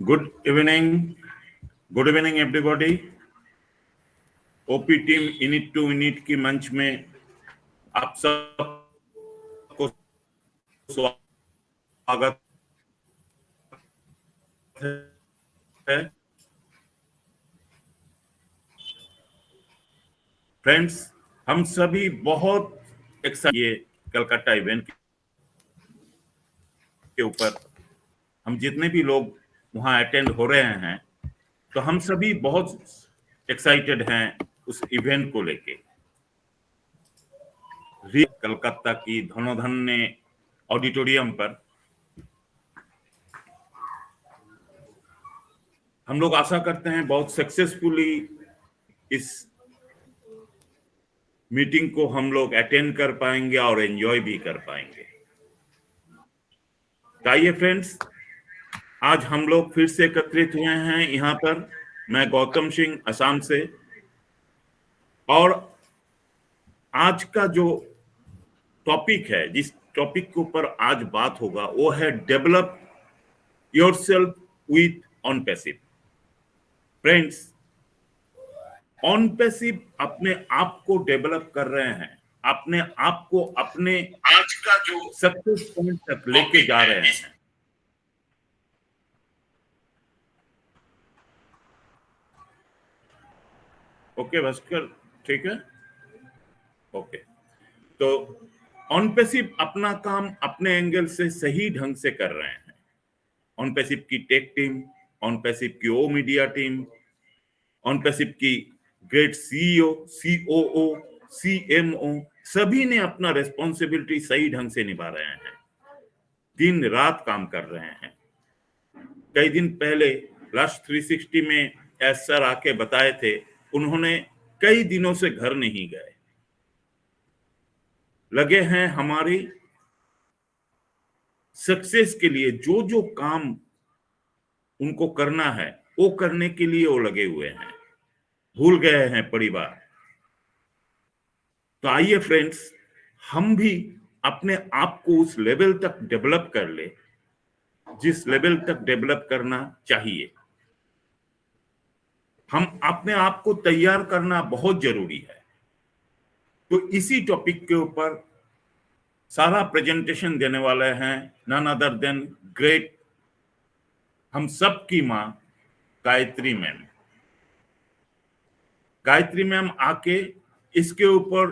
Good evening everybody. OP team unit to unit की मंच में आप सबको स्वागत है। फ्रेंड्स, हम सभी बहुत एक्साइटेड ये कलकत्ता इवेंट के ऊपर हम जितने भी लोग वहां अटेंड हो रहे हैं तो हम सभी बहुत एक्साइटेड हैं उस इवेंट को लेके। कलकत्ता की धनोधन्य ऑडिटोरियम पर हम लोग आशा करते हैं बहुत सक्सेसफुली इस मीटिंग को हम लोग अटेंड कर पाएंगे और एंजॉय भी कर पाएंगे। तो आइए फ्रेंड्स, आज हम लोग फिर से एकत्रित हुए हैं यहाँ पर। मैं गौतम सिंह असम से, और आज का जो टॉपिक है, जिस टॉपिक के ऊपर आज बात होगा वो है develop yourself with on passive. Friends, on passive अपने आप को डेवलप कर रहे हैं, अपने आप को अपने आज का जो सक्सेस पॉइंट तक लेके जा रहे हैं। ओके भास्कर, ठीक है, ओके। तो ऑन पैसिव अपना काम अपने एंगल से सही ढंग से कर रहे हैं। ऑन पैसिव की टेक टीम, ऑन पैसिव की ओ मीडिया टीम, ऑन पैसिव की ग्रेट सीईओ, सीओओ, सीएमओ, सभी ने अपना रेस्पॉन्सिबिलिटी सही ढंग से निभा रहे हैं, दिन रात काम कर रहे हैं। कई दिन पहले लास्ट 360 में एस सर आके बताए थे, उन्होंने कई दिनों से घर नहीं गए, लगे हैं हमारी सक्सेस के लिए। जो जो काम उनको करना है वो करने के लिए वो लगे हुए हैं, भूल गए हैं परिवार। तो आइए फ्रेंड्स, हम भी अपने आप को उस लेवल तक डेवलप कर ले जिस लेवल तक डेवलप करना चाहिए। हम अपने आप को तैयार करना बहुत जरूरी है। तो इसी टॉपिक के ऊपर सारा प्रेजेंटेशन देने वाले हैं नन अदर देन ग्रेट हम सब की मां गायत्री मैम। गायत्री मैम आके इसके ऊपर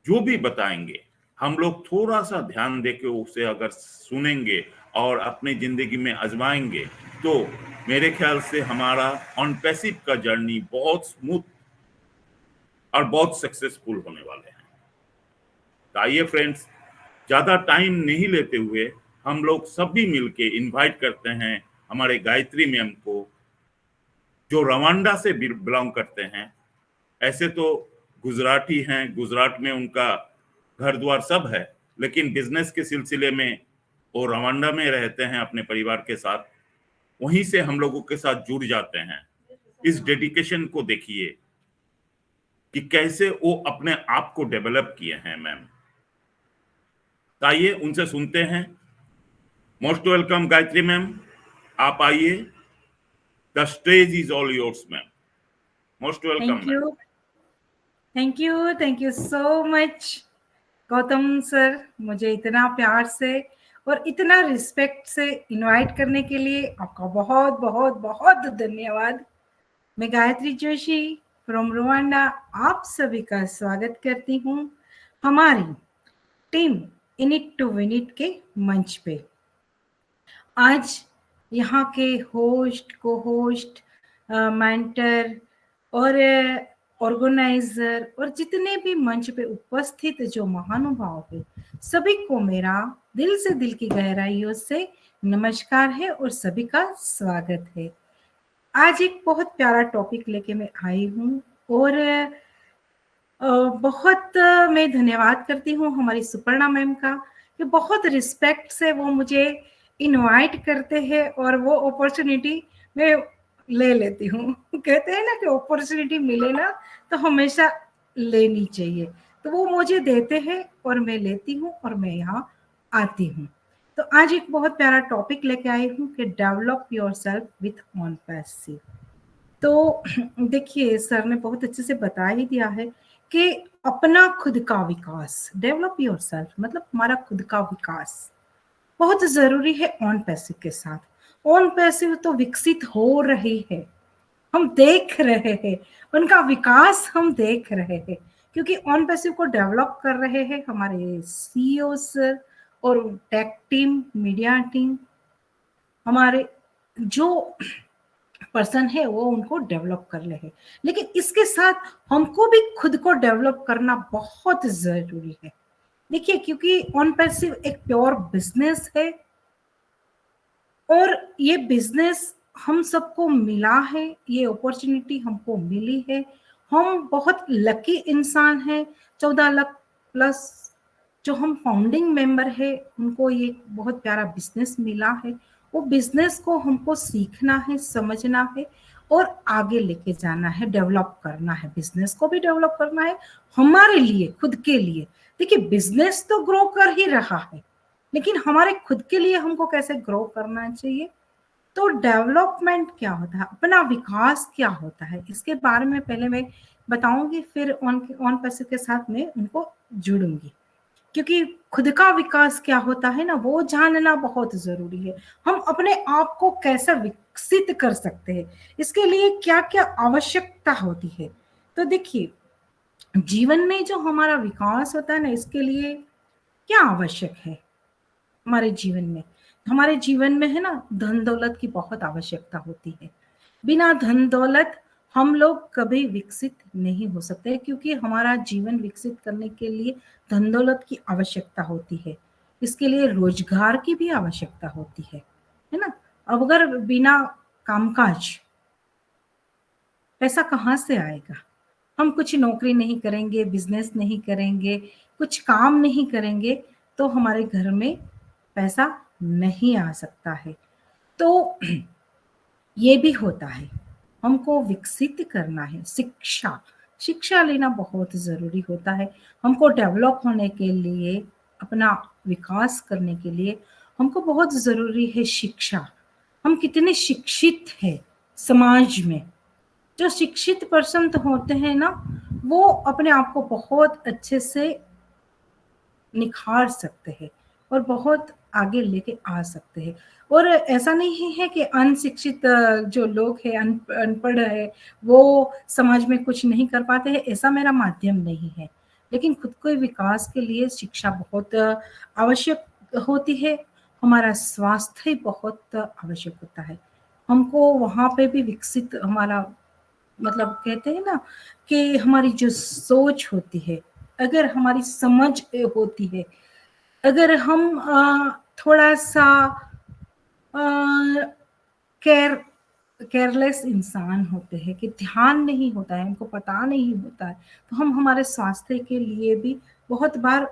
जो भी बताएंगे हम लोग थोड़ा सा ध्यान देके उसे अगर सुनेंगे और अपनी जिंदगी में आजमाएंगे तो मेरे ख्याल से हमारा ऑन पैसिव का जर्नी बहुत स्मूथ और बहुत सक्सेसफुल होने वाले हैं। तो आइए फ्रेंड्स, ज्यादा टाइम नहीं लेते हुए हम लोग सभी मिलके इनवाइट करते हैं हमारे गायत्री मैम को, जो रवांडा से बिलोंग करते हैं। ऐसे तो गुजराती हैं, गुजरात में उनका घर द्वार सब है, लेकिन बिजनेस के सिलसिले में वो रवांडा में रहते हैं अपने परिवार के साथ। वहीं से हम लोगों के साथ जुड़ जाते हैं। इस डेडिकेशन को देखिए कि कैसे वो अपने आप को डेवलप किए हैं मैम। आइए उनसे सुनते हैं। मोस्ट वेलकम गायत्री मैम, आप आइए। The stage is all yours ma'am. Most welcome. Thank you so much Gautam sir, मुझे इतना प्यार से और इतना रिस्पेक्ट से इनवाइट करने के लिए आपका बहुत बहुत बहुत धन्यवाद। मैं गायत्री जोशी फ्रॉम रुवांडा आप सभी का स्वागत करती हूँ हमारी टीम यूनिट टू यूनिट के मंच पे। आज यहाँ के होस्ट, को होस्ट, मेंटर और ऑर्गेनाइजर और जितने भी मंच पे उपस्थित जो महानुभाव है, सभी को मेरा दिल से, दिल की गहराइयों से नमस्कार है और सभी का स्वागत है। आज एक बहुत प्यारा टॉपिक लेके मैं आई हूँ और बहुत मैं धन्यवाद करती हूँ हमारी सुपर्णा मैम का कि बहुत रिस्पेक्ट से वो मुझे इनवाइट करते हैं और वो अपॉर्चुनिटी मैं ले लेती हूँ। कहते हैं ना कि अपॉर्चुनिटी मिले ना तो हमेशा लेनी चाहिए, तो वो मुझे देते हैं और मैं लेती हूँ और मैं यहाँ आती हूँ। तो आज एक बहुत प्यारा टॉपिक लेके आई हूँ कि develop yourself with on passive. तो देखिए, सर ने बहुत अच्छे से बता ही दिया है कि अपना खुद का विकास, डेवलप योरसेल्फ मतलब हमारा खुद का विकास बहुत ज़रूरी है ऑन पैसिव के साथ। ऑन पैसिव तो विकसित हो रही है, हम देख रहे हैं, उनका विकास हम देख रहे हैं, क्योंकि ऑन पैसिव को डेवलप कर रहे हैं हमारे सीईओ सर और टेक टीम, मीडिया टीम, हमारे जो पर्सन है वो उनको डेवलप कर रहे हैं। लेकिन इसके साथ हमको भी खुद को डेवलप करना बहुत जरूरी है। देखिए, क्योंकि ऑन पैसिव एक प्योर बिजनेस है और ये बिजनेस हम सबको मिला है, ये अपॉर्चुनिटी हमको मिली है। हम बहुत लकी इंसान हैं। 14 लाख प्लस जो हम फाउंडिंग मेंबर है, उनको ये बहुत प्यारा बिजनेस मिला है। वो बिजनेस को हमको सीखना है, समझना है और आगे लेके जाना है, डेवलप करना है। बिजनेस को भी डेवलप करना है हमारे लिए, खुद के लिए। देखिए, बिजनेस तो ग्रो कर ही रहा है, लेकिन हमारे खुद के लिए हमको कैसे ग्रो करना चाहिए। तो डेवलपमेंट क्या होता है, अपना विकास क्या होता है, इसके बारे में पहले मैं बताऊंगी, फिर ऑन पैसिव के साथ में उनको जुड़ूंगी। क्योंकि खुद का विकास क्या होता है ना, वो जानना बहुत जरूरी है। हम अपने आप को कैसे विकसित कर सकते हैं, इसके लिए क्या क्या आवश्यकता होती है। तो देखिए, जीवन में जो हमारा विकास होता है ना, इसके लिए क्या आवश्यक है हमारे जीवन में। हमारे जीवन में है ना, धन दौलत की बहुत आवश्यकता होती है। बिना धन दौलत हम लोग कभी विकसित नहीं हो सकते, क्योंकि हमारा जीवन विकसित करने के लिए धन दौलत की आवश्यकता होती है। इसके लिए रोजगार की भी आवश्यकता होती है ना। अब अगर बिना कामकाज, पैसा कहाँ से आएगा। हम कुछ नौकरी नहीं करेंगे, बिजनेस नहीं करेंगे, कुछ काम नहीं करेंगे, तो हमारे घर में पैसा नहीं आ सकता है। तो ये भी होता है, हमको विकसित करना है। शिक्षा, शिक्षा लेना बहुत जरूरी होता है। हमको डेवलप होने के लिए, अपना विकास करने के लिए हमको बहुत जरूरी है शिक्षा। हम कितने शिक्षित हैं समाज में। जो शिक्षित पर्सन तो होते हैं ना, वो अपने आप को बहुत अच्छे से निखार सकते हैं और बहुत आगे लेके आ सकते हैं। और ऐसा नहीं है कि अनशिक्षित जो लोग हैं, अनपढ़ है, वो समाज में कुछ नहीं कर पाते हैं, ऐसा मेरा माध्यम नहीं है। लेकिन खुद के विकास के लिए शिक्षा बहुत आवश्यक होती है। हमारा स्वास्थ्य बहुत आवश्यक होता है। हमको वहाँ पे भी विकसित, हमारा मतलब कहते हैं ना कि हमारी जो सोच होती है, अगर हमारी समझ होती है, अगर हम थोड़ा सा केयर केयरलेस इंसान होते हैं, कि ध्यान नहीं होता है, हमको पता नहीं होता है, तो हम हमारे स्वास्थ्य के लिए भी बहुत बार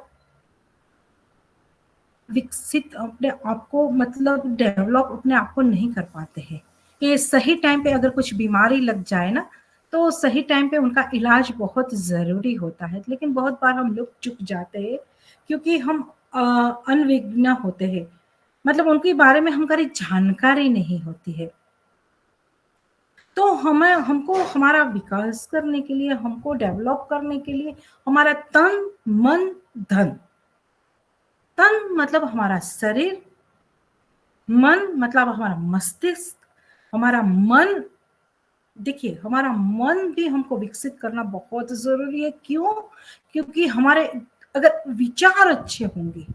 विकसित अपने आप को, मतलब डेवलप अपने आप को नहीं कर पाते हैं। कि सही टाइम पे अगर कुछ बीमारी लग जाए ना, तो सही टाइम पे उनका इलाज बहुत ज़रूरी होता है। लेकिन बहुत बार हम लोग चूक जाते हैं, क्योंकि हम अनविज्ञ होते हैं, मतलब उनके बारे में हमारी जानकारी नहीं होती है। तो हमें हमको हमारा विकास करने के लिए, हमको डेवलप करने के लिए, हमारा तन मन धन, तन मतलब हमारा शरीर, मन मतलब हमारा मस्तिष्क, हमारा मन, देखिए हमारा मन भी हमको विकसित करना बहुत जरूरी है। क्यों? क्योंकि हमारे अगर विचार अच्छे होंगे,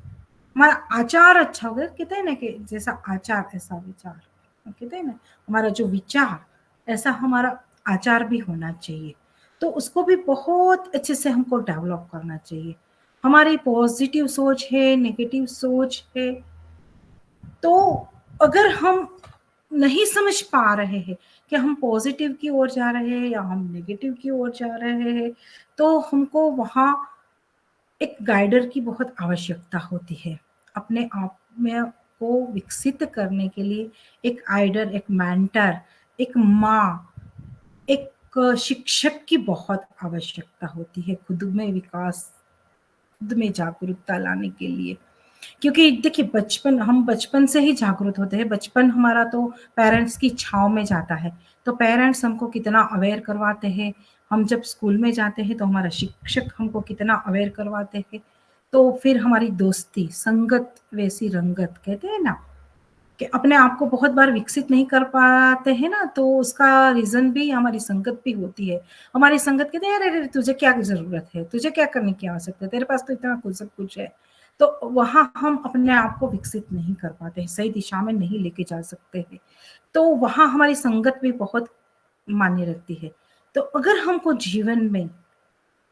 हमारा आचार अच्छा होगा, कहते हैं ना कि जैसा आचार ऐसा विचार, कहते हैं ना, हमारा जो विचार ऐसा हमारा आचार भी होना चाहिए। तो उसको भी बहुत अच्छे से हमको डेवलप करना चाहिए। हमारी पॉजिटिव सोच है, नेगेटिव सोच है। तो अगर हम नहीं समझ पा रहे हैं कि हम पॉजिटिव की ओर जा रहे हैं या हम नेगेटिव की ओर जा रहे हैं, तो हमको वहाँ एक गाइडर की बहुत आवश्यकता होती है। अपने आप में को विकसित करने के लिए एक गाइडर, एक मेंटर, एक माँ, एक शिक्षक की बहुत आवश्यकता होती है खुद में विकास, खुद में जागरूकता लाने के लिए। क्योंकि देखिए हम बचपन से ही जागरूक होते हैं। बचपन हमारा तो पेरेंट्स की छाँव में जाता है। तो पेरेंट्स हमको कितना अवेयर करवाते हैं। हम जब स्कूल में जाते हैं तो हमारा शिक्षक हमको कितना अवेयर करवाते हैं। तो फिर हमारी दोस्ती, संगत वैसी रंगत कहते हैं ना, कि अपने आप को बहुत बार विकसित नहीं कर पाते हैं ना, तो उसका रीज़न भी हमारी संगत भी होती है। हमारी संगत कहते हैं, "अरे! अरे! तुझे क्या ज़रूरत है? तुझे क्या करने की आवश्यकता है? तेरे पास तो इतना कुछ सब कुछ है।" तो वहाँ हम अपने आप को विकसित नहीं कर पाते हैं, सही दिशा में नहीं लेके जा सकते हैं। तो वहाँ हमारी संगत भी बहुत मायने रखती है। तो अगर हमको जीवन में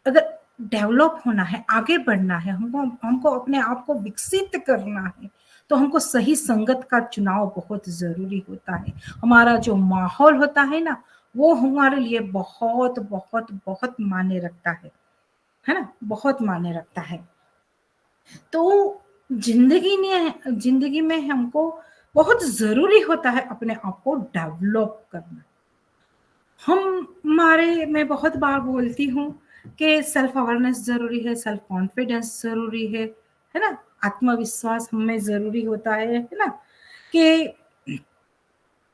अगर डेवलप होना है, आगे बढ़ना है, हमको हमको अपने आप को विकसित करना है, तो हमको सही संगत का चुनाव बहुत ज़रूरी होता है। हमारा जो माहौल होता है ना, वो हमारे लिए बहुत, बहुत, बहुत मायने रखता है ना? बहुत मायने रखता है। तो ज़िंदगी में हमको बहुत ज़रूरी होता है अपने आप को डेवलप करना। मैं बहुत बार बोलती हूँ कि सेल्फ अवेयरनेस ज़रूरी है, सेल्फ कॉन्फिडेंस ज़रूरी है ना? आत्मविश्वास हम में ज़रूरी होता है ना? कि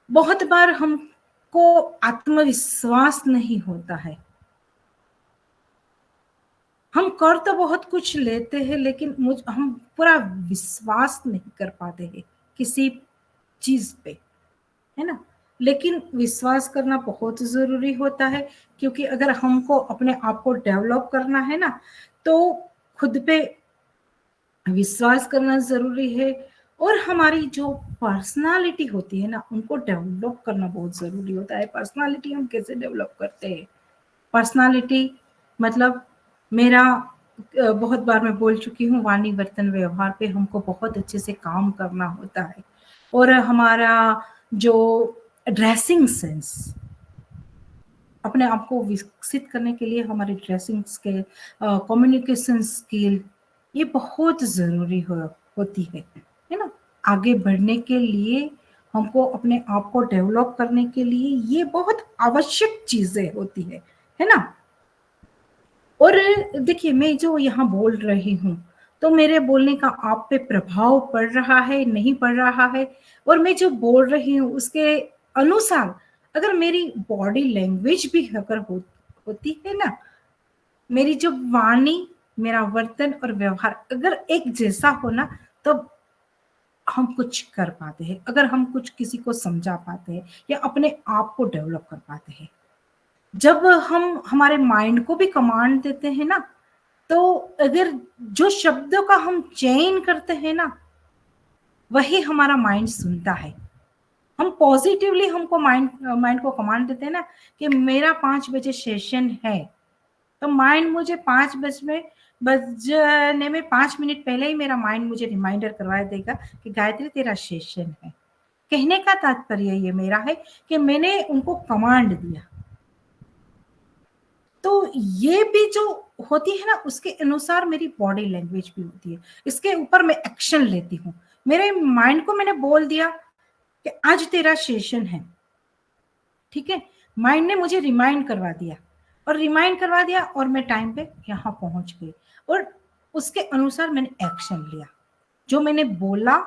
बहुत बार हमको आत्मविश्वास नहीं होता है। हम कर तो बहुत कुछ लेते हैं, लेकिन हम पूरा विश्वास नहीं कर पाते हैं किसी चीज़ पे, है ना? लेकिन विश्वास करना बहुत ज़रूरी होता है, क्योंकि अगर हमको अपने आप को डेवलप करना है ना, तो खुद पे विश्वास करना ज़रूरी है। और हमारी जो पर्सनैलिटी होती है ना, उनको डेवलप करना बहुत ज़रूरी होता है। पर्सनैलिटी हम कैसे डेवलप करते हैं? पर्सनैलिटी मतलब मेरा बहुत बार मैं बोल चुकी हूँ, वाणी, बर्तन, व्यवहार पे हमको बहुत अच्छे से काम करना होता है। और हमारा जो ड्रेसिंग सेंस, अपने आप को विकसित करने के लिए हमारी ड्रेसिंग स्किल, कम्युनिकेशन स्किल, ये बहुत ज़रूरी होती है ना? आगे बढ़ने के लिए, हमको अपने आप को डेवलप करने के लिए ये बहुत आवश्यक चीज़ें होती है ना? और देखिए, मैं जो यहाँ बोल रही हूँ, तो मेरे बोलने का आप पे प्रभाव पड़ रहा है, नहीं पड़ रहा है? और मैं जो बोल रही हूँ उसके अनुसार अगर मेरी बॉडी लैंग्वेज भी अगर होती है ना, मेरी जो वाणी, मेरा वर्तन और व्यवहार अगर एक जैसा हो ना, तो हम कुछ कर पाते हैं। अगर हम कुछ किसी को समझा पाते हैं या अपने आप को डेवलप कर पाते हैं। जब हम हमारे माइंड को भी कमांड देते हैं ना, तो अगर जो शब्दों का हम चयन करते हैं ना, वही हमारा माइंड सुनता है। हम पॉजिटिवली हमको माइंड को कमांड देते हैं ना, कि मेरा 5 बजे सेशन है, तो माइंड मुझे 5 बजने में 5 मिनट पहले ही मेरा माइंड मुझे रिमाइंडर करवा देगा कि गायत्री तेरा सेशन है। कहने का तात्पर्य ये मेरा है कि मैंने उनको कमांड दिया। तो ये भी जो होती है ना, उसके अनुसार मेरी बॉडी लैंग्वेज भी होती है। इसके ऊपर मैं एक्शन लेती हूँ। मेरे माइंड को मैंने बोल दिया कि आज तेरा सेशन है, ठीक है? माइंड ने मुझे रिमाइंड करवा दिया और मैं टाइम पे यहाँ पहुँच गई और उसके अनुसार मैंने एक्शन लिया। जो मैंने बोला,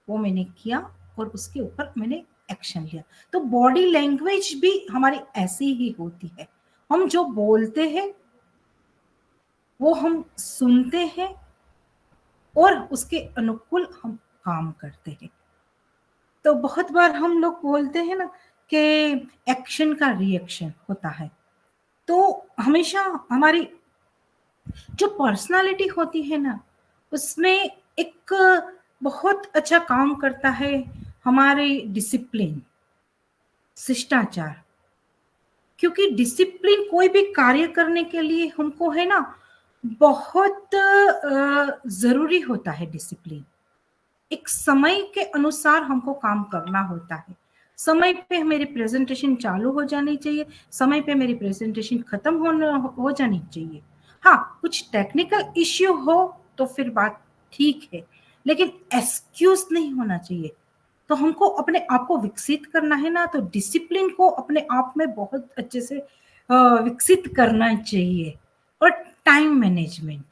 वो मैंने किया और उसके ऊपर मैंने एक्शन लिया। तो बॉडी लैंग्वेज भी हमारी ऐसी ही होती है। हम जो बोलते हैं, वो हम सुनते हैं और उसके अनुकूल हम काम करते हैं। तो बहुत बार हम लोग बोलते हैं ना कि एक्शन का रिएक्शन होता है। तो हमेशा हमारी जो पर्सनालिटी होती है ना, उसमें एक बहुत अच्छा काम करता है हमारे डिसिप्लिन, शिष्टाचार। क्योंकि डिसिप्लिन कोई भी कार्य करने के लिए हमको है ना, बहुत ज़रूरी होता है डिसिप्लिन। एक समय के अनुसार हमको काम करना होता है। समय पे मेरी प्रेज़ेंटेशन चालू हो जानी चाहिए, समय पे मेरी प्रेज़ेंटेशन खत्म हो जानी चाहिए। हाँ, कुछ टेक्निकल इश्यू हो तो फिर बात ठीक है, लेकिन एक्सक्यूज़ नहीं होना चाहिए। तो हमको अपने आप को विकसित करना है ना, तो डिसिप्लिन को अपने आप में बहुत अच्छे से विकसित करना चाहिए। और टाइम मैनेजमेंट,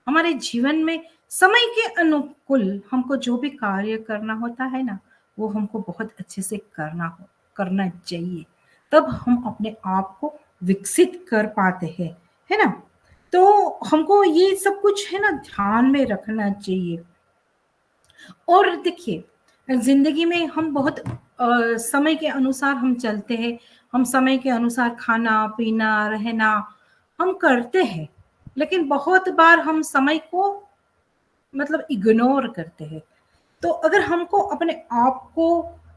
हमारे जीवन में समय के अनुकूल हमको जो भी कार्य करना होता है ना, वो हमको बहुत अच्छे से करना चाहिए। तब हम अपने आप को विकसित कर पाते हैं, है ना? तो हमको ये सब कुछ है ना ध्यान में रखना चाहिए। और देखिए, ज़िंदगी में हम बहुत समय के अनुसार हम चलते हैं, हम समय के अनुसार खाना-पीना, रहना हम करते हैं, लेकिन बहुत बार हम समय को मतलब इग्नोर करते हैं। तो अगर हमको अपने आप को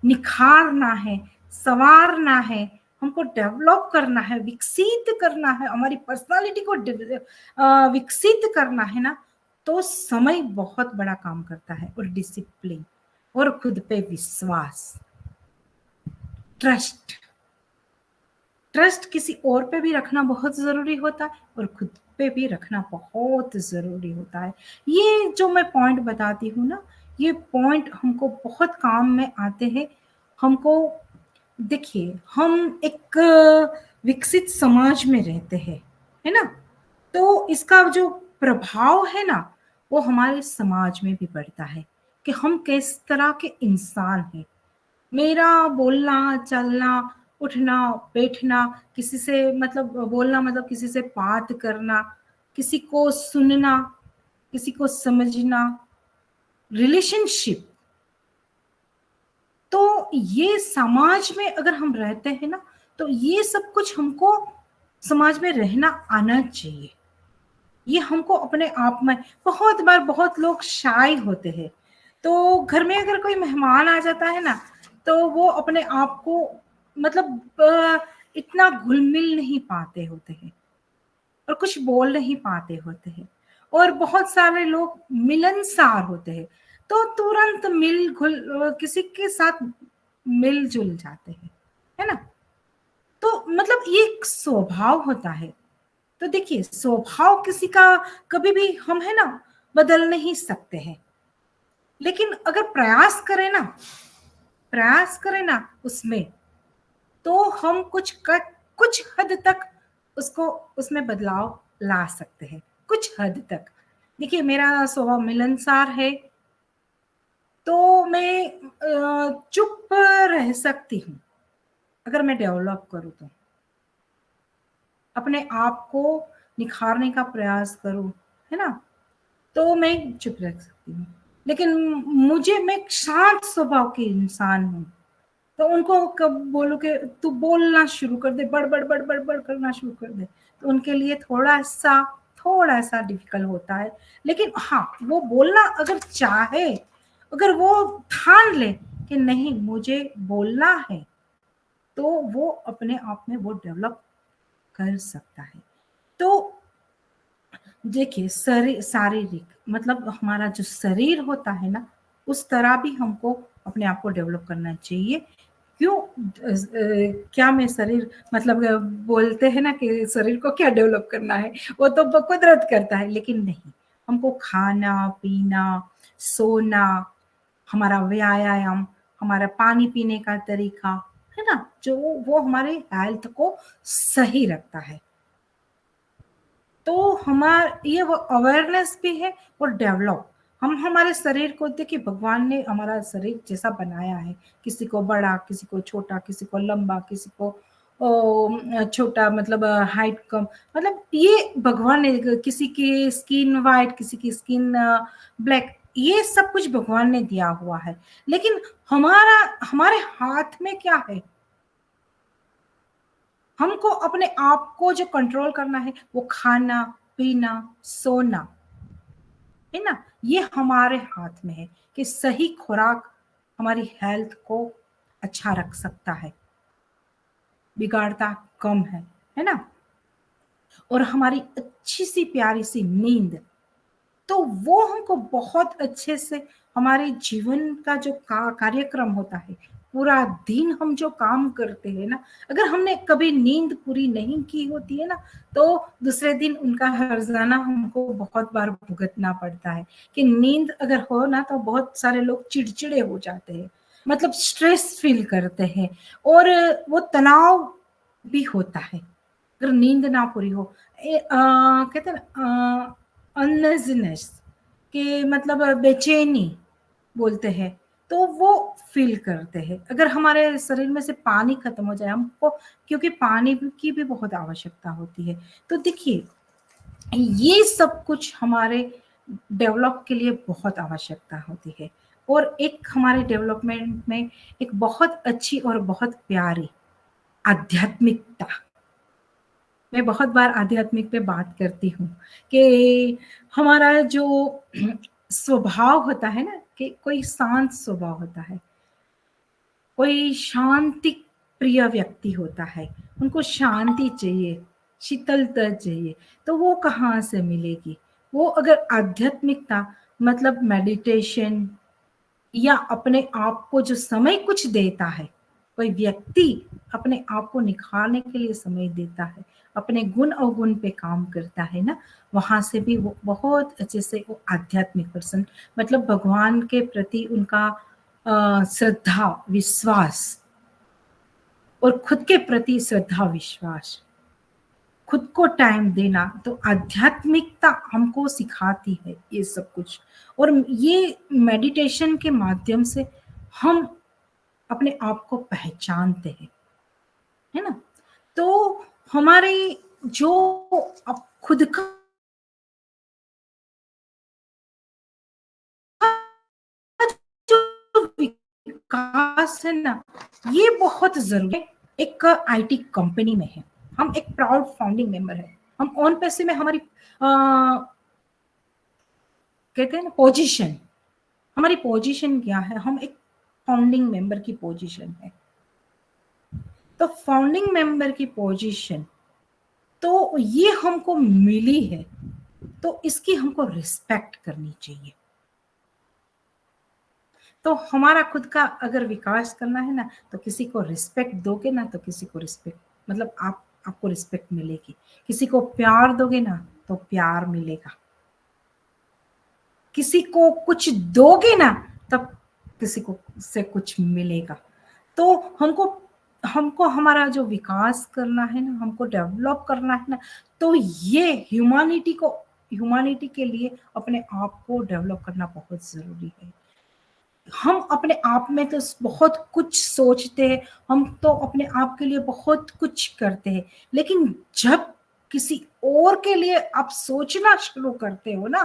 निखारना है, सँवारना है, हमको डेवलप करना है, विकसित करना है, हमारी पर्सनैलिटी को विकसित करना है ना, तो समय बहुत बड़ा काम करता है, और डिसिप्लिन और खुद पे विश्वास, ट्रस्ट। ट्रस्ट किसी और पे भी रखना बहुत ज़रूरी होता है, और खुद पे भी रखना बहुत ज़रूरी होता है। ये जो मैं पॉइंट बताती हूँ ना, ये पॉइंट हमको बहुत काम में आते हैं। हमको देखिए, हम एक विकसित समाज में रहते हैं, है ना? तो इसका जो प्रभाव है ना, वो हमारे समाज में भी पड़ता है कि हम किस तरह के इंसान हैं। मेरा बोलना, चलना, उठना, बैठना, किसी से मतलब बोलना मतलब किसी से बात करना, किसी को सुनना, किसी को समझना, रिलेशनशिप। तो ये समाज में अगर हम रहते हैं ना, तो ये सब कुछ हमको समाज में रहना आना चाहिए। ये हमको अपने आप में बहुत बार बहुत लोग शाय होते हैं। तो घर में अगर कोई मेहमान आ जाता है ना, तो वो अपने आप को मतलब इतना घुल-मिल नहीं पाते होते हैं, और कुछ बोल नहीं पाते होते हैं। और बहुत सारे लोग मिलनसार होते हैं, तो तुरंत किसी के साथ मिल-जुल जाते हैं, है ना? तो मतलब ये एक स्वभाव होता है। तो देखिए, स्वभाव किसी का कभी भी हम है ना बदल नहीं सकते हैं, लेकिन अगर प्रयास करें ना उसमें, तो हम कुछ हद तक उसको उसमें बदलाव ला सकते हैं, कुछ हद तक। देखिए, मेरा स्वभाव मिलनसार है, तो मैं चुप रह सकती हूँ, अगर मैं डेवलप करूँ तो। अपने आप को निखारने का प्रयास करूँ, है ना? तो मैं चुप रह सकती हूँ। लेकिन मैं एक शांत स्वभाव की इंसान हूँ, तो उनको कब बोलूँ कि तू बोलना शुरू कर दे, बड़-बड़ करना शुरू कर दे, तो उनके लिए थोड़ा-सा डिफ़िकल्ट होता है। लेकिन हाँ, वो बोलना अगर चाहे, अगर वो ठान ले कि नहीं मुझे बोलना है, तो वो अपने आप में वो डेवलप कर सकता है। तो देखिए, शारीरिक मतलब हमारा जो शरीर होता है ना, उस तरह भी हमको अपने आप को डेवलप करना चाहिए। क्यों क्या मैं शरीर मतलब बोलते हैं ना कि शरीर को क्या डेवलप करना है, वो तो कुदरत करता है, लेकिन नहीं, हमको खाना-पीना, सोना, हमारा व्यायाम, हमारा पानी पीने का तरीका, है ना? जो वो हमारे हेल्थ को सही रखता है। तो ये वो अवेयरनेस भी है और डेवलप। हम हमारे शरीर को देखिए, भगवान ने हमारा शरीर जैसा बनाया है, किसी को बड़ा, किसी को छोटा, किसी को लंबा, किसी को छोटा मतलब हाइट कम, मतलब ये भगवान ने किसी की स्किन वाइट, किसी की स्किन ब्लैक, ये सब कुछ भगवान ने दिया हुआ है। लेकिन हमारे हाथ में क्या है? हमको अपने आप को जो कंट्रोल करना है, वो खाना, पीना, सोना, है ना? ये हमारे हाथ में है कि सही खुराक हमारी हेल्थ को अच्छा रख सकता है, बिगाड़ता कम है ना? और हमारी अच्छी-सी प्यारी-सी नींद, तो वो हमको बहुत अच्छे से हमारे जीवन का जो कार्यक्रम होता है, पूरा दिन हम जो काम करते हैं ना, अगर हमने कभी नींद पूरी नहीं की होती है ना, तो दूसरे दिन उनका हर्जाना हमको बहुत बार भुगतना पड़ता है। कि नींद अगर हो ना, तो बहुत सारे लोग चिड़चिड़े हो जाते हैं, मतलब स्ट्रेस फील करते हैं, और वो तनाव भी होता है अगर नींद ना पूरी हो। कहते हैं ना, अननेसनेस के मतलब बेचैनी बोलते हैं, तो वो फील करते हैं। अगर हमारे शरीर में से पानी खत्म हो जाए हमको, क्योंकि पानी की भी बहुत आवश्यकता होती है। तो देखिए ये सब कुछ हमारे डेवलप के लिए बहुत आवश्यकता होती है। और एक हमारे डेवलपमेंट में एक बहुत अच्छी और बहुत प्यारी आध्यात्मिकता, मैं बहुत बार आध्यात्मिक पे बात करती हूँ कि हमारा जो स्वभाव होता है ना, कि कोई शांत स्वभाव होता है, कोई शांति प्रिय व्यक्ति होता है, उनको शांति चाहिए, शीतलता चाहिए, तो वो कहाँ से मिलेगी? वो अगर आध्यात्मिकता मतलब मेडिटेशन या अपने आप को जो समय कुछ देता है, कोई व्यक्ति अपने आप को निखारने के लिए समय देता है, अपने गुण अवगुण पे काम करता है ना, वहां से भी वो बहुत अच्छे से वो आध्यात्मिक पर्सन मतलब भगवान के प्रति उनका श्रद्धा विश्वास और खुद के प्रति श्रद्धा विश्वास, खुद को टाइम देना, तो आध्यात्मिकता हमको सिखाती है ये सब कुछ। और ये मेडिटेशन के माध्यम से हम अपने आप को पहचानते हैं, है ना? तो हमारे जो अब खुद का जो विकास है ना, ये बहुत जरूरी है। एक आईटी कंपनी में है, हम एक प्राउड फाउंडिंग मेंबर है, हम ऑन पैसे में हमारी कहते हैं ना पोजीशन, हमारी पोजीशन क्या है, हम एक फाउंडिंग मेंबर की पोजीशन है। तो फाउंडिंग मेंबर की पोजीशन तो ये हमको मिली है, तो इसकी हमको रिस्पेक्ट करनी चाहिए। तो हमारा खुद का अगर विकास करना है ना, तो किसी को रिस्पेक्ट दोगे ना, तो किसी को रिस्पेक्ट मतलब आपको रिस्पेक्ट मिलेगी। किसी को प्यार दोगे ना, तो प्यार मिलेगा। किसी को कुछ दोगे ना, तब किसी को से कुछ मिलेगा। तो हमको हमको हमारा जो विकास करना है ना, हमको डेवलप करना है ना, तो ये ह्यूमैनिटी के लिए अपने आप को डेवलप करना बहुत जरूरी है। हम अपने आप में तो बहुत कुछ सोचते हैं, हम तो अपने आप के लिए बहुत कुछ करते हैं, लेकिन जब किसी और के लिए आप सोचना शुरू करते हो ना,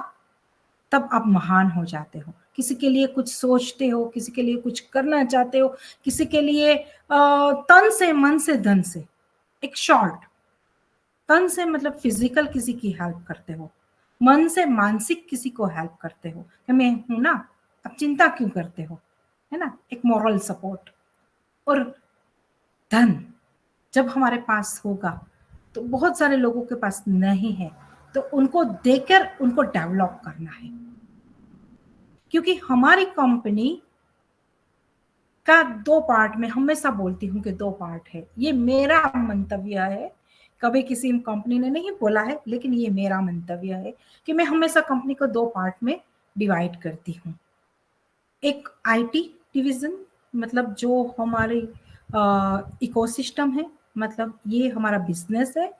तब आप महान हो जाते हो। किसी के लिए कुछ सोचते हो, किसी के लिए कुछ करना चाहते हो, किसी के लिए तन से मन से धन से, एक शॉर्ट, तन से मतलब फिजिकल किसी की हेल्प करते हो, मन से मानसिक किसी को हेल्प करते हो कि मैं हूं ना, अब चिंता क्यों करते हो, है ना, एक मॉरल सपोर्ट। और धन जब हमारे पास होगा, तो बहुत सारे लोगों के पास नहीं है, तो उनको देकर उनको डेवलप करना है। क्योंकि हमारी कंपनी का दो पार्ट में हमेशा बोलती हूँ कि दो पार्ट है, ये मेरा मंतव्य है, कभी किसी कंपनी ने नहीं बोला है, लेकिन ये मेरा मंतव्य है कि मैं हमेशा कंपनी को दो पार्ट में डिवाइड करती हूँ। एक आईटी डिवीजन मतलब जो हमारी इकोसिस्टम है, मतलब ये हमारा बिजनेस है,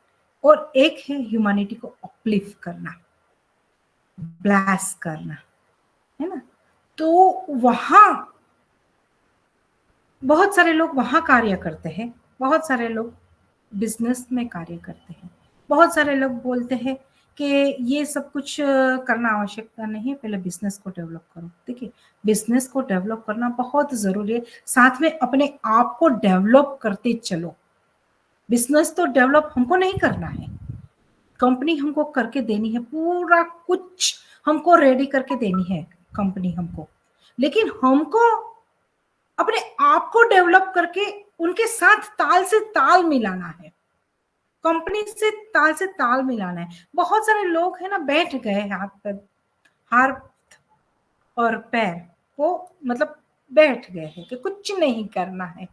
और एक है ह्यूमैनिटी को अपलिफ्ट करना, ब्लेस करना, है ना। तो वहां बहुत सारे लोग वहां कार्य करते हैं, बहुत सारे लोग बिजनेस में कार्य करते हैं। बहुत सारे लोग बोलते हैं कि ये सब कुछ करना आवश्यकता नहीं है, पहले बिजनेस को डेवलप करो। देखिए बिजनेस को डेवलप करना बहुत जरूरी है, साथ में अपने आप को डेवलप करते चलो। बिजनेस तो डेवलप हमको नहीं करना है, कंपनी हमको करके देनी है, पूरा कुछ हमको रेडी करके देनी है कंपनी हमको, लेकिन हमको अपने आप को डेवलप करके उनके साथ ताल से ताल मिलाना है, कंपनी से ताल मिलाना है। बहुत सारे लोग है ना बैठ गए हाथ पर, हाथ और पैर को मतलब बैठ गए हैं कि कुछ नहीं करना है,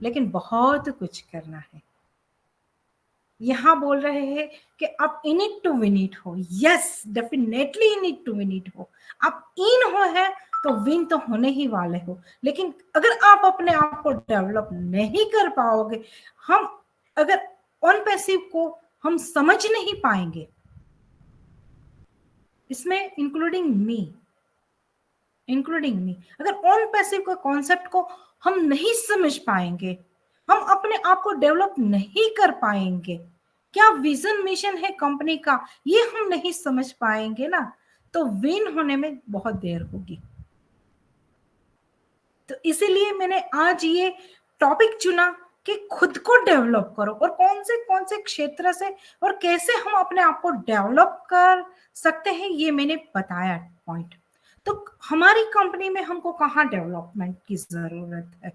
लेकिन बहुत कुछ करना है। यहाँ बोल रहे हैं कि आप in it to win it हो, yes definitely in it to win it हो। आप इन हो है तो विन तो होने ही वाले हो, लेकिन अगर आप अपने आप को डेवलप नहीं कर पाओगे, हम अगर ऑन पैसिव को हम समझ नहीं पाएंगे, इसमें इंक्लूडिंग मी। अगर ऑन पैसिव का कॉन्सेप्ट को हम नहीं समझ पाएंगे, हम अपने आप को डेवलप नहीं कर पाएंगे, क्या विजन मिशन है कंपनी का ये हम नहीं समझ पाएंगे ना, तो विन होने में बहुत देर होगी। तो इसीलिए मैंने आज ये टॉपिक चुना कि खुद को डेवलप करो, और कौन से क्षेत्र से और कैसे हम अपने आप को डेवलप कर सकते हैं ये मैंने बताया पॉइंट। तो हमारी कंपनी में हमको कहाँ डेवलपमेंट की जरूरत है?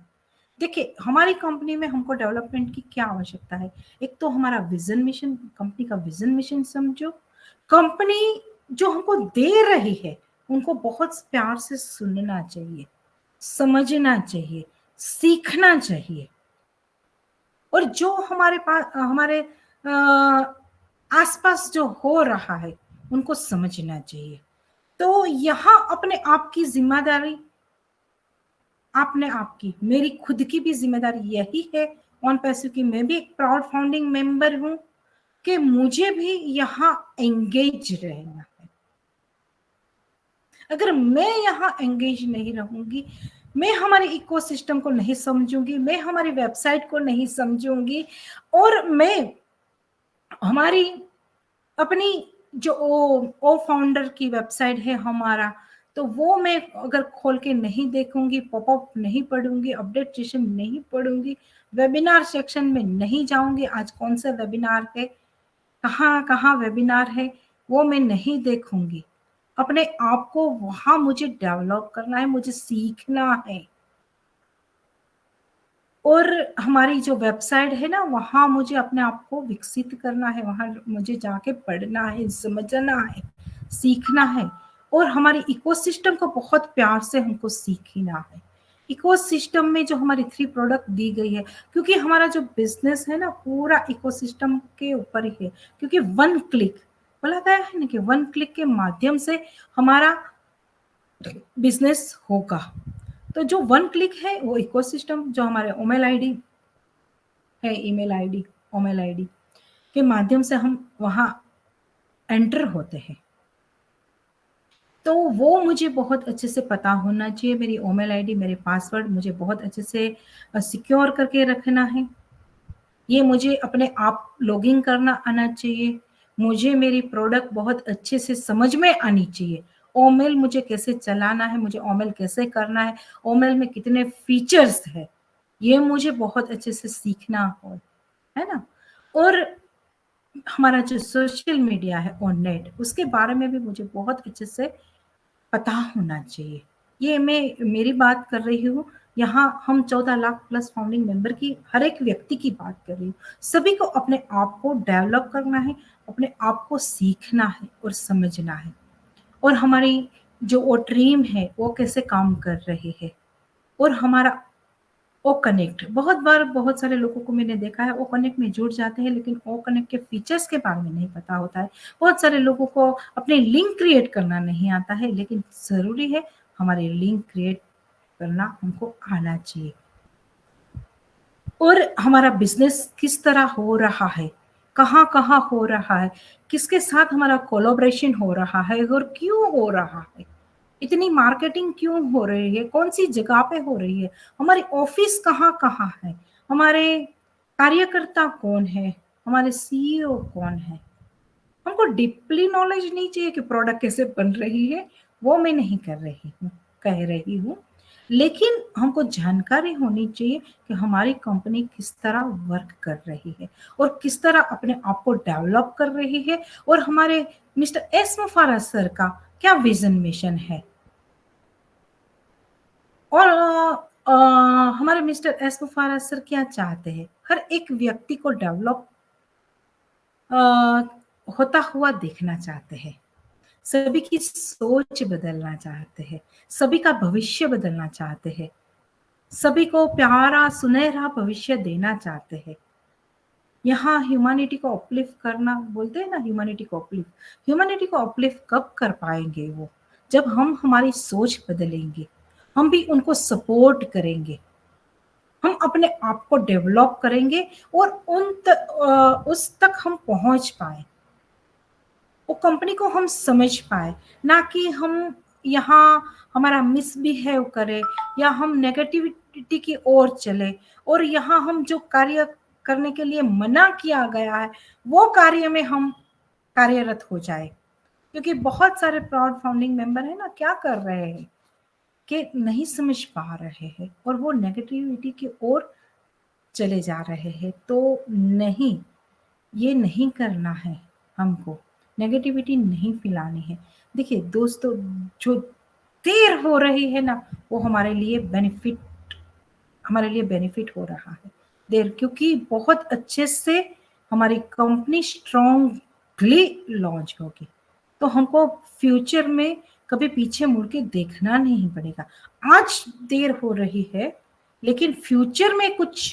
देखिए, हमारी कंपनी में हमको डेवलपमेंट की क्या आवश्यकता है? एक तो हमारा विजन मिशन, कंपनी का विजन मिशन समझो। कंपनी जो हमको दे रही है उनको बहुत प्यार से सुनना चाहिए, समझना चाहिए, सीखना चाहिए, और जो हमारे पास हमारे आसपास जो हो रहा है उनको समझना चाहिए। तो यहाँ अपने आप की जिम्मेदारी, आपने आपकी, मेरी खुद की भी जिम्मेदारी यही है ऑन पैसिव की, मैं भी एक प्राउड फाउंडिंग मेंबर हूं, कि मुझे भी यहाँ एंगेज रहना है। अगर मैं यहाँ एंगेज नहीं रहूंगी, मैं हमारे इकोसिस्टम को नहीं समझूंगी, मैं हमारी वेबसाइट को नहीं समझूंगी, और मैं हमारी अपनी जो ओ फाउंडर की वेबसाइट है हमारा, तो वो मैं अगर खोल के नहीं देखूंगी, पॉपअप नहीं पढ़ूंगी, अपडेट सेशन नहीं पढ़ूंगी, वेबिनार सेक्शन में नहीं जाऊंगी, आज कौन सा वेबिनार है, कहाँ कहाँ वेबिनार है, वो मैं नहीं देखूंगी। अपने आप को वहां मुझे डेवलप करना है, मुझे सीखना है, और हमारी जो वेबसाइट है ना वहां मुझे अपने आप को विकसित करना है, वहां मुझे जाके पढ़ना है, समझना है, सीखना है, और हमारी इकोसिस्टम को बहुत प्यार से हमको सीखना है। इकोसिस्टम में जो हमारी 3 प्रोडक्ट दी गई है, क्योंकि हमारा जो बिजनेस है ना पूरा इकोसिस्टम के ऊपर ही है, क्योंकि 1 क्लिक बोला गया है ना कि 1 क्लिक के माध्यम से हमारा बिजनेस होगा। तो जो 1 क्लिक है वो इकोसिस्टम, जो हमारे ईमेल आईडी है, ईमेल आईडी ईमेल आईडी के माध्यम से हम वहां एंटर होते हैं। तो वो मुझे बहुत अच्छे से पता होना चाहिए, मेरी ईमेल आईडी, मेरे पासवर्ड मुझे बहुत अच्छे से सिक्योर करके रखना है। ये मुझे अपने आप लॉगिन करना आना चाहिए, मुझे मेरी प्रोडक्ट बहुत अच्छे से समझ में आनी चाहिए। ईमेल मुझे कैसे चलाना है, मुझे ईमेल कैसे करना है, ईमेल में कितने फीचर्स है, ये मुझे बहुत अच्छे से सीखना हो, है ना। और हमारा जो सोशल मीडिया है ऑन नेट, उसके बारे में भी मुझे बहुत अच्छे से पता होना चाहिए। ये मैं मेरी बात कर रही हूँ, यहाँ हम 14 लाख प्लस फाउंडिंग मेंबर की हर एक व्यक्ति की बात कर रही हूँ। सभी को अपने आप को डेवलप करना है, अपने आप को सीखना है और समझना है, और हमारी जो वो ड्रीम है वो कैसे काम कर रही है, और हमारा ओ कनेक्ट, बहुत बार बहुत सारे लोगों को मैंने देखा है ओ कनेक्ट में जुड़ जाते हैं, लेकिन ओ कनेक्ट के फीचर्स के बारे में नहीं पता होता है। बहुत सारे लोगों को अपने लिंक क्रिएट करना नहीं आता है, लेकिन जरूरी है हमारे लिंक क्रिएट करना हमको आना चाहिए। और हमारा बिजनेस किस तरह हो रहा है, कहाँ कहाँ हो रहा है, किसके साथ हमारा कोलैबोरेशन हो रहा है और क्यों हो रहा है, इतनी मार्केटिंग क्यों हो रही है, कौन सी जगह पे हो रही है, हमारी ऑफिस कहाँ कहाँ है, हमारे कार्यकर्ता कौन है, हमारे सीईओ कौन है। हमको डीपली नॉलेज नहीं चाहिए कि प्रोडक्ट कैसे बन रही है, वो मैं नहीं कह रही हूँ, लेकिन हमको जानकारी होनी चाहिए कि हमारी कंपनी किस तरह वर्क कर रही है और किस तरह अपने आप को डेवलप कर रही है, और हमारे मिस्टर एस मुफारा सर का क्या विजन मिशन है, और हमारे मिस्टर एस मुफारा सर क्या चाहते हैं, हर एक व्यक्ति को डेवलप होता हुआ देखना चाहते हैं, सभी की सोच बदलना चाहते हैं, सभी का भविष्य बदलना चाहते हैं, सभी को प्यारा सुनहरा भविष्य देना चाहते हैं। यहाँ ह्यूमैनिटी को अपलिफ्ट करना बोलते हैं ना, ह्यूमैनिटी को अपलिफ्ट कब कर पाएंगे वो, जब हम हमारी सोच बदलेंगे, हम भी उनको सपोर्ट करेंगे, हम अपने आप को डेवलप करेंगे और उस तक हम पहुंच पाए। वो कंपनी को हम समझ पाए, ना कि हम यहाँ हमारा मिसबिहेव करे या हम नेगेटिविटी की ओर चले और यहाँ हम जो कार्य करने के लिए मना किया गया है वो कार्य में हम कार्यरत हो जाए। क्योंकि बहुत सारे प्राउड फाउंडिंग मेंबर है ना, क्या कर रहे हैं कि नहीं समझ पा रहे हैं और वो नेगेटिविटी की ओर चले जा रहे हैं। तो नहीं, ये नहीं करना है, हमको नेगेटिविटी नहीं फैलानी है। देखिए दोस्तों, जो देर हो रही है ना वो हमारे लिए बेनिफिट हो रहा है देर, क्योंकि बहुत अच्छे से हमारी कंपनी स्ट्रांगली लॉन्च होगी। तो हमको फ्यूचर में कभी पीछे मुड़ के देखना नहीं पड़ेगा। आज देर हो रही है लेकिन फ्यूचर में कुछ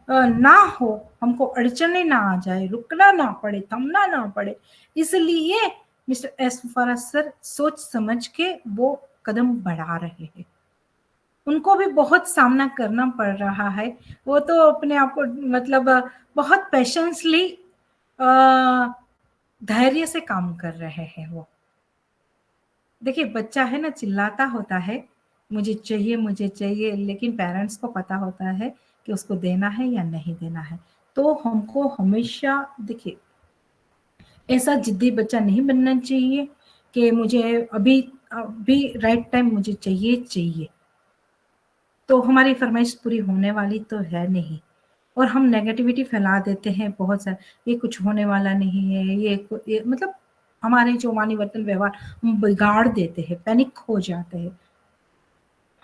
ना हो, हमको अड़चने ना आ जाए, रुकना ना पड़े, थमना ना पड़े, इसलिए मिस्टर एस फराज सर सोच समझ के वो कदम बढ़ा रहे हैं। उनको भी बहुत सामना करना पड़ रहा है। वो तो अपने आप को मतलब बहुत पेशेंसली धैर्य से काम कर रहे हैं वो। देखिए बच्चा है ना, चिल्लाता होता है मुझे चाहिए मुझे चाहिए, लेकिन पेरेंट्स को पता होता है कि उसको देना है या नहीं देना है। तो हमको हमेशा देखिए ऐसा जिद्दी बच्चा नहीं बनना चाहिए कि मुझे अभी अभी राइट टाइम मुझे चाहिए चाहिए, तो हमारी फरमाइश पूरी होने वाली तो है नहीं और हम नेगेटिविटी फैला देते हैं बहुत सारा, ये कुछ होने वाला नहीं है, ये मतलब हमारे जो मानी वर्तन व्यवहार हम बिगाड़ देते हैं, पैनिक हो जाते हैं,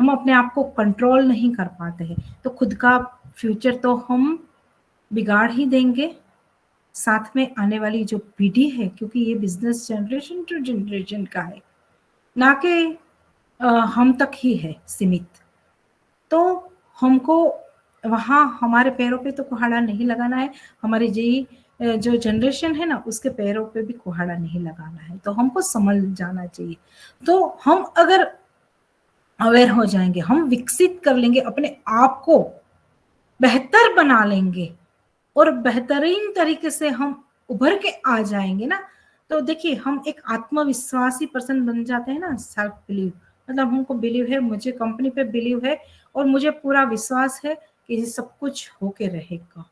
हम अपने आप को कंट्रोल नहीं कर पाते हैं, तो खुद का फ्यूचर तो हम बिगाड़ ही देंगे, साथ में आने वाली जो पीढ़ी है, क्योंकि ये बिजनेस जनरेशन टू जनरेशन का है, ना कि हम तक ही है सीमित। तो हमको वहाँ हमारे पैरों पे तो कुहाड़ा नहीं लगाना है, हमारी जो जनरेशन है ना उसके पैरों पे भी कुहाड़ा नहीं लगाना है, तो हमको समझ जाना चाहिए। तो हम अगर अवेयर हो जाएंगे, हम विकसित कर लेंगे अपने आप को, बेहतर बना लेंगे और बेहतरीन तरीके से हम उभर के आ जाएंगे ना, तो देखिए हम एक आत्मविश्वासी पर्सन बन जाते हैं ना, सेल्फ बिलीव, मतलब हमको बिलीव है, मुझे कंपनी पे बिलीव है और मुझे पूरा विश्वास है कि ये सब कुछ होके रहेगा।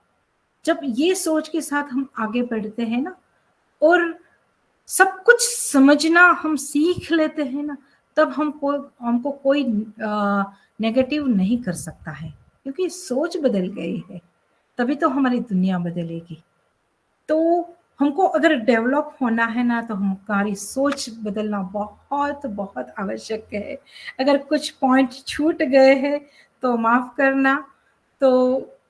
जब ये सोच के साथ हम आगे बढ़ते हैं ना और सब कुछ समझना हम सीख लेते हैं ना, तब हमको कोई नेगेटिव नहीं कर सकता है, क्योंकि सोच बदल गई है, तभी तो हमारी दुनिया बदलेगी। तो हमको अगर डेवलप होना है ना तो हमारी सोच बदलना बहुत बहुत आवश्यक है। अगर कुछ पॉइंट छूट गए हैं तो माफ करना। तो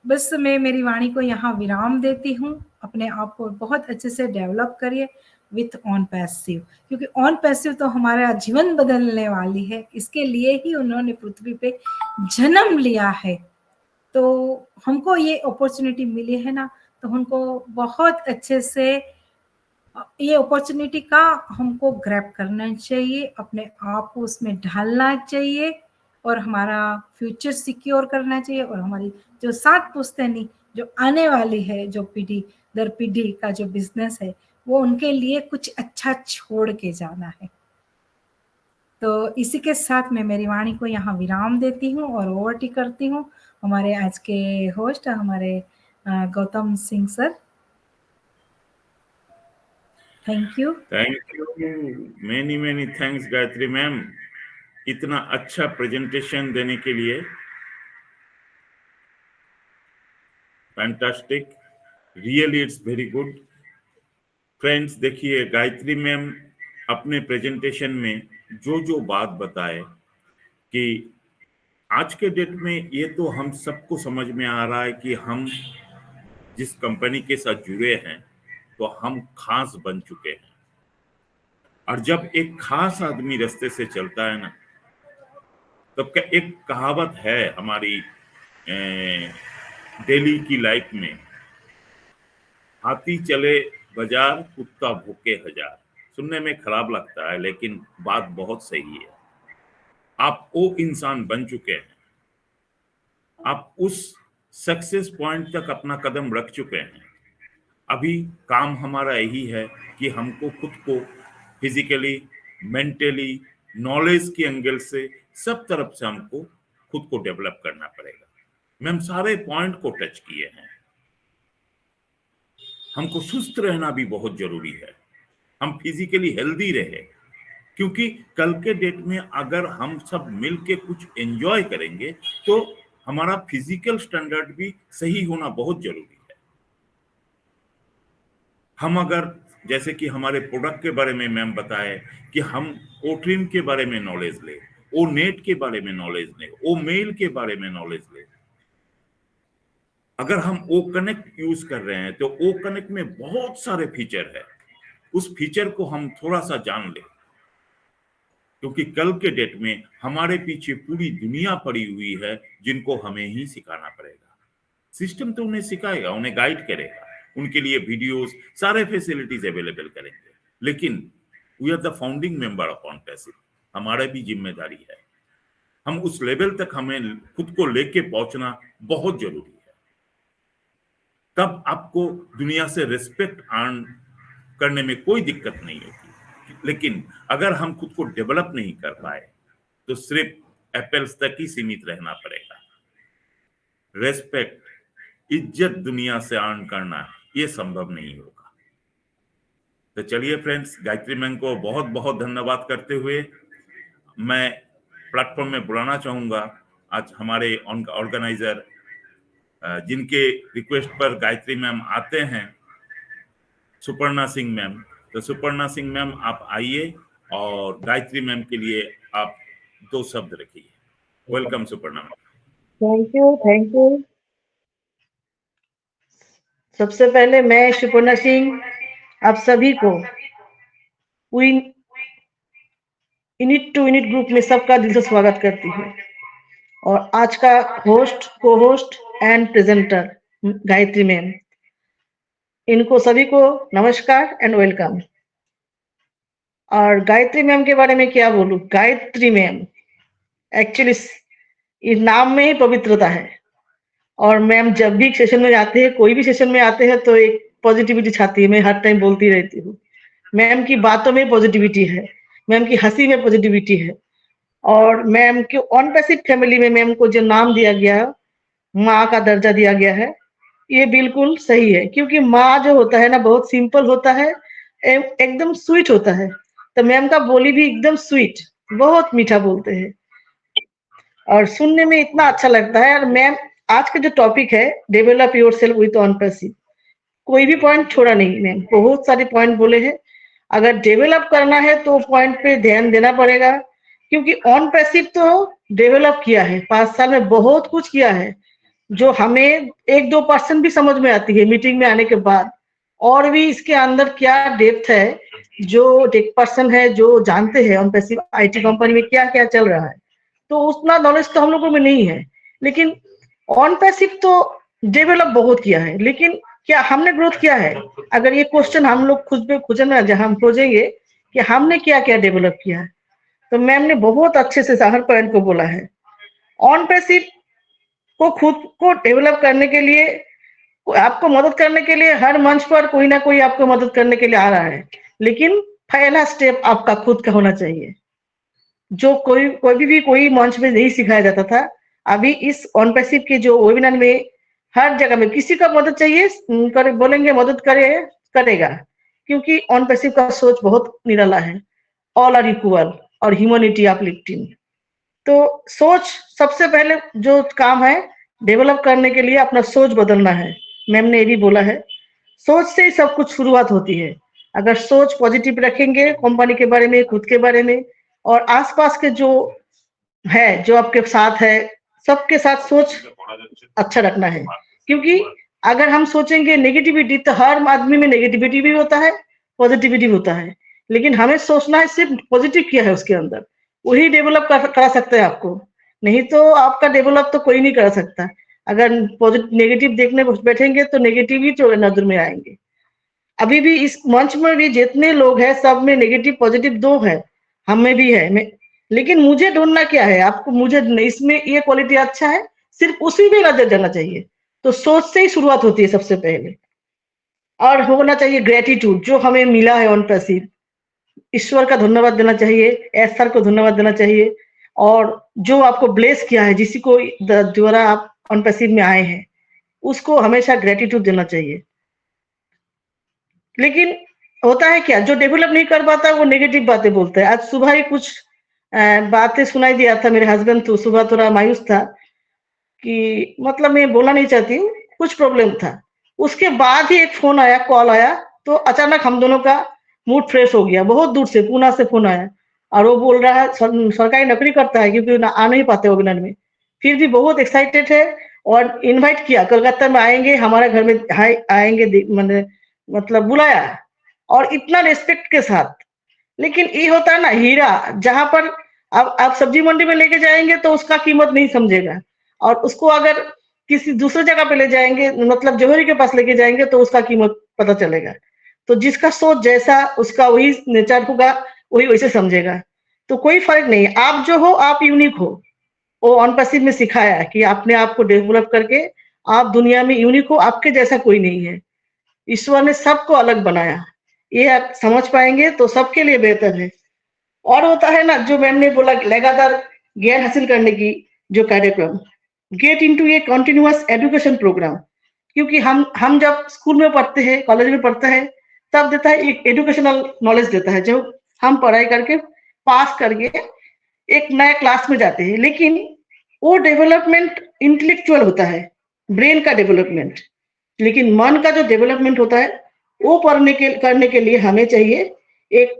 बस मैं मेरी वाणी को यहाँ विराम देती हूँ। अपने आप को बहुत अच्छे से डेवलप करिए विथ ऑन पैसिव, क्योंकि ऑन पैसिव तो हमारा जीवन बदलने वाली है, इसके लिए ही उन्होंने पृथ्वी पे जन्म लिया है। तो हमको ये अपॉर्चुनिटी मिली है ना, तो हमको बहुत अच्छे से ये अपॉर्चुनिटी का हमको ग्रैब करना चाहिए, अपने आप को उसमें ढालना चाहिए और हमारा फ्यूचर सिक्योर करना चाहिए, और हमारी जो 7 पुश्तैनी जो आने वाली है, जो पीढ़ी दर पीढ़ी का जो बिजनेस है, वो उनके लिए कुछ अच्छा छोड़ के जाना है। तो इसी के साथ मैं मेरी वाणी को यहाँ विराम देती हूँ और ओवर करती हूँ हमारे आज के होस्ट हमारे Gautam Singh sir. Thank you. Many many thanks Gayatri ma'am, इतना अच्छा प्रेजेंटेशन देने के लिए। Fantastic, really it's very good. Friends देखिए, गायत्री मैम अपने प्रेजेंटेशन में जो जो बात बताए कि आज के डेट में ये तो हम सबको समझ में आ रहा है कि हम जिस कंपनी के साथ जुड़े हैं तो हम खास बन चुके हैं। और जब एक खास आदमी रास्ते से चलता है ना, तब क्या एक कहावत है हमारी डेली की लाइफ में, हाथी चले बाजार कुत्ता भूखे हजार। सुनने में खराब लगता है लेकिन बात बहुत सही है। आप वो इंसान बन चुके हैं, आप उस सक्सेस पॉइंट तक अपना कदम रख चुके हैं। अभी काम हमारा यही है कि हमको खुद को फिजिकली, मेंटली, नॉलेज के एंगल से सब तरफ से हमको खुद को डेवलप करना पड़ेगा। मैम सारे पॉइंट को टच किए हैं। हमको सुस्त रहना भी बहुत जरूरी है, हम फिजिकली हेल्दी रहे, क्योंकि कल के डेट में अगर हम सब मिलके कुछ एंजॉय करेंगे तो हमारा फिजिकल स्टैंडर्ड भी सही होना बहुत जरूरी है। हम अगर जैसे कि हमारे प्रोडक्ट के बारे में मैम बताए कि हम ओट्रिम के बारे में नॉलेज ले, ओ नेट के बारे में नॉलेज ले, ओ मेल के बारे में नॉलेज ले। अगर हम ओ कनेक्ट यूज कर रहे हैं तो ओ कनेक्ट में बहुत सारे फीचर है, उस फीचर को हम थोड़ा सा जान ले, क्योंकि कल के डेट में हमारे पीछे पूरी दुनिया पड़ी हुई है जिनको हमें ही सिखाना पड़ेगा। सिस्टम तो उन्हें सिखाएगा, उन्हें गाइड करेगा, उनके लिए वीडियोस, सारे फैसिलिटीज अवेलेबल करेंगे, लेकिन we are the founding member of OnPassive, हमारा भी जिम्मेदारी है। हम उस लेवल तक हमें खुद को लेके पहुंचना बहुत जरूरी है, तब आपको दुनिया से रिस्पेक्ट अर्न करने में कोई दिक्कत नहीं होगी। लेकिन अगर हम खुद को डेवलप नहीं कर पाए तो सिर्फ एप्पल्स तक ही सीमित रहना पड़ेगा। रेस्पेक्ट, इज्जत दुनिया से अर्न करना ये संभव नहीं होगा। तो चलिए फ्रेंड्स, गायत्री मैम को बहुत बहुत धन्यवाद करते हुए मैं प्लेटफॉर्म में बुलाना चाहूंगा आज हमारे ऑर्गेनाइजर, जिनके रिक्वेस्ट पर गायत्री मैम आते हैं, सुपर्णा सिंह मैम। तो सुपर्णा सिंह मैम आप आइए और गायत्री मैम के लिए आप 2 शब्द रखिए। Welcome Suparna ma'am. Thank you. सबसे पहले मैं सुपर्णा सिंह आप सभी को यूनिट टू यूनिट ग्रुप में सबका दिल से स्वागत करती हूँ, और आज का होस्ट, को host and presenter Gayatri ma'am, इनको सभी को नमस्कार एंड वेलकम। और गायत्री मैम के बारे में क्या बोलूं, गायत्री मैम एक्चुअली इस नाम में ही पवित्रता है। और मैम जब भी सेशन में आते हैं, कोई भी सेशन में आते हैं, तो एक पॉजिटिविटी छाती है। मैं हर टाइम बोलती रहती हूँ, मैम की बातों में पॉजिटिविटी है, मैम की हंसी में पॉजिटिविटी है। और मैम के OnPassive फैमिली में मैम को जो नाम दिया गया, माँ का दर्जा दिया गया है, ये बिल्कुल सही है, क्योंकि माँ जो होता है ना, बहुत सिंपल होता है, एकदम स्वीट होता है। तो मैम का बोली भी एकदम स्वीट, बहुत मीठा बोलते हैं और सुनने में इतना अच्छा लगता है। और मैम आज का जो टॉपिक है, डेवलप योरसेल्फ विद OnPassive, कोई भी पॉइंट छोड़ा नहीं, मैम बहुत सारे पॉइंट बोले हैं। अगर डेवलप करना है तो पॉइंट पे ध्यान देना पड़ेगा, क्योंकि OnPassive तो डेवलप किया है, 5 साल में बहुत कुछ किया है जो हमें 1-2% भी समझ में आती है मीटिंग में आने के बाद। और भी इसके अंदर क्या डेप्थ है, जो टेक पर्सन है जो जानते हैं OnPassive IT कंपनी में क्या क्या चल रहा है, तो उतना नॉलेज तो हम लोगों में नहीं है। लेकिन OnPassive तो डेवलप बहुत किया है, लेकिन क्या हमने ग्रोथ किया है? अगर ये क्वेश्चन हम लोग खुद पे खोजना, जहां हम खोजेंगे कि हमने क्या क्या डेवलप किया है, तो मैम ने बहुत अच्छे से हर पॉइंट को बोला है। OnPassive को खुद को डेवलप करने के लिए, आपको मदद करने के लिए हर मंच पर कोई ना कोई आपको मदद करने के लिए आ रहा है, लेकिन पहला स्टेप आपका खुद का होना चाहिए, जो कोई मंच में नहीं सिखाया जाता था। अभी इस OnPassive के जो वेबिनार में हर जगह में किसी का मदद चाहिए, बोलेंगे मदद करेगा, क्योंकि OnPassive का सोच बहुत निराला है, ऑल आर इक्वल और ह्यूमैनिटी अपलिफ्टिंग। तो सोच सबसे पहले जो काम है, डेवलप करने के लिए अपना सोच बदलना है। मैम ने ये भी बोला है, सोच से ही सब कुछ शुरुआत होती है। अगर सोच पॉजिटिव रखेंगे कंपनी के बारे में, खुद के बारे में, और आसपास के जो है, जो आपके साथ है, सबके साथ सोच अच्छा रखना है। क्योंकि अगर हम सोचेंगे नेगेटिविटी, तो हर आदमी में नेगेटिविटी भी होता है, पॉजिटिविटी होता है, लेकिन हमें सोचना है सिर्फ पॉजिटिव क्या है उसके अंदर, वही डेवलप करा सकते हैं आपको। नहीं तो आपका डेवलप तो कोई नहीं कर सकता। अगर नेगेटिव देखने बैठेंगे तो नेगेटिव ही नजर में आएंगे। अभी भी इस मंच में भी जितने लोग हैं, सब में नेगेटिव पॉजिटिव 2 है, हमें भी है। लेकिन मुझे ढूंढना क्या है, आपको मुझे इसमें ये क्वालिटी अच्छा है, सिर्फ उसी में नजर जाना चाहिए। तो सोच से ही शुरुआत होती है सबसे पहले। और होना चाहिए ग्रेटिट्यूड, जो हमें मिला है ऑन पैसिव, ईश्वर का धन्यवाद देना चाहिए, एस सर को धन्यवाद देना चाहिए, और जो आपको ब्लेस किया है, जिसी को द्वारा आप ऑन पैसिव में आए हैं, उसको हमेशा ग्रेटिट्यूड देना चाहिए। लेकिन होता है क्या, जो डेवलप नहीं कर पाता वो नेगेटिव बातें बोलता है। आज सुबह ही कुछ बातें सुनाई दिया था, मेरे हस्बैंड तो सुबह थोड़ा मायूस था कि मतलब मैं बोलना नहीं चाहती हूँ, कुछ प्रॉब्लम था। उसके बाद ही एक फोन आया, कॉल आया, तो अचानक हम दोनों का मूड फ्रेश हो गया। बहुत दूर से, पूना से फोन आया, और वो बोल रहा है सरकारी नौकरी करता है, क्योंकि आ नहीं पाते वेबिनार में, फिर भी बहुत एक्साइटेड है और इनवाइट किया, कोलकाता में आएंगे, हमारे घर में आएंगे, मतलब बुलाया, और इतना रेस्पेक्ट के साथ। लेकिन ये होता है ना हीरा, जहां पर आप सब्जी मंडी में लेके जाएंगे तो उसका कीमत नहीं समझेगा, और उसको अगर किसी दूसरे जगह पे ले जाएंगे, मतलब जौहरी के पास लेके जाएंगे, तो उसका कीमत पता चलेगा। तो जिसका सोच जैसा, उसका वही नेचर होगा, वही वैसे समझेगा। तो कोई फर्क नहीं, आप जो हो आप यूनिक हो। वो ऑन पैसिव में सिखाया कि अपने आप को डेवलप करके आप दुनिया में यूनिक हो, आपके जैसा कोई नहीं है। ईश्वर ने सबको अलग बनाया, ये आप समझ पाएंगे तो सबके लिए बेहतर है। और होता है ना, जो मैम ने बोला, लगातार ज्ञान हासिल करने की जो कार्यक्रम, get into a continuous education programme, क्योंकि हम जब स्कूल में पढ़ते हैं, कॉलेज में पढ़ते हैं, तब देता है एक एजुकेशनल नॉलेज देता है, जो हम पढ़ाई करके पास करके एक नया क्लास में जाते हैं। लेकिन वो डेवलपमेंट इंटेलेक्चुअल होता है, ब्रेन का डेवलपमेंट। लेकिन मन का जो डेवलपमेंट होता है, वो करने के लिए हमें चाहिए एक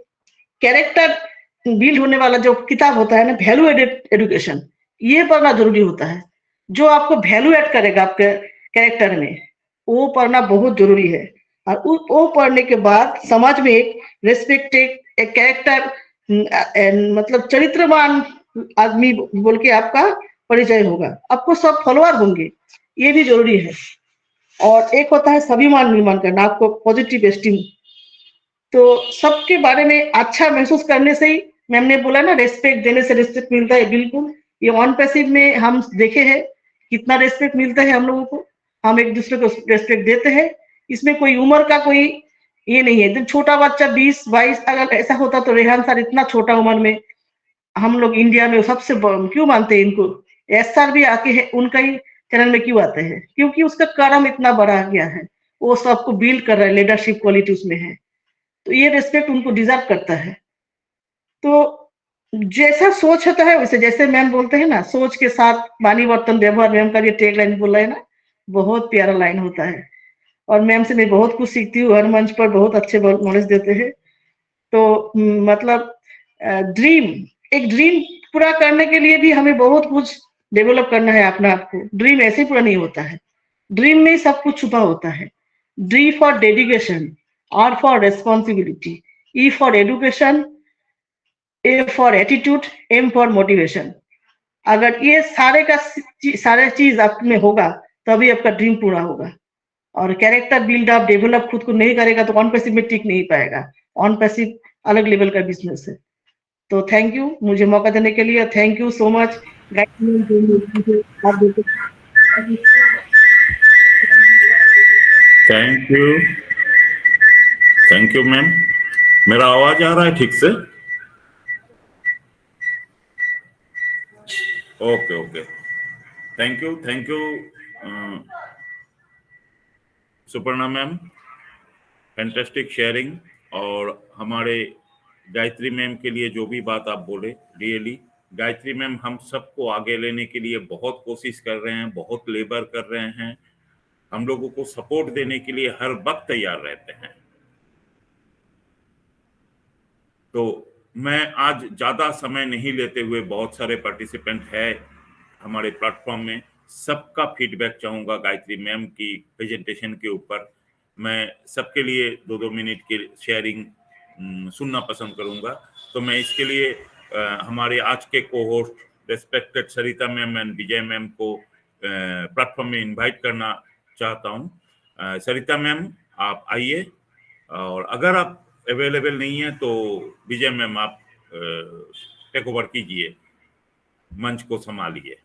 कैरेक्टर बिल्ड होने वाला जो किताब होता है ना, वैल्यू एडेड एजुकेशन, ये पढ़ना जरूरी होता है। जो आपको वैल्यू एड करेगा आपके कैरेक्टर में, वो पढ़ना बहुत जरूरी है। और वो पढ़ने के बाद समाज में एक रेस्पेक्टेड, एक कैरेक्टर, मतलब चरित्रवान आदमी बोल के आपका परिचय होगा, आपको सब फॉलोअर होंगे, ये भी जरूरी है। और एक होता है स्वाभिमान निर्माण करना, आपको पॉजिटिव एस्टीम। तो सबके बारे में अच्छा महसूस करने से ही, मैम ने बोला ना, रेस्पेक्ट देने से रेस्पेक्ट मिलता है, बिल्कुल। ये ऑन पैसिव में हम देखे हैं कितना रेस्पेक्ट मिलता है हम लोगों को, हम एक दूसरे को रेस्पेक्ट देते हैं। इसमें कोई उम्र का कोई ये नहीं है। तो छोटा बच्चा 20-22 अगर ऐसा होता, तो रेहान सर इतना छोटा उम्र में, हम लोग इंडिया में सबसे क्यों मानते हैं इनको, एस सर भी आके है उनका ही चैनल में क्यों आते हैं, क्योंकि उसका कर्म इतना बड़ा गया है, वो सबको बिल्ड कर रहा है, लीडरशिप क्वालिटी उसमें है। तो ये रिस्पेक्ट उनको डिजर्व करता है। तो जैसा सोच होता है वैसे, जैसे मैम बोलते हैं ना, सोच के साथ वाणी वर्तन व्यवहार, मैम का ये टैग लाइन बोला है ना, बहुत प्यारा लाइन होता है। और मैम से मैं बहुत कुछ सीखती हूँ, हर मंच पर बहुत अच्छे नॉलेज देते हैं। तो मतलब ड्रीम, एक ड्रीम पूरा करने के लिए भी हमें बहुत कुछ डेवलप करना है अपने आप को। ड्रीम ऐसे पूरा नहीं होता है, ड्रीम में सब कुछ छुपा होता है। D for dedication, R for responsibility, E for education, A for attitude, M for motivation. अगर ये सारे चीज आप में होगा, तभी आपका ड्रीम पूरा होगा। और कैरेक्टर बिल्ड अप, डेवलप खुद को नहीं करेगा तो ऑन पैसिव में टिक नहीं पाएगा। ऑन पैसिव अलग लेवल का बिजनेस है। तो थैंक यू मुझे मौका देने के लिए, thank you so much. Thank you ma'am. मेरा आवाज आ रहा है ठीक से? Okay okay, thank you Suparna ma'am, fantastic sharing. और हमारे गायत्री मैम के लिए जो भी बात आप बोले, रियली गायत्री मैम हम सबको आगे लेने के लिए बहुत कोशिश कर रहे हैं, बहुत लेबर कर रहे हैं, हम लोगों को सपोर्ट देने के लिए हर वक्त तैयार रहते हैं। तो मैं आज ज्यादा समय नहीं लेते हुए, बहुत सारे पार्टिसिपेंट है हमारे प्लेटफॉर्म में, सबका फीडबैक चाहूंगा गायत्री मैम की प्रेजेंटेशन के ऊपर। मैं सबके लिए 2-2 मिनट की शेयरिंग सुनना पसंद करूंगा। तो मैं इसके लिए हमारे आज के co-host respected Sarita ma'am and Vijay ma'am को प्लेटफॉर्म में इनवाइट करना चाहता हूं। सरिता मैम आप आइए, और अगर आप अवेलेबल नहीं है तो विजय मैम आप टेक ओवर कीजिए, मंच को संभालिए।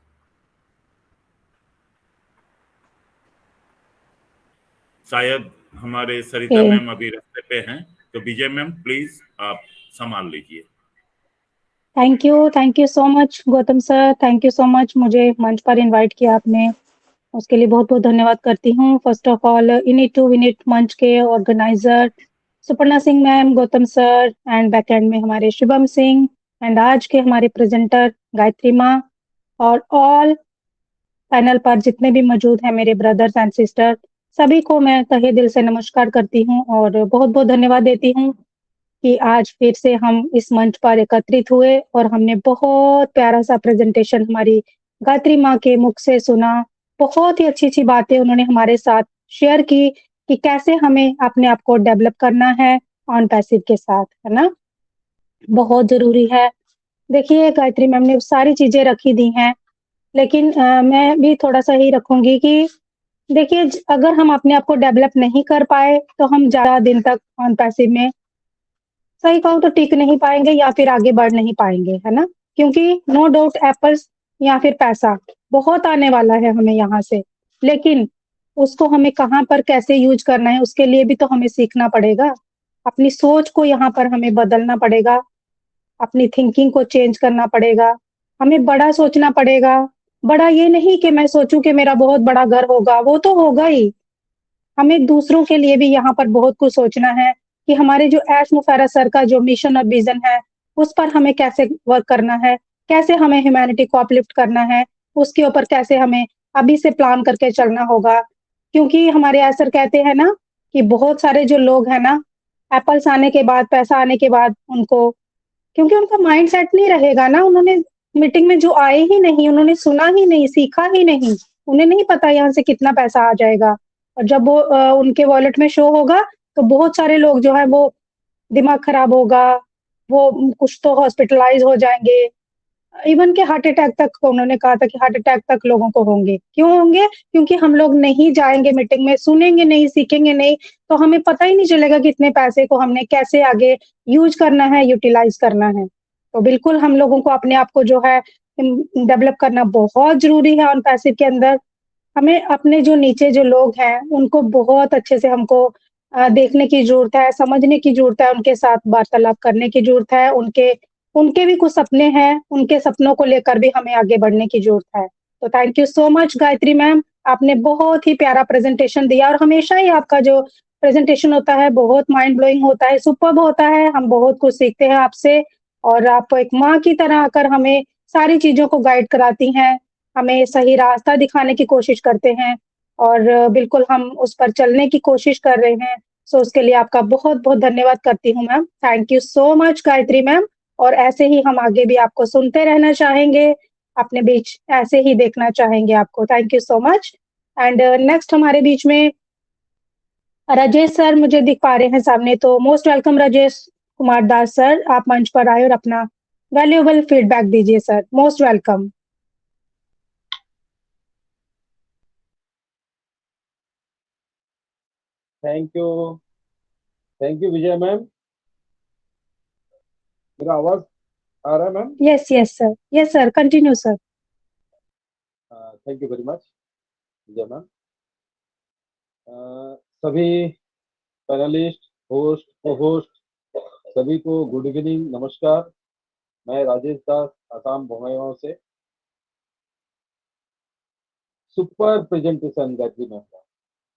शायद हमारे सरिता मैम अभी रास्ते पे हैं, तो विजय मैम प्लीज आप संभाल लीजिए। Thank you so much Gautam sir, thank you so much मुझे मंच पर इनवाइट किया आपने, उसके लिए बहुत बहुत धन्यवाद करती हूँ। First of all in to win it मंच के organiser Suparna Singh ma'am, Gautam sir and back end में हमारे शुभम सिंह एंड आज के हमारे प्रेजेंटर गायत्री माँ और ऑल पैनल पर जितने भी मौजूद हैं मेरे ब्रदर्स एंड सिस्टर, सभी को मैं तहे दिल से नमस्कार करती हूँ और बहुत बहुत धन्यवाद देती हूँ कि आज फिर से हम इस मंच पर एकत्रित हुए और हमने बहुत प्यारा सा प्रेजेंटेशन हमारी गायत्री माँ के मुख से सुना। बहुत ही अच्छी अच्छी बातें उन्होंने हमारे साथ शेयर की कि कैसे हमें अपने आप को डेवलप करना है ऑन पैसिव के साथ, है ना, बहुत जरूरी है। देखिए गायत्री मैम ने सारी चीजें रखी दी हैं, लेकिन मैं भी थोड़ा सा ही रखूंगी कि देखिए अगर हम अपने आप को डेवलप नहीं कर पाए तो हम ज्यादा दिन तक ऑन पैसिव में सही कहूँ तो टिक नहीं पाएंगे या फिर आगे बढ़ नहीं पाएंगे, है ना, क्योंकि नो डाउट एप्पल्स या फिर पैसा बहुत आने वाला है हमें यहाँ से, लेकिन उसको हमें कहाँ पर कैसे यूज करना है उसके लिए भी तो हमें सीखना पड़ेगा। अपनी सोच को यहाँ पर हमें बदलना पड़ेगा, अपनी थिंकिंग को चेंज करना पड़ेगा, हमें बड़ा सोचना पड़ेगा। बड़ा ये नहीं कि मैं सोचूं कि मेरा बहुत बड़ा घर होगा, वो तो होगा ही, हमें दूसरों के लिए भी यहाँ पर बहुत कुछ सोचना है कि हमारे जो एश मुफारा सर का जो मिशन और विजन है उस पर हमें कैसे वर्क करना है, कैसे हमें ह्यूमैनिटी को अपलिफ्ट करना है, उसके ऊपर कैसे हमें अभी से प्लान करके चलना होगा। क्योंकि हमारे एश सर कहते हैं ना कि बहुत सारे जो लोग हैं ना, एप्पल्स आने के बाद, पैसा आने के बाद उनको, क्योंकि उनका माइंड सेट नहीं रहेगा ना, उन्होंने मीटिंग में जो आए ही नहीं, उन्होंने सुना ही नहीं, सीखा ही नहीं, उन्हें नहीं पता यहाँ से कितना पैसा आ जाएगा। और जब वो उनके वॉलेट में शो होगा तो बहुत सारे लोग जो है वो दिमाग खराब होगा, वो कुछ तो हॉस्पिटलाइज हो जाएंगे, इवन के हार्ट अटैक तक, उन्होंने कहा था कि हार्ट अटैक तक लोगों को होंगे। क्यों होंगे? क्योंकि हम लोग नहीं जाएंगे मीटिंग में, सुनेंगे नहीं, सीखेंगे नहीं, तो हमें पता ही नहीं चलेगा कि इतने पैसे को हमने कैसे आगे यूज करना है, यूटिलाइज करना है। तो बिल्कुल हम लोगों को अपने आप को जो है डेवलप करना बहुत जरूरी है ऑन पैसिव के अंदर। हमें अपने जो नीचे जो लोग हैं उनको बहुत अच्छे से हमको देखने की जरूरत है, समझने की जरूरत है, उनके साथ वार्तालाप करने की जरूरत है, उनके उनके भी कुछ सपने हैं, उनके सपनों को लेकर भी हमें आगे बढ़ने की जरूरत है। तो thank you so much Gayatri ma'am, आपने बहुत ही प्यारा प्रेजेंटेशन दिया और हमेशा ही आपका जो प्रेजेंटेशन होता है बहुत माइंड ब्लोइंग होता है, सुपर्ब होता है, हम बहुत कुछ सीखते हैं आपसे और आप एक माँ की तरह आकर हमें सारी चीजों को गाइड कराती हैं, हमें सही रास्ता दिखाने की कोशिश करते हैं और बिल्कुल हम उस पर चलने की कोशिश कर रहे हैं। सो उसके लिए आपका बहुत बहुत धन्यवाद करती हूँ ma'am. Thank you so much Gayatri ma'am, और ऐसे ही हम आगे भी आपको सुनते रहना चाहेंगे, अपने बीच ऐसे ही देखना चाहेंगे आपको। Thank you so much. And next हमारे बीच में राजेश सर मुझे दिख पा रहे हैं सामने, तो most welcome Rajesh Kumar Das sir, आप मंच पर आए और अपना वैल्यूएबल फीडबैक दीजिए sir, most welcome. Thank you Vijay ma'am. मेरा आवाज आ रहा है ma'am? Yes sir, continue sir. Thank you very much Vijay ma'am. सभी पैनलिस्ट, होस्ट, को होस्ट, सभी को गुड इवनिंग, नमस्कार। मैं राजेश दास, आसाम बंगाईगांव से। सुपर प्रेजेंटेशन गायत्री मैम का,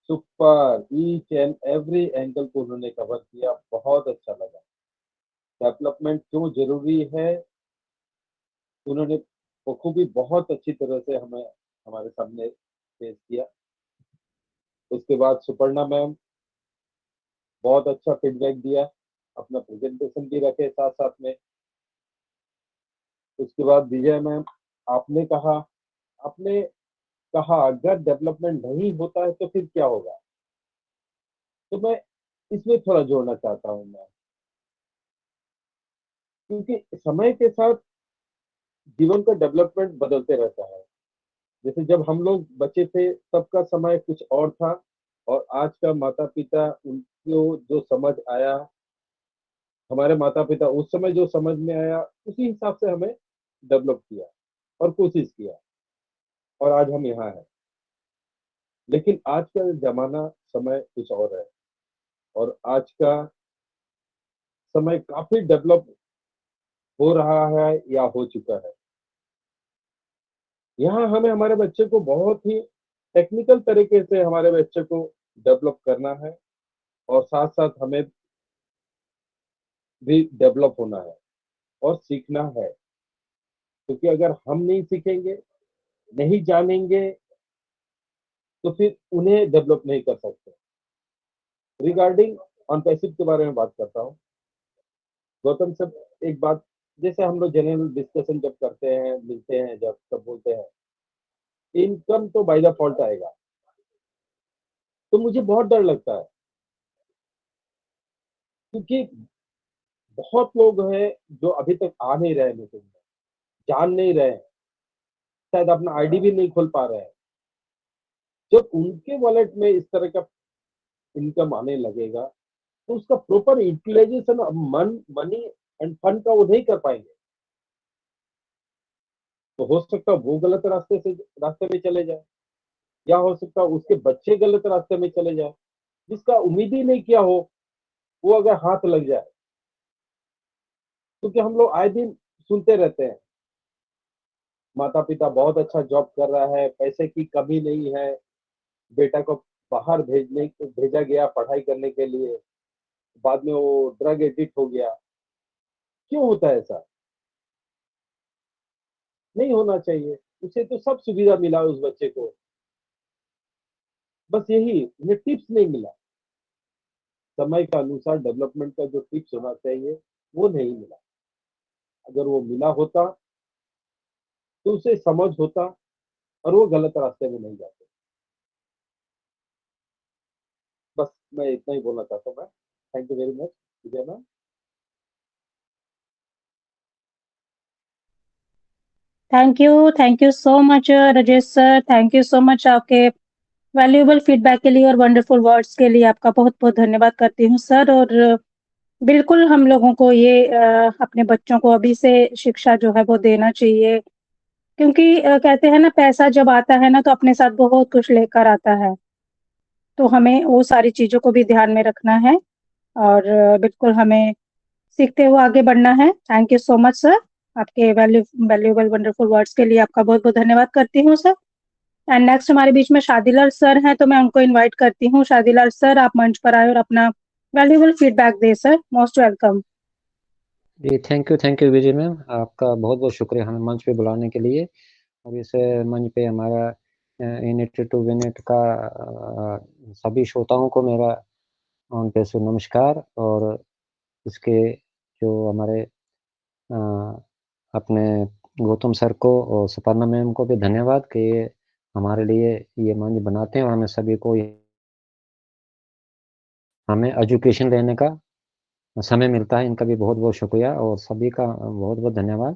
super, each and every angle को उन्होंने कवर किया, बहुत अच्छा लगा। डेवलपमेंट क्यों जरूरी है उन्होंने बखूबी बहुत अच्छी तरह से हमें हमारे सामने पेश किया। उसके बाद सुपर्णा मैम बहुत अच्छा फीडबैक दिया, अपना प्रेजेंटेशन भी रखे साथ साथ में। उसके बाद विजय मैम आपने कहा अगर डेवलपमेंट नहीं होता है तो फिर क्या होगा, तो मैं इसमें थोड़ा जोड़ना चाहता हूँ मैं, क्योंकि समय के साथ जीवन का डेवलपमेंट बदलते रहता है। जैसे जब हम लोग बच्चे थे सबका समय कुछ और था, और आज का माता पिता उनको जो समझ आया, हमारे माता पिता उस समय जो समझ में आया उसी हिसाब से हमें डेवलप किया और कोशिश किया, और आज हम यहाँ हैं। लेकिन आज का जमाना समय कुछ और है। और आज का समय काफी डेवलप हो रहा है या हो चुका है। यहाँ हमें हमारे बच्चे को बहुत ही टेक्निकल तरीके से हमारे बच्चे को डेवलप करना है और साथ-साथ हमें भी डेवलप होना है और सीखना है। क्योंकि अगर हम नहीं सीखेंगे, नहीं जानेंगे, तो फिर उन्हें डेवलप नहीं कर सकते। रिगार्डिंग ऑन पैसिव के बारे में बात करता हूँ। गौतम सर, एक बात, जैसे हम लोग जनरल डिस्कशन जब करते हैं, मिलते हैं जब, तब बोलते हैं, इनकम तो बाय डिफ़ॉल्ट आएगा। तो मुझे बहुत डर लगता है, क्योंकि बहुत लोग हैं जो अभी तक आ नहीं रहे हैं मीटिंग में, जान नहीं रहे हैं, शायद अपना आईडी भी नहीं खोल पा रहे हैं। जब उनके वॉलेट में इस तरह का इनकम आने लगेगा, तो उसका proper utilisation money and fund का वो नहीं कर पाएँगे। तो हो सकता है वो गलत रास्ते में चले जाए, या हो सकता है उसके बच्चे गलत रास्ते में चले जाए, जिसका उम्मीद ही नहीं किया हो, वो अगर हाथ लग जाए। क्योंकि हम लोग आए दिन सुनते रहते हैं, माता-पिता बहुत अच्छा जॉब कर रहा है, पैसे की कमी नहीं है, बेटा को बाहर भेजा गया पढ़ाई करने के लिए, बाद में वो ड्रग एडिक्ट हो गया। क्यों होता है ऐसा? नहीं होना चाहिए। उसे तो सब सुविधा मिला उस बच्चे को, बस यही उन्हें टिप्स नहीं मिला। समय के अनुसार डेवलपमेंट का जो टिप्स होना चाहिए, वो नहीं मिला। अगर वो मिला होता, तो उसे समझ होता और वो गलत रास्ते में नहीं जाते। बस मैं इतना ही बोलना चाहता हूँ मैं। Thank you very much, Vijay ma'am. Thank you so much Rajesh sir, thank you so much आपके वैल्यूएबल फीडबैक के लिए और वंडरफुल वर्ड्स के लिए आपका बहुत-बहुत धन्यवाद करती हूँ सर। और बिल्कुल हम लोगों को ये अपने बच्चों को अभी से शिक्षा जो है वो देना चाहिए, क्योंकि कहते हैं ना पैसा जब आता है ना तो अपने साथ बहुत कुछ लेकर आता है। तो हमें वो सारी चीज़ों को भी ध्यान में रखना है और बिल्कुल हमें सीखते हुए आगे बढ़ना है। Thank you so much sir. आपके वैल्यूएबल वंडरफुल वर्ड्स के लिए आपका बहुत-बहुत धन्यवाद करती हूँ सर। एंड नेक्स्ट हमारे बीच में शादीलाल सर हैं, तो मैं उनको इनवाइट करती हूँ। शादीलाल सर, आप मंच पर आए और अपना वैल्यूएबल फीडबैक दें सर। Most welcome. जी, थैंक यू विजय मैम। आपका बहुत-बहुत शुक्रिया हमें मंच पे बुलाने के लिए और इस मंच पे हमारा in it to win it का सभी श्रोताओं को मेरा ऑन पे से नमस्कार। और इसके जो हमारे अपने गौतम सर को और सुपर्णा मैम को भी धन्यवाद कि ये हमारे लिए ये मंच बनाते हैं और हमें सभी को हमें एजुकेशन लेने का समय मिलता है। इनका भी बहुत-बहुत शुक्रिया और सभी का बहुत-बहुत धन्यवाद।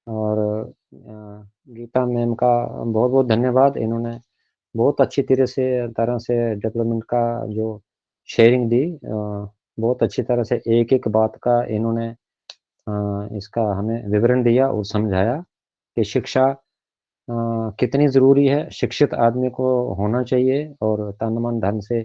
और गीता मैम का बहुत-बहुत धन्यवाद। इन्होंने बहुत अच्छी तरह से डेवलपमेंट का जो शेयरिंग दी, बहुत अच्छी तरह से एक-एक बात का इन्होंने इसका हमें विवरण दिया और समझाया कि शिक्षा कितनी ज़रूरी है। शिक्षित आदमी को होना चाहिए और तन-मन-धन से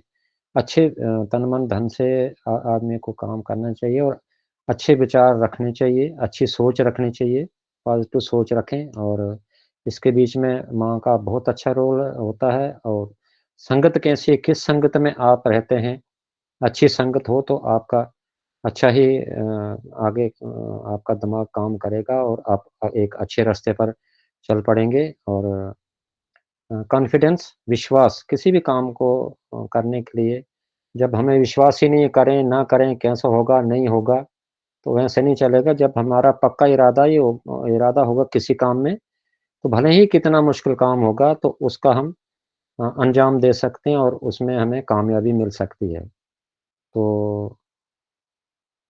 अच्छे तन-मन धन से आदमी को काम करना चाहिए और अच्छे विचार रखने चाहिए, अच्छी सोच रखनी चाहिए, पॉज़िटिव सोच रखें। और इसके बीच में माँ का बहुत अच्छा रोल होता है। और संगत कैसी, किस संगत में आप रहते हैं, अच्छी संगत हो तो आपका अच्छा ही आगे आपका दिमाग काम करेगा और आप एक अच्छे रास्ते पर चल पड़ेंगे। और कॉन्फिडेंस, विश्वास किसी भी काम को करने के लिए जब हमें विश्वास ही नहीं करें, ना करें, कैसा होगा, नहीं होगा, तो वैसे नहीं चलेगा। जब हमारा पक्का इरादा होगा किसी काम में, तो भले ही कितना मुश्किल काम होगा, तो उसका हम अंजाम दे सकते हैं और उसमें हमें कामयाबी मिल सकती है। तो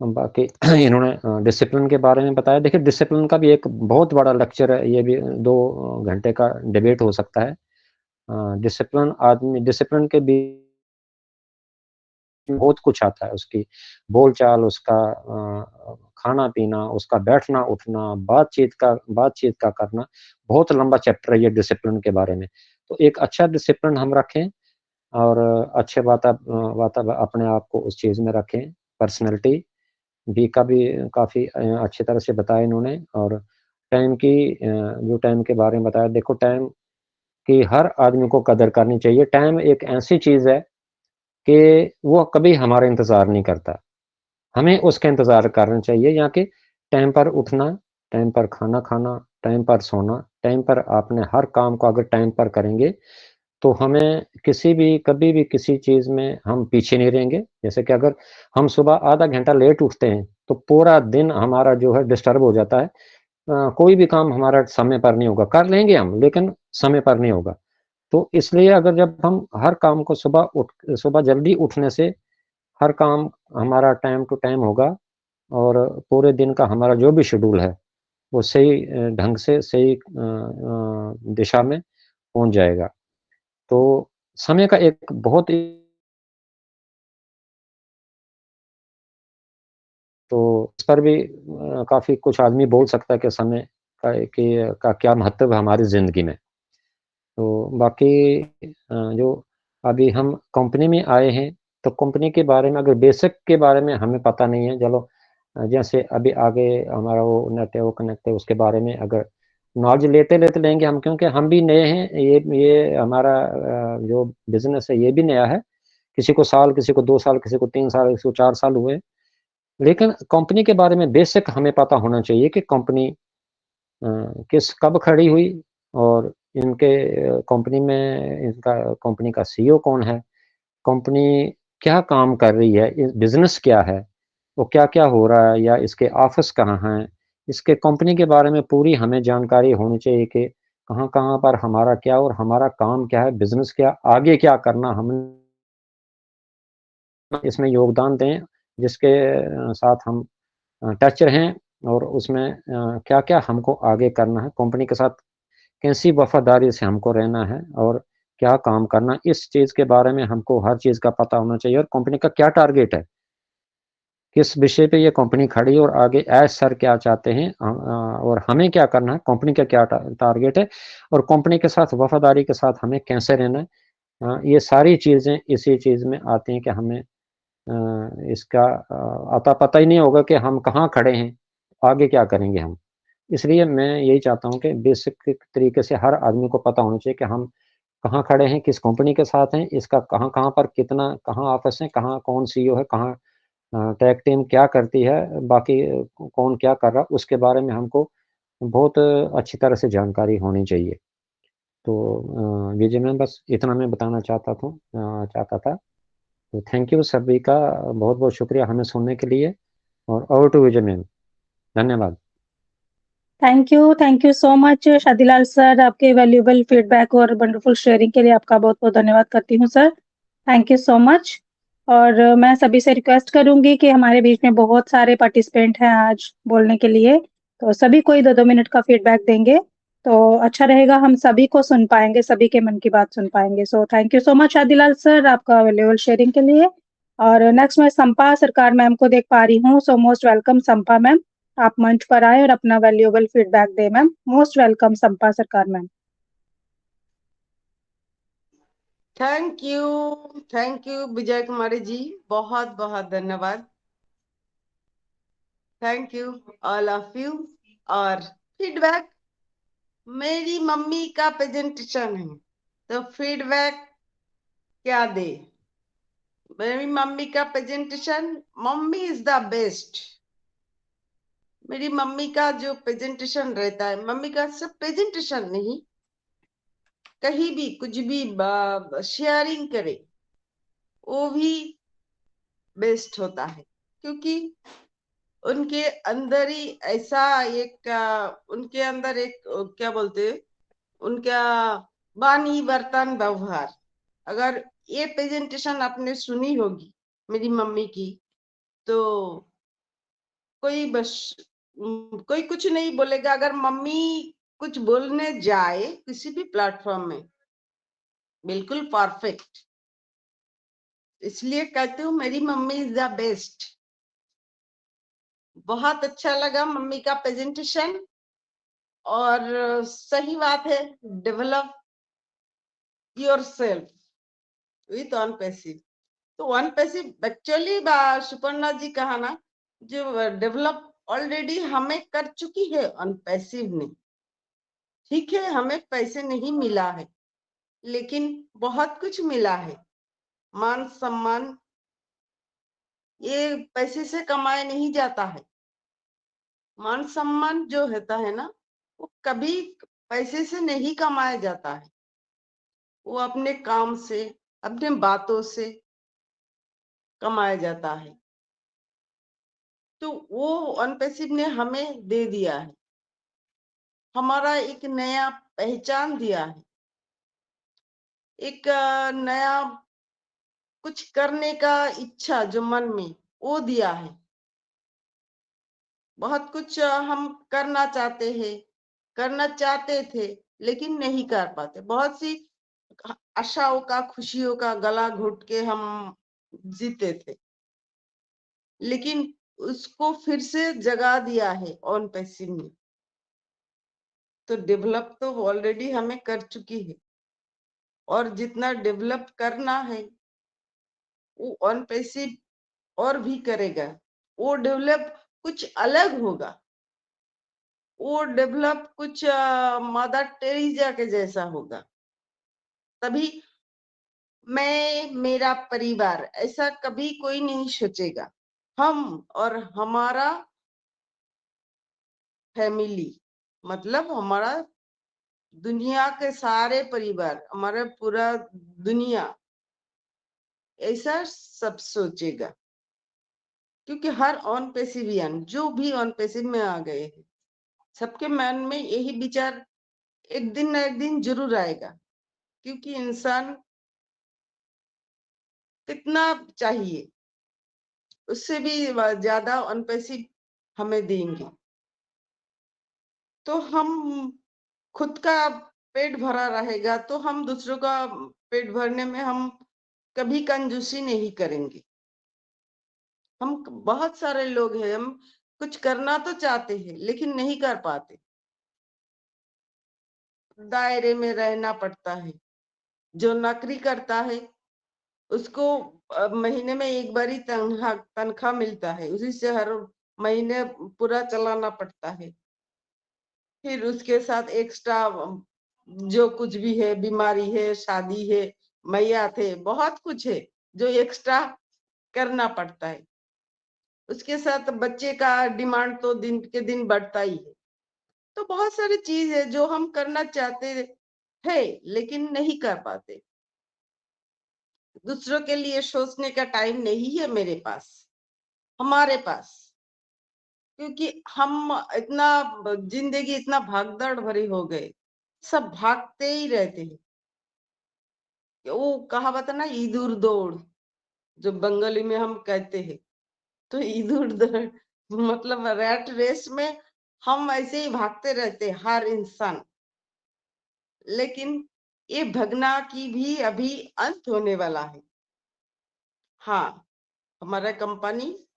बाकी इन्होंने डिसिप्लिन के बारे में बताया। देखिए, डिसिप्लिन का भी एक बहुत बड़ा लेक्चर है, ये भी 2 घंटे का डिबेट हो सकता है। डिसिप्लिन के बीच बहुत कुछ आता है, उसकी बोलचाल, उसका खाना-पीना, उसका बैठना-उठना, बातचीत का करना, बहुत लंबा चैप्टर है ये डिसिप्लिन के बारे में। तो एक अच्छा डिसिप्लिन हम रखें, और अच्छे अपने आप को उस चीज़ में रखें। पर्सनैलिटी भी काफ़ी अच्छी तरह से बताया इन्होंने। और टाइम जो टाइम के बारे में बताया, देखो टाइम की हर आदमी को कदर करनी चाहिए। टाइम एक ऐसी चीज़ है कि वो कभी हमारा इंतज़ार नहीं करता। हमें उसका इंतज़ार करना चाहिए, यहाँ के टाइम पर उठना, टाइम पर खाना खाना, टाइम पर सोना, टाइम पर आपने हर काम को अगर टाइम पर करेंगे, तो हमें कभी भी किसी चीज़ में हम पीछे नहीं रहेंगे। जैसे कि अगर हम सुबह आधा घंटा लेट उठते हैं, तो पूरा दिन हमारा जो है डिस्टर्ब हो जाता है। कोई भी काम हमारा समय पर नहीं होगा, कर लेंगे हम, लेकिन समय पर नहीं होगा। तो इसलिए अगर जब हम हर काम को सुबह जल्दी उठने से हर काम हमारा टाइम टू टाइम होगा, और पूरे दिन का हमारा जो भी शेड्यूल है, वो सही ढंग से सही दिशा में पहुँच जाएगा। तो समय का एक बहुत ही तो इस पर भी काफ़ी कुछ आदमी बोल सकता है कि समय का क्या महत्व है हमारी ज़िंदगी में। तो बाकी जो अभी हम कंपनी में आए हैं, तो कंपनी के बारे में अगर बेसिक के बारे में हमें पता नहीं है, चलो जैसे अभी आगे हमारा वो नेट है, वो कनेक्ट है, उसके बारे में अगर नॉलेज लेते लेंगे हम, क्योंकि हम भी नए हैं। ये हमारा जो बिज़नेस है, ये भी नया है। किसी को साल, किसी को 2 साल, किसी को 3 साल, किसी को 4 साल हुए। लेकिन कंपनी के बारे में बेसिक हमें पता होना चाहिए कि कंपनी कब खड़ी हुई, और इनके कंपनी में इनका कंपनी का सीईओ कौन है, कंपनी क्या काम कर रही है, बिज़नेस क्या है, वो क्या-क्या हो रहा है, या इसके ऑफ़िस कहाँ हैं, इसके कंपनी के बारे में पूरी हमें जानकारी होनी चाहिए कि कहाँ-कहाँ पर हमारा क्या और हमारा काम क्या है, बिज़नेस क्या, आगे क्या करना हम इसमें योगदान दें, जिसके साथ हम टच रहें, और उसमें क्या-क्या हमको आगे करना है, कंपनी के साथ कैसी वफ़ादारी से हमको रहना है, और क्या काम करना, इस चीज़ के बारे में हमको हर चीज़ का पता होना चाहिए, और कंपनी का क्या टारगेट है, किस विषय पे ये कंपनी खड़ी है, और आगे एज़ सर क्या चाहते हैं, और हमें क्या करना है, कंपनी का क्या टारगेट है, और कंपनी के साथ वफ़ादारी के साथ हमें कैसे रहना है। ये सारी चीज़ें इसी चीज़ में आती हैं कि हमें इसका अता पता ही नहीं होगा कि हम कहाँ खड़े हैं, आगे क्या करेंगे हम। इसलिए मैं यही चाहता हूँ कि बेसिक तरीके से हर आदमी को पता होना चाहिए कि हम कहाँ खड़े हैं, किस कंपनी के साथ हैं, इसका कहाँ-कहाँ पर कितना, कहाँ ऑफ़िस है, कहाँ कौन सीईओ है, कहाँ टेक टीम क्या करती है, बाकी कौन क्या कर रहा है, उसके बारे में हमको बहुत अच्छी तरह से जानकारी होनी चाहिए। तो विजय मैम, बस इतना मैं बताना चाहता था। तो थैंक यू सभी का, बहुत-बहुत शुक्रिया हमें सुनने के लिए, और ओवर टू विजय मैम। धन्यवाद। Thank you so much Shadilal sir, आपके वैल्यूएबल फीडबैक और वंडरफुल शेयरिंग के लिए आपका बहुत-बहुत धन्यवाद करती हूँ sir. Thank you so much. और मैं सभी से रिक्वेस्ट करूँगी कि हमारे बीच में बहुत सारे पार्टिसिपेंट हैं आज बोलने के लिए, तो सभी कोई 2-2 मिनट का फीडबैक देंगे, तो अच्छा रहेगा, हम सभी को सुन पाएँगे, सभी के मन की बात सुन पाएँगे। सो thank you so much Shadilal sir, आपका वैल्यूएबल शेयरिंग के लिए। और नेक्स्ट मैं संपा सरकार मैम को देख पा रही हूँ, सो मोस्ट वेलकम संपा मैम। आप मंच पर आए और अपना वैल्यूएबल फीडबैक दें मैम। मोस्ट वेलकम संपा सरकार मैम। थैंक यू विजय कुमारी जी, बहुत बहुत धन्यवाद। Thank you all of you. और फीडबैक मेरी मम्मी का प्रेजेंटेशन है, तो फीडबैक क्या दे। मेरी मम्मी का presentation, mummy is the best. मेरी मम्मी का जो प्रेजेंटेशन रहता है, मम्मी का सिर्फ प्रेजेंटेशन नहीं, कहीं भी कुछ भी शेयरिंग करे वो भी बेस्ट होता है, क्योंकि उनके अंदर ही ऐसा एक उनके अंदर एक क्या बोलते हैं, उनका वाणी बर्तन व्यवहार। अगर ये प्रेजेंटेशन आपने सुनी होगी मेरी मम्मी की, तो कोई कुछ नहीं बोलेगा। अगर मम्मी कुछ बोलने जाए किसी भी प्लेटफॉर्म में, बिल्कुल परफेक्ट। इसलिए कहती हूँ मेरी मम्मी इज द बेस्ट। बहुत अच्छा लगा मम्मी का प्रेजेंटेशन। और सही बात है, develop yourself. With on passive. तो ऑन पैसिव एक्चुअली सुपर्णा जी कहा ना, जो डेवलप ऑलरेडी हमें कर चुकी है ऑन पैसिव ने। ठीक है, हमें पैसे नहीं मिला है, लेकिन बहुत कुछ मिला है। मान सम्मान ये पैसे से कमाए नहीं जाता है। मान सम्मान जो होता है ना, वो कभी पैसे से नहीं कमाया जाता है। वो अपने काम से, अपने बातों से कमाया जाता है। तो वो अनपैसिव ने हमें दे दिया है, हमारा एक नया पहचान दिया है, एक नया कुछ करने का इच्छा जो मन में वो दिया है। बहुत कुछ हम करना चाहते हैं, करना चाहते थे, लेकिन नहीं कर पाते। बहुत सी आशाओं का, खुशियों का गला घुट के हम जीते थे, लेकिन उसको फिर से जगा दिया है ऑन पैसिव ने। तो डेवलप तो ऑलरेडी हमें कर चुकी है, और जितना डेवलप करना है वो ऑन पैसिव और भी करेगा। वो डेवलप कुछ अलग होगा, वो डेवलप कुछ मदर टेरेसा के जैसा होगा। तभी मैं, मेरा परिवार, ऐसा कभी कोई नहीं सोचेगा। हम और हमारा फैमिली, मतलब हमारा दुनिया के सारे परिवार, हमारा पूरा दुनिया, ऐसा सब सोचेगा। क्योंकि हर ऑन पैसिवियन जो भी ऑन पैसिव में आ गए हैं, सबके मन में यही विचार एक दिन ना एक दिन जरूर आएगा। क्योंकि इंसान कितना चाहिए, उससे भी ज्यादा ऑन पैसिव हमें देंगे। तो हम खुद का पेट भरा रहेगा तो हम दूसरों का पेट भरने में हम कभी कंजूसी नहीं करेंगे। हम बहुत सारे लोग हैं, हम कुछ करना तो चाहते हैं लेकिन नहीं कर पाते, दायरे में रहना पड़ता है। जो नौकरी करता है उसको महीने में एक बार ही तनख्वाह मिलता है, उसी से हर महीने पूरा चलाना पड़ता है। फिर उसके साथ एक्स्ट्रा जो कुछ भी है, बीमारी है, शादी है, मैया थे, बहुत कुछ है जो एक्स्ट्रा करना पड़ता है। उसके साथ बच्चे का डिमांड तो दिन के दिन बढ़ता ही है। तो बहुत सारी चीज है जो हम करना चाहते हैं लेकिन नहीं कर पाते। दूसरों के लिए सोचने का टाइम नहीं है मेरे पास, हमारे पास। क्योंकि हम इतना, जिंदगी इतना भागदौड़ भरी हो गए, सब भागते ही रहते हैं। वो कहावत है ना, इधर दौड़, जो बंगाली में हम कहते हैं। तो इधर दौड़ मतलब रैट रेस में हम ऐसे ही भागते रहते हैं, हर इंसान। लेकिन ये भगना की भी अभी अंत होने वाला है। हाँ, हमारा कंपनी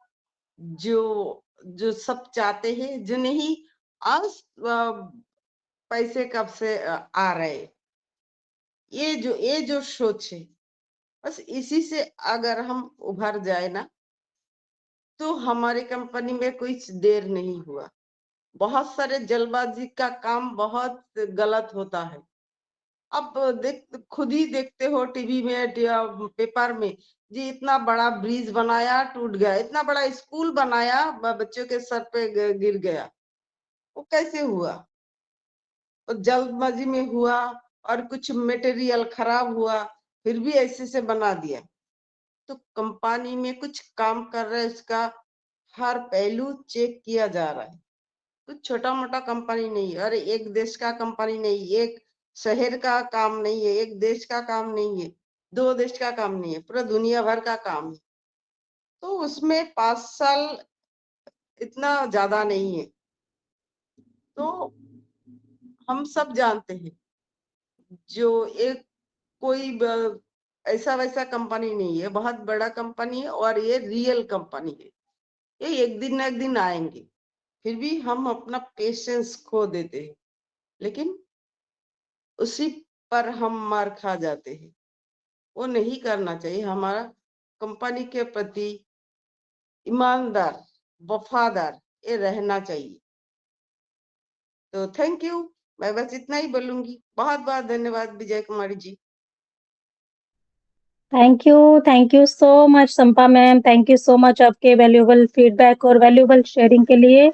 जो जो सब चाहते हैं, जो नहीं आज पैसे कब से आ रहे, ये जो सोच है, बस इसी से अगर हम उभर जाए ना, तो हमारी कंपनी में कुछ देर नहीं हुआ। बहुत सारे जल्दबाजी का काम बहुत गलत होता है। अब खुद ही देखते हो टीवी में या पेपर में, जी इतना बड़ा ब्रिज बनाया टूट गया, इतना बड़ा स्कूल बनाया बच्चों के सर पे गिर गया। वो कैसे हुआ? और जल्दबाजी में हुआ, और कुछ मटेरियल खराब हुआ, फिर भी ऐसे से बना दिया। तो कंपनी में कुछ काम कर रहे हैं, उसका हर पहलू चेक किया जा रहा है। कुछ छोटा मोटा कंपनी नहीं है, अरे एक देश का कंपनी नहीं, एक शहर का काम नहीं है, एक देश का काम नहीं है, दो देश का काम नहीं है, पूरा दुनिया भर का काम है। तो उसमें 5 साल इतना ज्यादा नहीं है। तो हम सब जानते हैं, जो एक कोई ऐसा वैसा कंपनी नहीं है, बहुत बड़ा कंपनी है, और ये रियल कंपनी है। ये एक दिन ना एक दिन आएंगे। फिर भी हम अपना पेशेंस खो देते हैं, लेकिन उसी पर हम मार खा जाते हैं। वो नहीं करना चाहिए। हमारा कंपनी के प्रति ईमानदार, वफादार ये रहना चाहिए। तो थैंक यू, मैं बस इतना ही बोलूंगी। बहुत बहुत धन्यवाद Vijay Kumari ji. Thank you so much Sampa ma'am, thank you so much आपके वैल्यूएबल फीडबैक और वैल्यूएबल शेयरिंग के लिए।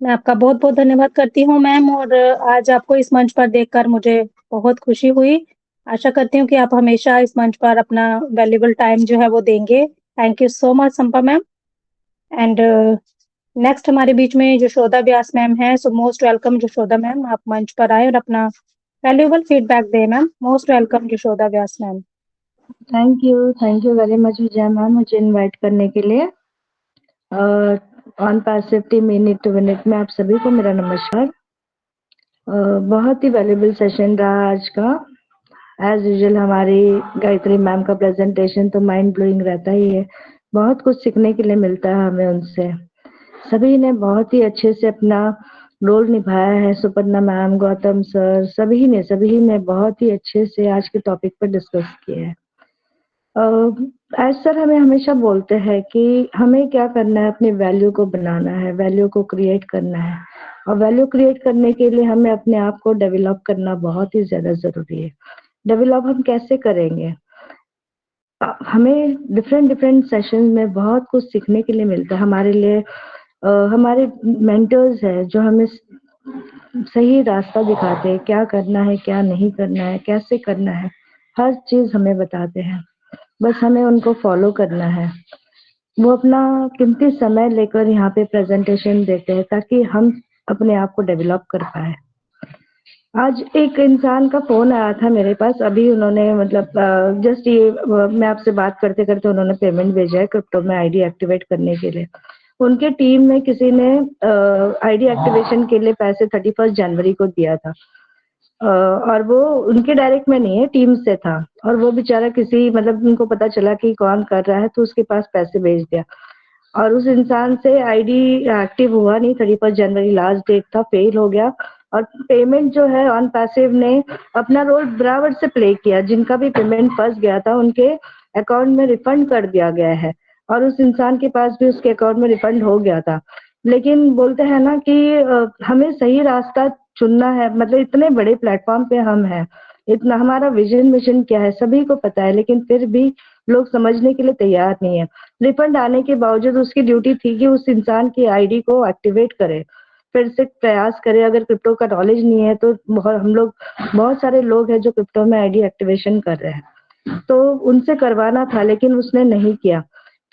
मैं आपका बहुत बहुत धन्यवाद करती हूँ मैम, और आज आपको इस मंच पर देखकर मुझे बहुत खुशी हुई। आशा करती हूँ कि आप हमेशा इस मंच पर अपना वैल्यूएबल टाइम जो है वो देंगे। Thank you so much Sampa ma'am. And next हमारे बीच में यशोदा व्यास मैम है। So most welcome Yashoda ma'am, आप मंच पर आए और अपना वैल्यूएबल फीडबैक दें ma'am. Most welcome Yashoda Vyas ma'am. Thank you very much Vijay ma'am मुझे इनवाइट करने के लिए। On passivity minute to minute में आप सभी को मेरा नमस्कार। बहुत ही वैल्यूबल सेशन रहा आज का। एज यूजुअल हमारी गायत्री मैम का प्रेजेंटेशन तो माइंड ब्लोइंग रहता ही है। बहुत कुछ सीखने के लिए मिलता है हमें उनसे। सभी ने बहुत ही अच्छे से अपना रोल निभाया है। सुपर्णा मैम, गौतम सर, सभी ने बहुत ही अच्छे से आज के टॉपिक पर डिस्कस किया है। एज सर हमें हमेशा बोलते हैं कि हमें क्या करना है, अपनी वैल्यू को बनाना है, वैल्यू को क्रिएट करना है, और वैल्यू क्रिएट करने के लिए हमें अपने आप को डेवलप करना बहुत ही ज्यादा जरूरी है। डेवलप हम कैसे करेंगे? हमें डिफरेंट सेशन में बहुत कुछ सीखने के लिए मिलता है। हमारे लिए हमारे मेंटर्स है जो हमें सही रास्ता दिखाते हैं, क्या करना है, क्या नहीं करना है, कैसे करना है, हर चीज हमें बताते हैं। बस हमें उनको फॉलो करना है। वो अपना कीमती समय लेकर यहाँ पे प्रेजेंटेशन देते हैं ताकि हम अपने आप को डेवलप कर पाए। आज एक इंसान का फोन आया था मेरे पास, अभी उन्होंने मतलब जस्ट ये मैं आपसे बात करते करते उन्होंने पेमेंट भेजा है क्रिप्टो में आईडी एक्टिवेट करने के लिए। उनके टीम में किसी ने आईडी एक्टिवेशन के लिए पैसे 31 जनवरी को दिया था, और वो उनके डायरेक्ट में नहीं है, टीम से था। और वो बेचारा किसी मतलब उनको पता चला कि कौन कर रहा है तो उसके पास पैसे भेज दिया, और उस इंसान से आईडी एक्टिव हुआ नहीं। 31 जनवरी लास्ट डेट था, फेल हो गया। और पेमेंट जो है ऑन पैसिव ने अपना रोल बराबर से प्ले किया। जिनका भी पेमेंट फंस गया था उनके अकाउंट में रिफंड कर दिया गया है, और उस इंसान के पास भी उसके अकाउंट में रिफंड हो गया था। लेकिन बोलते हैं ना कि हमें सही रास्ता चुनना है। मतलब इतने बड़े प्लेटफॉर्म पे हम हैं, इतना हमारा विजन मिशन क्या है सभी को पता है, लेकिन फिर भी लोग समझने के लिए तैयार नहीं है। रिफंड आने के बावजूद उसकी ड्यूटी थी कि उस इंसान की आईडी को एक्टिवेट करे, फिर से प्रयास करे। अगर क्रिप्टो का नॉलेज नहीं है तो बहुत सारे लोग हैं जो क्रिप्टो में आईडी एक्टिवेशन कर रहे हैं, तो उनसे करवाना था लेकिन उसने नहीं किया।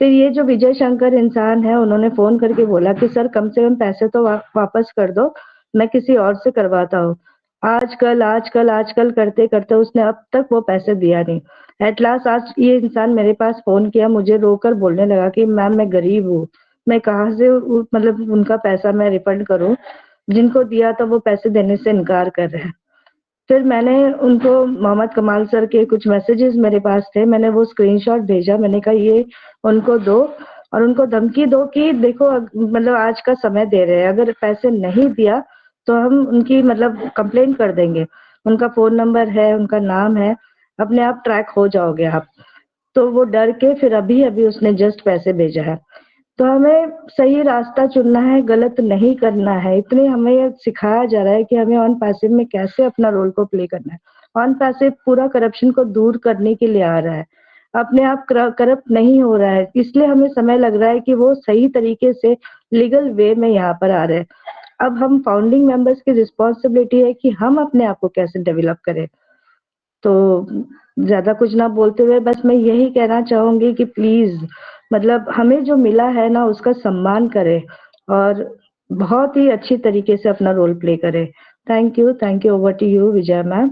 फिर ये जो विजय शंकर इंसान है उन्होंने फोन करके बोला कि सर कम से कम पैसे तो वापस कर दो, मैं किसी और से करवाता हूँ। आजकल करते करते उसने अब तक वो पैसे दिया नहीं। एट लास्ट आज ये इंसान मेरे पास फोन किया, मुझे रोकर बोलने लगा कि मैम मैं गरीब हूँ, मैं कहाँ से मतलब उनका पैसा मैं रिफंड करूँ, जिनको दिया तो वो पैसे देने से इनकार कर रहे हैं। फिर मैंने उनको मोहम्मद कमाल सर के कुछ मैसेजेस मेरे पास थे, मैंने वो स्क्रीनशॉट भेजा। मैंने कहा ये उनको दो और उनको धमकी दो कि देखो मतलब आज का समय दे रहे हैं, अगर पैसे नहीं दिया तो हम उनकी मतलब कंप्लेंट कर देंगे। उनका फोन नंबर है, उनका नाम है, अपने आप ट्रैक हो जाओगे आप। तो वो डर के फिर अभी उसने जस्ट पैसे भेजा है। तो हमें सही रास्ता चुनना है, गलत नहीं करना है। इतने हमें सिखाया जा रहा है कि हमें ऑन पैसिव में कैसे अपना रोल को प्ले करना है। ऑन पैसिव पूरा करप्शन को दूर करने के लिए आ रहा है, अपने आप करप्ट नहीं हो रहा है। इसलिए हमें समय लग रहा है कि वो सही तरीके से लीगल वे में यहाँ पर आ रहे हैं। अब हम फाउंडिंग मेंबर्स की रिस्पॉन्सिबिलिटी है कि हम अपने आप को कैसे डेवलप करें। तो ज्यादा कुछ ना बोलते हुए बस मैं यही कहना चाहूंगी कि प्लीज मतलब हमें जो मिला है ना उसका सम्मान करें और बहुत ही अच्छी तरीके से अपना रोल प्ले करें। Thank you over to you Vijay ma'am.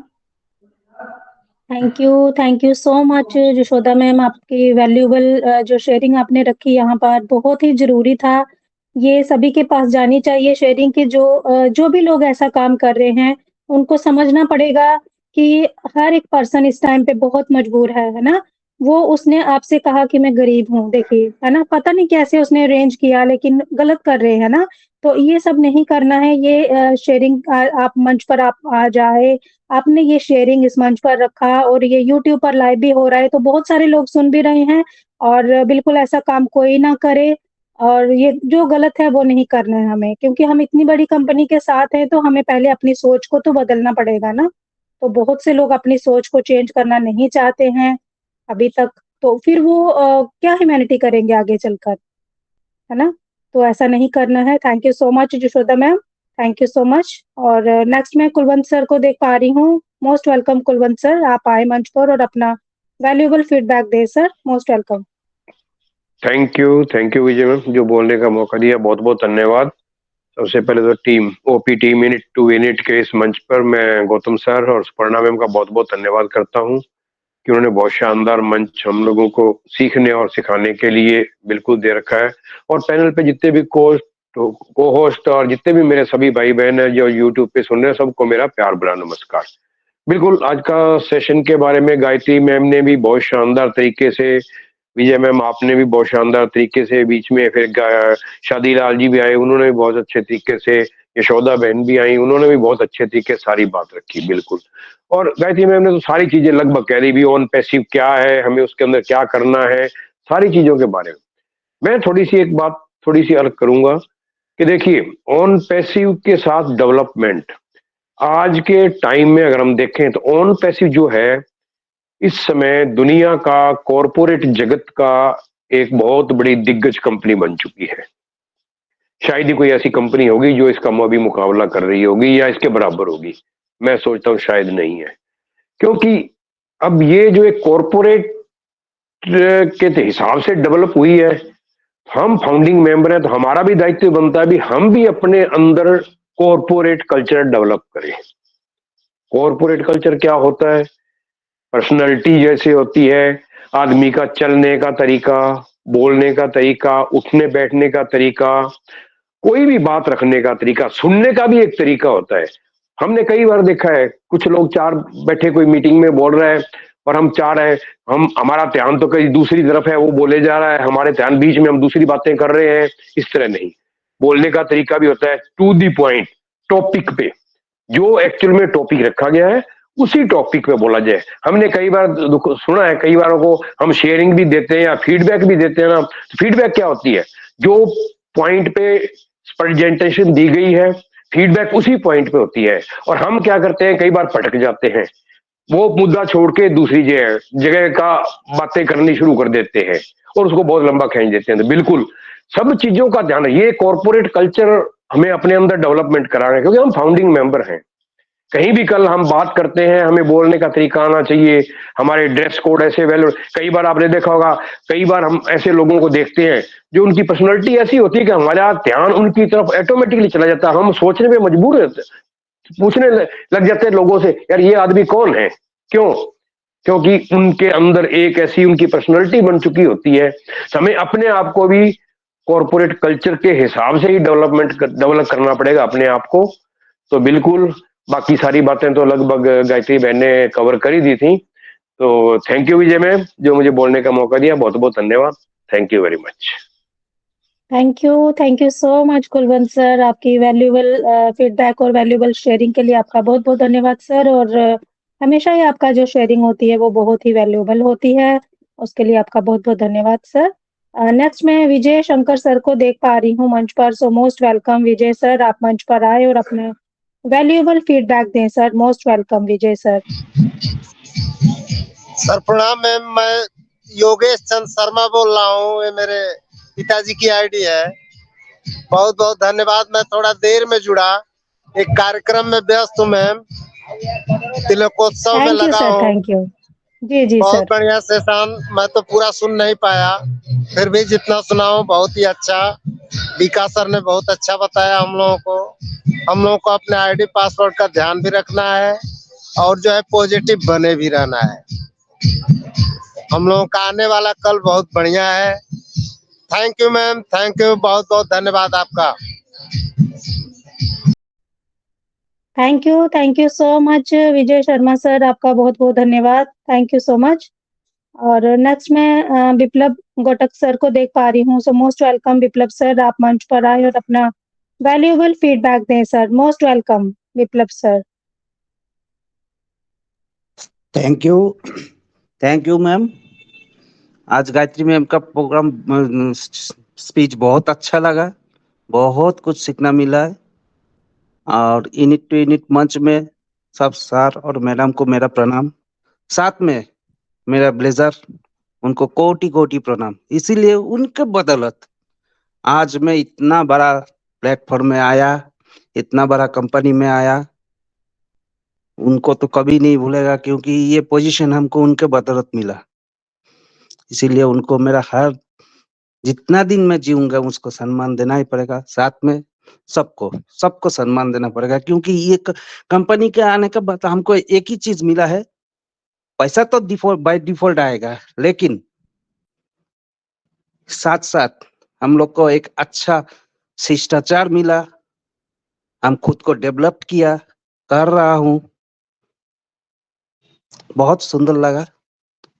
Thank you so much Yashoda ma'am, आपकी वैल्यूएबल जो शेयरिंग आपने रखी यहाँ पर बहुत ही जरूरी था। ये सभी के पास जानी चाहिए शेयरिंग की। जो भी लोग ऐसा काम कर रहे हैं उनको समझना पड़ेगा कि हर एक पर्सन इस टाइम पे बहुत मजबूर है ना। वो उसने आपसे कहा कि मैं गरीब हूँ, देखिए है ना, पता नहीं कैसे उसने अरेंज किया लेकिन गलत कर रहे हैं ना। तो ये सब नहीं करना है। ये शेयरिंग आप मंच पर आप आ जाए, आपने ये शेयरिंग इस मंच पर रखा और ये यूट्यूब पर लाइव भी हो रहा है, तो बहुत सारे लोग सुन भी रहे हैं। और बिल्कुल ऐसा काम कोई ना करे, और ये जो गलत है वो नहीं करना है हमें, क्योंकि हम इतनी बड़ी कंपनी के साथ हैं तो हमें पहले अपनी सोच को तो बदलना पड़ेगा ना। तो बहुत से लोग अपनी सोच को चेंज करना नहीं चाहते हैं अभी तक, तो फिर वो क्या ह्यूमैनिटी करेंगे आगे चलकर, है ना। तो ऐसा नहीं करना है। Thank you so much Yashoda ma'am, thank you so much. और नेक्स्ट मैं कुलवंत सर को देख पा रही हूँ। मोस्ट वेलकम कुलवंत सर, आप आए मंच पर और अपना वैल्यूएबल फीडबैक दे sir, most welcome. Thank you Vijay ma'am, जो बोलने का मौका दिया, बहुत बहुत धन्यवाद। सबसे पहले तो team OP team unit to unit के इस मंच पर मैं गौतम सर और सुपर्णा मैम का बहुत बहुत धन्यवाद करता हूं कि उन्होंने बहुत शानदार मंच हम लोगों को सीखने और सिखाने के लिए बिल्कुल दे रखा है। और पैनल पे जितने भी को होस्ट और जितने भी मेरे सभी भाई बहन हैं जो यूट्यूब पे सुन रहे हैं, सबको मेरा प्यार भरा नमस्कार। बिल्कुल आज का सेशन के बारे में गायत्री मैम ने भी बहुत शानदार तरीके से, विजय मैम आपने भी बहुत शानदार तरीके से, बीच में फिर शादी लाल जी भी आए, उन्होंने भी बहुत अच्छे तरीके से, यशोदा बहन भी आई, उन्होंने भी बहुत अच्छे तरीके से सारी बात रखी बिल्कुल। और गायत्री मैम ने तो सारी चीजें लगभग कह दी भी, ऑन पैसिव क्या है, हमें उसके अंदर क्या करना है, सारी चीजों के बारे में। मैं थोड़ी सी एक बात थोड़ी सी अलग करूंगा कि देखिए, ऑन पैसिव के साथ डेवलपमेंट आज के टाइम में अगर हम देखें तो ऑन पैसिव जो है इस समय दुनिया का कॉरपोरेट जगत का एक बहुत बड़ी दिग्गज कंपनी बन चुकी है। शायद ही कोई ऐसी कंपनी होगी जो इसका अभी मुकाबला कर रही होगी या इसके बराबर होगी। मैं सोचता हूँ शायद नहीं है, क्योंकि अब ये जो एक कॉरपोरेट के हिसाब से डेवलप हुई है। हम फाउंडिंग मेंबर हैं तो हमारा भी दायित्व बनता है भी हम भी अपने अंदर कॉरपोरेट कल्चर डेवलप करें। कॉरपोरेट कल्चर क्या होता है? पर्सनैलिटी जैसे होती है, आदमी का चलने का तरीका, बोलने का तरीका, उठने बैठने का तरीका, कोई भी बात रखने का तरीका, सुनने का भी एक तरीका होता है। हमने कई बार देखा है कुछ लोग चार बैठे कोई मीटिंग में बोल रहे हैं और हम चार हैं, हमारा ध्यान तो कहीं दूसरी तरफ है, वो बोले जा रहा है, हमारे ध्यान बीच में, हम दूसरी बातें कर रहे हैं। इस तरह नहीं, बोलने का तरीका भी होता है टू दी पॉइंट, टॉपिक पे, जो एक्चुअल में टॉपिक रखा गया है उसी टॉपिक पे बोला जाए। हमने कई बार सुना है, कई बारों को हम शेयरिंग भी देते हैं या फीडबैक भी देते हैं ना, तो फीडबैक क्या होती है? जो पॉइंट पे प्रेजेंटेशन दी गई है, फीडबैक उसी पॉइंट पे होती है। और हम क्या करते हैं, कई बार भटक जाते हैं, वो मुद्दा छोड़ के दूसरी जगह का बातें करनी शुरू कर देते हैं और उसको बहुत लंबा खींच देते हैं। तो बिल्कुल सब चीजों का ध्यान, ये कॉर्पोरेट कल्चर हमें अपने अंदर डेवलपमेंट करा रहे हैं, क्योंकि हम फाउंडिंग मेंबर हैं। कहीं भी कल हम बात करते हैं, हमें बोलने का तरीका आना चाहिए, हमारे ड्रेस कोड ऐसे वैल्यू। कई बार आपने देखा होगा, कई बार हम ऐसे लोगों को देखते हैं जो उनकी पर्सनैलिटी ऐसी होती है कि हमारा ध्यान उनकी तरफ ऑटोमेटिकली चला जाता है। हम सोचने में मजबूर रहते, पूछने लग जाते हैं लोगों से, यार ये आदमी कौन है? क्यों? क्योंकि उनके अंदर एक ऐसी उनकी पर्सनैलिटी बन चुकी होती है। हमें अपने आप को भी कॉर्पोरेट कल्चर के हिसाब से ही डेवलप करना पड़ेगा अपने आप को। तो बिल्कुल बाकी सारी बातें तो लगभग गायत्री बहन ने कवर कर ही दी थी। तो थैंक यू विजय मैम, जो मुझे बोलने का मौका दिया, बहुत बहुत धन्यवाद। Thank you very much. Thank you so much Kulwant sir, आपकी वैल्यूएबल फीडबैक और वैल्यूएबल शेयरिंग के लिए आपका बहुत बहुत धन्यवाद सर। और हमेशा ही आपका जो शेयरिंग होती है वो बहुत ही वैल्यूएबल होती है, उसके लिए आपका बहुत बहुत धन्यवाद सर। नेक्स्ट मैं विजय शंकर सर को देख पा रही हूँ मंच पर, सो मोस्ट वेलकम विजय सर, आप मंच पर आए और अपना वैल्यूएबल फीडबैक दें सर। मोस्ट वेलकम विजय सर। सर प्रणाम मैम, मैं योगेश चंद शर्मा बोल रहा हूँ, ये मेरे पिताजी की आईडी है। बहुत बहुत धन्यवाद। मैं थोड़ा देर में जुड़ा, एक कार्यक्रम में व्यस्त हूँ मैम, तिलकोत्सव में लगा हूँ। थैंक यू जी बहुत सर। बढ़िया सेशन, मैं तो पूरा सुन नहीं पाया, फिर भी जितना सुना हूँ बहुत ही अच्छा। विकास सर ने बहुत अच्छा बताया हम लोगों को। हम लोगों को अपने आईडी पासवर्ड का ध्यान भी रखना है और जो है पॉजिटिव बने भी रहना है। हम लोगों का आने वाला कल बहुत बढ़िया है। Thank you ma'am, thank you, बहुत बहुत धन्यवाद आपका। Thank you so much Vijay Sharma sir, आपका बहुत बहुत धन्यवाद, थैंक यू सो मच। और नेक्स्ट मैं विप्लव घटक सर को देख पा रही हूँ, so most welcome Viplav sir, आप मंच पर आए और अपना वैल्यूएबल फीडबैक दें sir. Most welcome Viplav sir. Thank you ma'am. आज गायत्री मैम का प्रोग्राम स्पीच बहुत अच्छा लगा, बहुत कुछ सीखना मिला है। और यूनिट टू यूनिट मंच में सब सर और मैडम को मेरा प्रणाम, साथ में मेरा ब्लेजर उनको कोटि कोटि प्रणाम। इसीलिए उनके बदौलत आज मैं इतना बड़ा प्लेटफॉर्म में आया, इतना बड़ा कंपनी में आया। उनको तो कभी नहीं भूलेगा, क्योंकि ये पोजीशन हमको उनके बदौलत मिला। इसीलिए उनको मेरा हर जितना दिन मैं जीऊंगा उसको सम्मान देना ही पड़ेगा। साथ में सबको सम्मान देना पड़ेगा, क्योंकि ये कंपनी के आने के बाद हमको एक ही चीज मिला है। पैसा तो डिफॉल्ट बाय डिफॉल्ट आएगा, लेकिन साथ साथ हम लोग को एक अच्छा शिष्टाचार मिला। हम खुद को डेवलप किया, कर रहा हूँ। बहुत सुंदर लगा,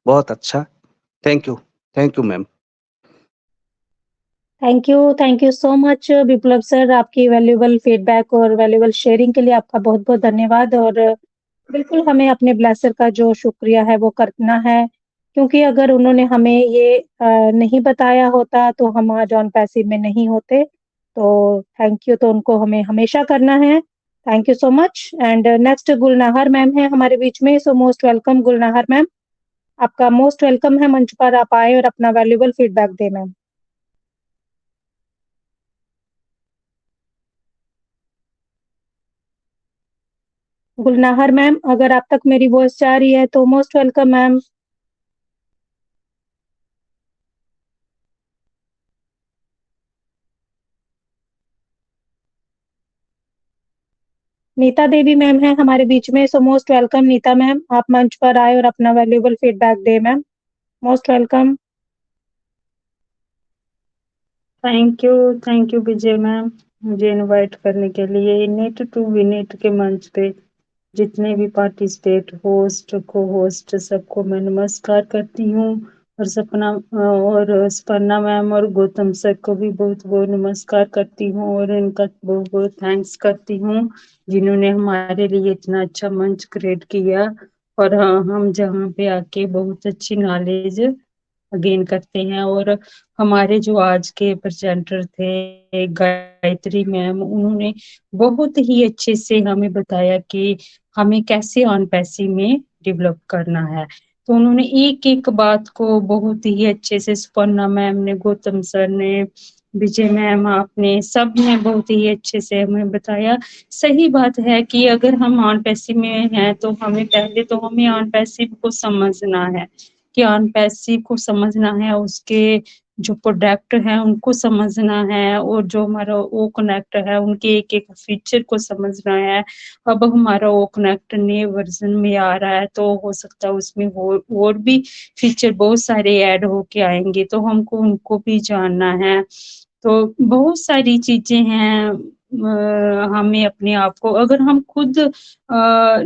बहुत अच्छा। Thank you ma'am. Thank you so much Viplav sir. आपकी वैल्यूएबल फीडबैक और वैल्यूएबल शेयरिंग के लिए आपका बहुत बहुत धन्यवाद। और बिल्कुल हमें अपने ब्लेसर का जो शुक्रिया है वो करना है, क्योंकि अगर उन्होंने हमें ये नहीं बताया होता तो हम आज ऑन पैसिव में नहीं होते। तो थैंक यू तो उनको हमें हमेशा करना है। Thank you so much. And next Gulnahar ma'am है हमारे बीच में। So most welcome Gulnahar ma'am, आपका मोस्ट वेलकम है मंच पर। आप आए और अपना वैल्यूएबल फीडबैक दें मैम। गुलनाहर मैम, अगर आप तक मेरी वॉइस जा रही है तो most welcome ma'am. Nita Devi ma'am है हमारे बीच में। So most welcome Nita ma'am, आप मंच पर आए और अपना वैल्यूएबल फीडबैक दें ma'am. Most welcome. Thank you Vijay ma'am, मुझे इनवाइट करने के लिए। यूनिट टू यूनिट के मंच पे जितने भी पार्टिसिपेट, होस्ट, को होस्ट, सबको मैं नमस्कार करती हूँ। और सपना मैम और गौतम सर को भी बहुत बहुत नमस्कार करती हूँ, और इनका बहुत बहुत थैंक्स करती हूँ जिन्होंने हमारे लिए इतना अच्छा मंच क्रिएट किया। और हम जहाँ पे आके बहुत अच्छी नॉलेज गेन करते हैं। और हमारे जो आज के प्रेजेंटर थे गायत्री मैम, उन्होंने बहुत ही अच्छे से हमें बताया कि हमें कैसे ऑन पैसिव में डेवलप करना है। तो उन्होंने एक एक बात को बहुत ही अच्छे से, सुपर्णा मैम ने, गौतम सर ने, विजय मैम, आपने, सब ने बहुत ही अच्छे से हमें बताया। सही बात है कि अगर हम ऑन पैसिव में हैं तो हमें ऑन पैसिव को समझना है, कि ऑन पैसिव को समझना है, उसके जो प्रोडक्ट है उनको समझना है, और जो हमारा ओ कनेक्ट है उनके एक एक फीचर को समझना है। अब हमारा ओ कनेक्ट नए वर्जन में आ रहा है, तो हो सकता है उसमें और भी फीचर बहुत सारे ऐड होके आएंगे, तो हमको उनको भी जानना है। तो बहुत सारी चीजें हैं। हमें अपने आप को, अगर हम खुद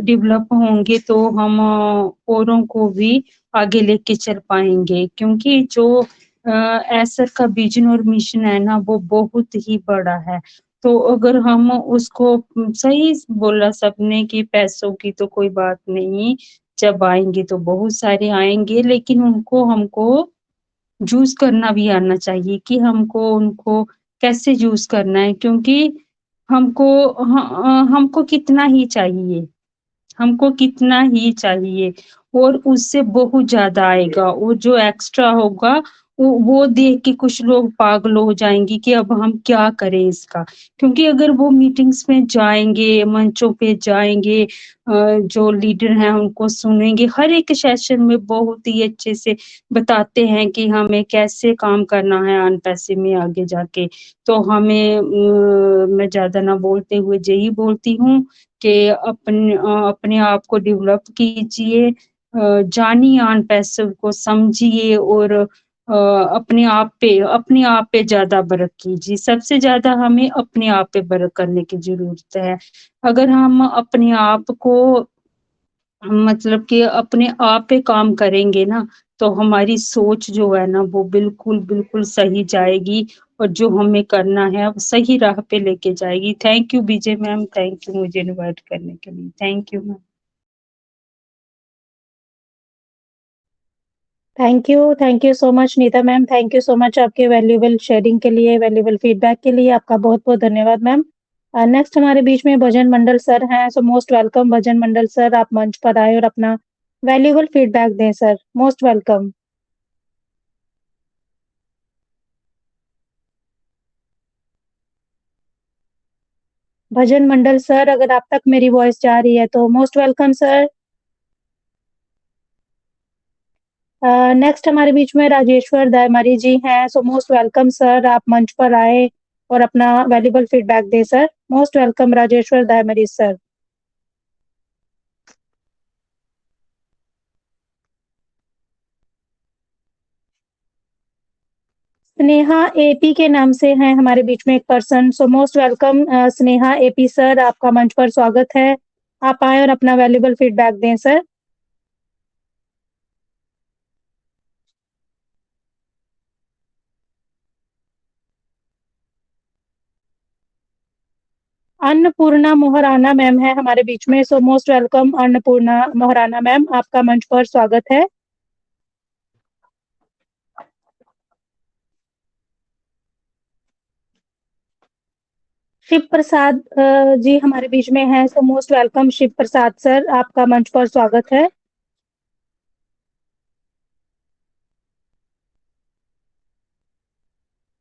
डेवलप होंगे तो हम औरों को भी आगे लेके चल पाएंगे, क्योंकि जो एसर का विजन और मिशन है ना, वो बहुत ही बड़ा है। तो अगर हम उसको, सही बोला सबने कि पैसों की तो कोई बात नहीं, जब आएंगे तो बहुत सारे आएंगे, लेकिन उनको हमको यूज करना भी आना चाहिए कि हमको उनको कैसे यूज करना है, क्योंकि हमको कितना ही चाहिए, और उससे बहुत ज्यादा आएगा, और जो एक्स्ट्रा होगा वो देख के कुछ लोग पागल हो जाएंगे कि अब हम क्या करें इसका। क्योंकि अगर वो मीटिंग्स में जाएंगे, मंचों पे जाएंगे, जो लीडर हैं उनको सुनेंगे, हर एक सेशन में बहुत ही अच्छे से बताते हैं कि हमें कैसे काम करना है ऑन पैसिव में आगे जाके। तो मैं ज्यादा ना बोलते हुए यही बोलती हूँ कि अपने आप को डेवलप कीजिए, जानिए ऑन पैसिव को, समझिए, और अपने आप पे ज्यादा वर्क कीजिए। सबसे ज्यादा हमें अपने आप पे वर्क करने की जरूरत है। अगर हम अपने आप को, मतलब कि अपने आप पे काम करेंगे ना, तो हमारी सोच जो है ना वो बिल्कुल बिल्कुल सही जाएगी, और जो हमें करना है अब सही राह पे लेके जाएगी। Thank you Vijay ma'am, thank you मुझे इनवाइट करने के लिए। Thank you ma'am. Thank you so much Neeta ma'am, thank you so much आपके वैल्यूएबल शेयरिंग के लिए, वैल्यूएबल फीडबैक के लिए आपका बहुत बहुत धन्यवाद मैम। नेक्स्ट हमारे बीच में भजन मंडल सर हैं, सो मोस्ट वेलकम भजन मंडल सर, आप मंच पर आए और अपना वैल्यूएबल फीडबैक दें सर, मोस्ट वेलकम। भजन मंडल सर, अगर आप तक मेरी वॉइस जा रही है तो मोस्ट वेलकम सर। नेक्स्ट हमारे बीच में राजेश्वर दयामरी जी हैं, सो मोस्ट वेलकम सर, आप मंच पर आए और अपना वैल्यूएबल फीडबैक दें sir, most welcome Rajeshwar Dayamari sir. Sneha AP के नाम से हैं हमारे बीच में एक person, so most welcome Sneha AP sir, आपका मंच पर स्वागत है, आप आए और अपना वैल्यूएबल फीडबैक दें सर। अन्नपूर्णा मोहराना मैम है हमारे बीच में, so most welcome Annapurna Moharana ma'am, आपका मंच पर स्वागत है। शिव प्रसाद जी हमारे बीच में हैं, सो मोस्ट वेलकम शिव प्रसाद सर, आपका मंच पर स्वागत है।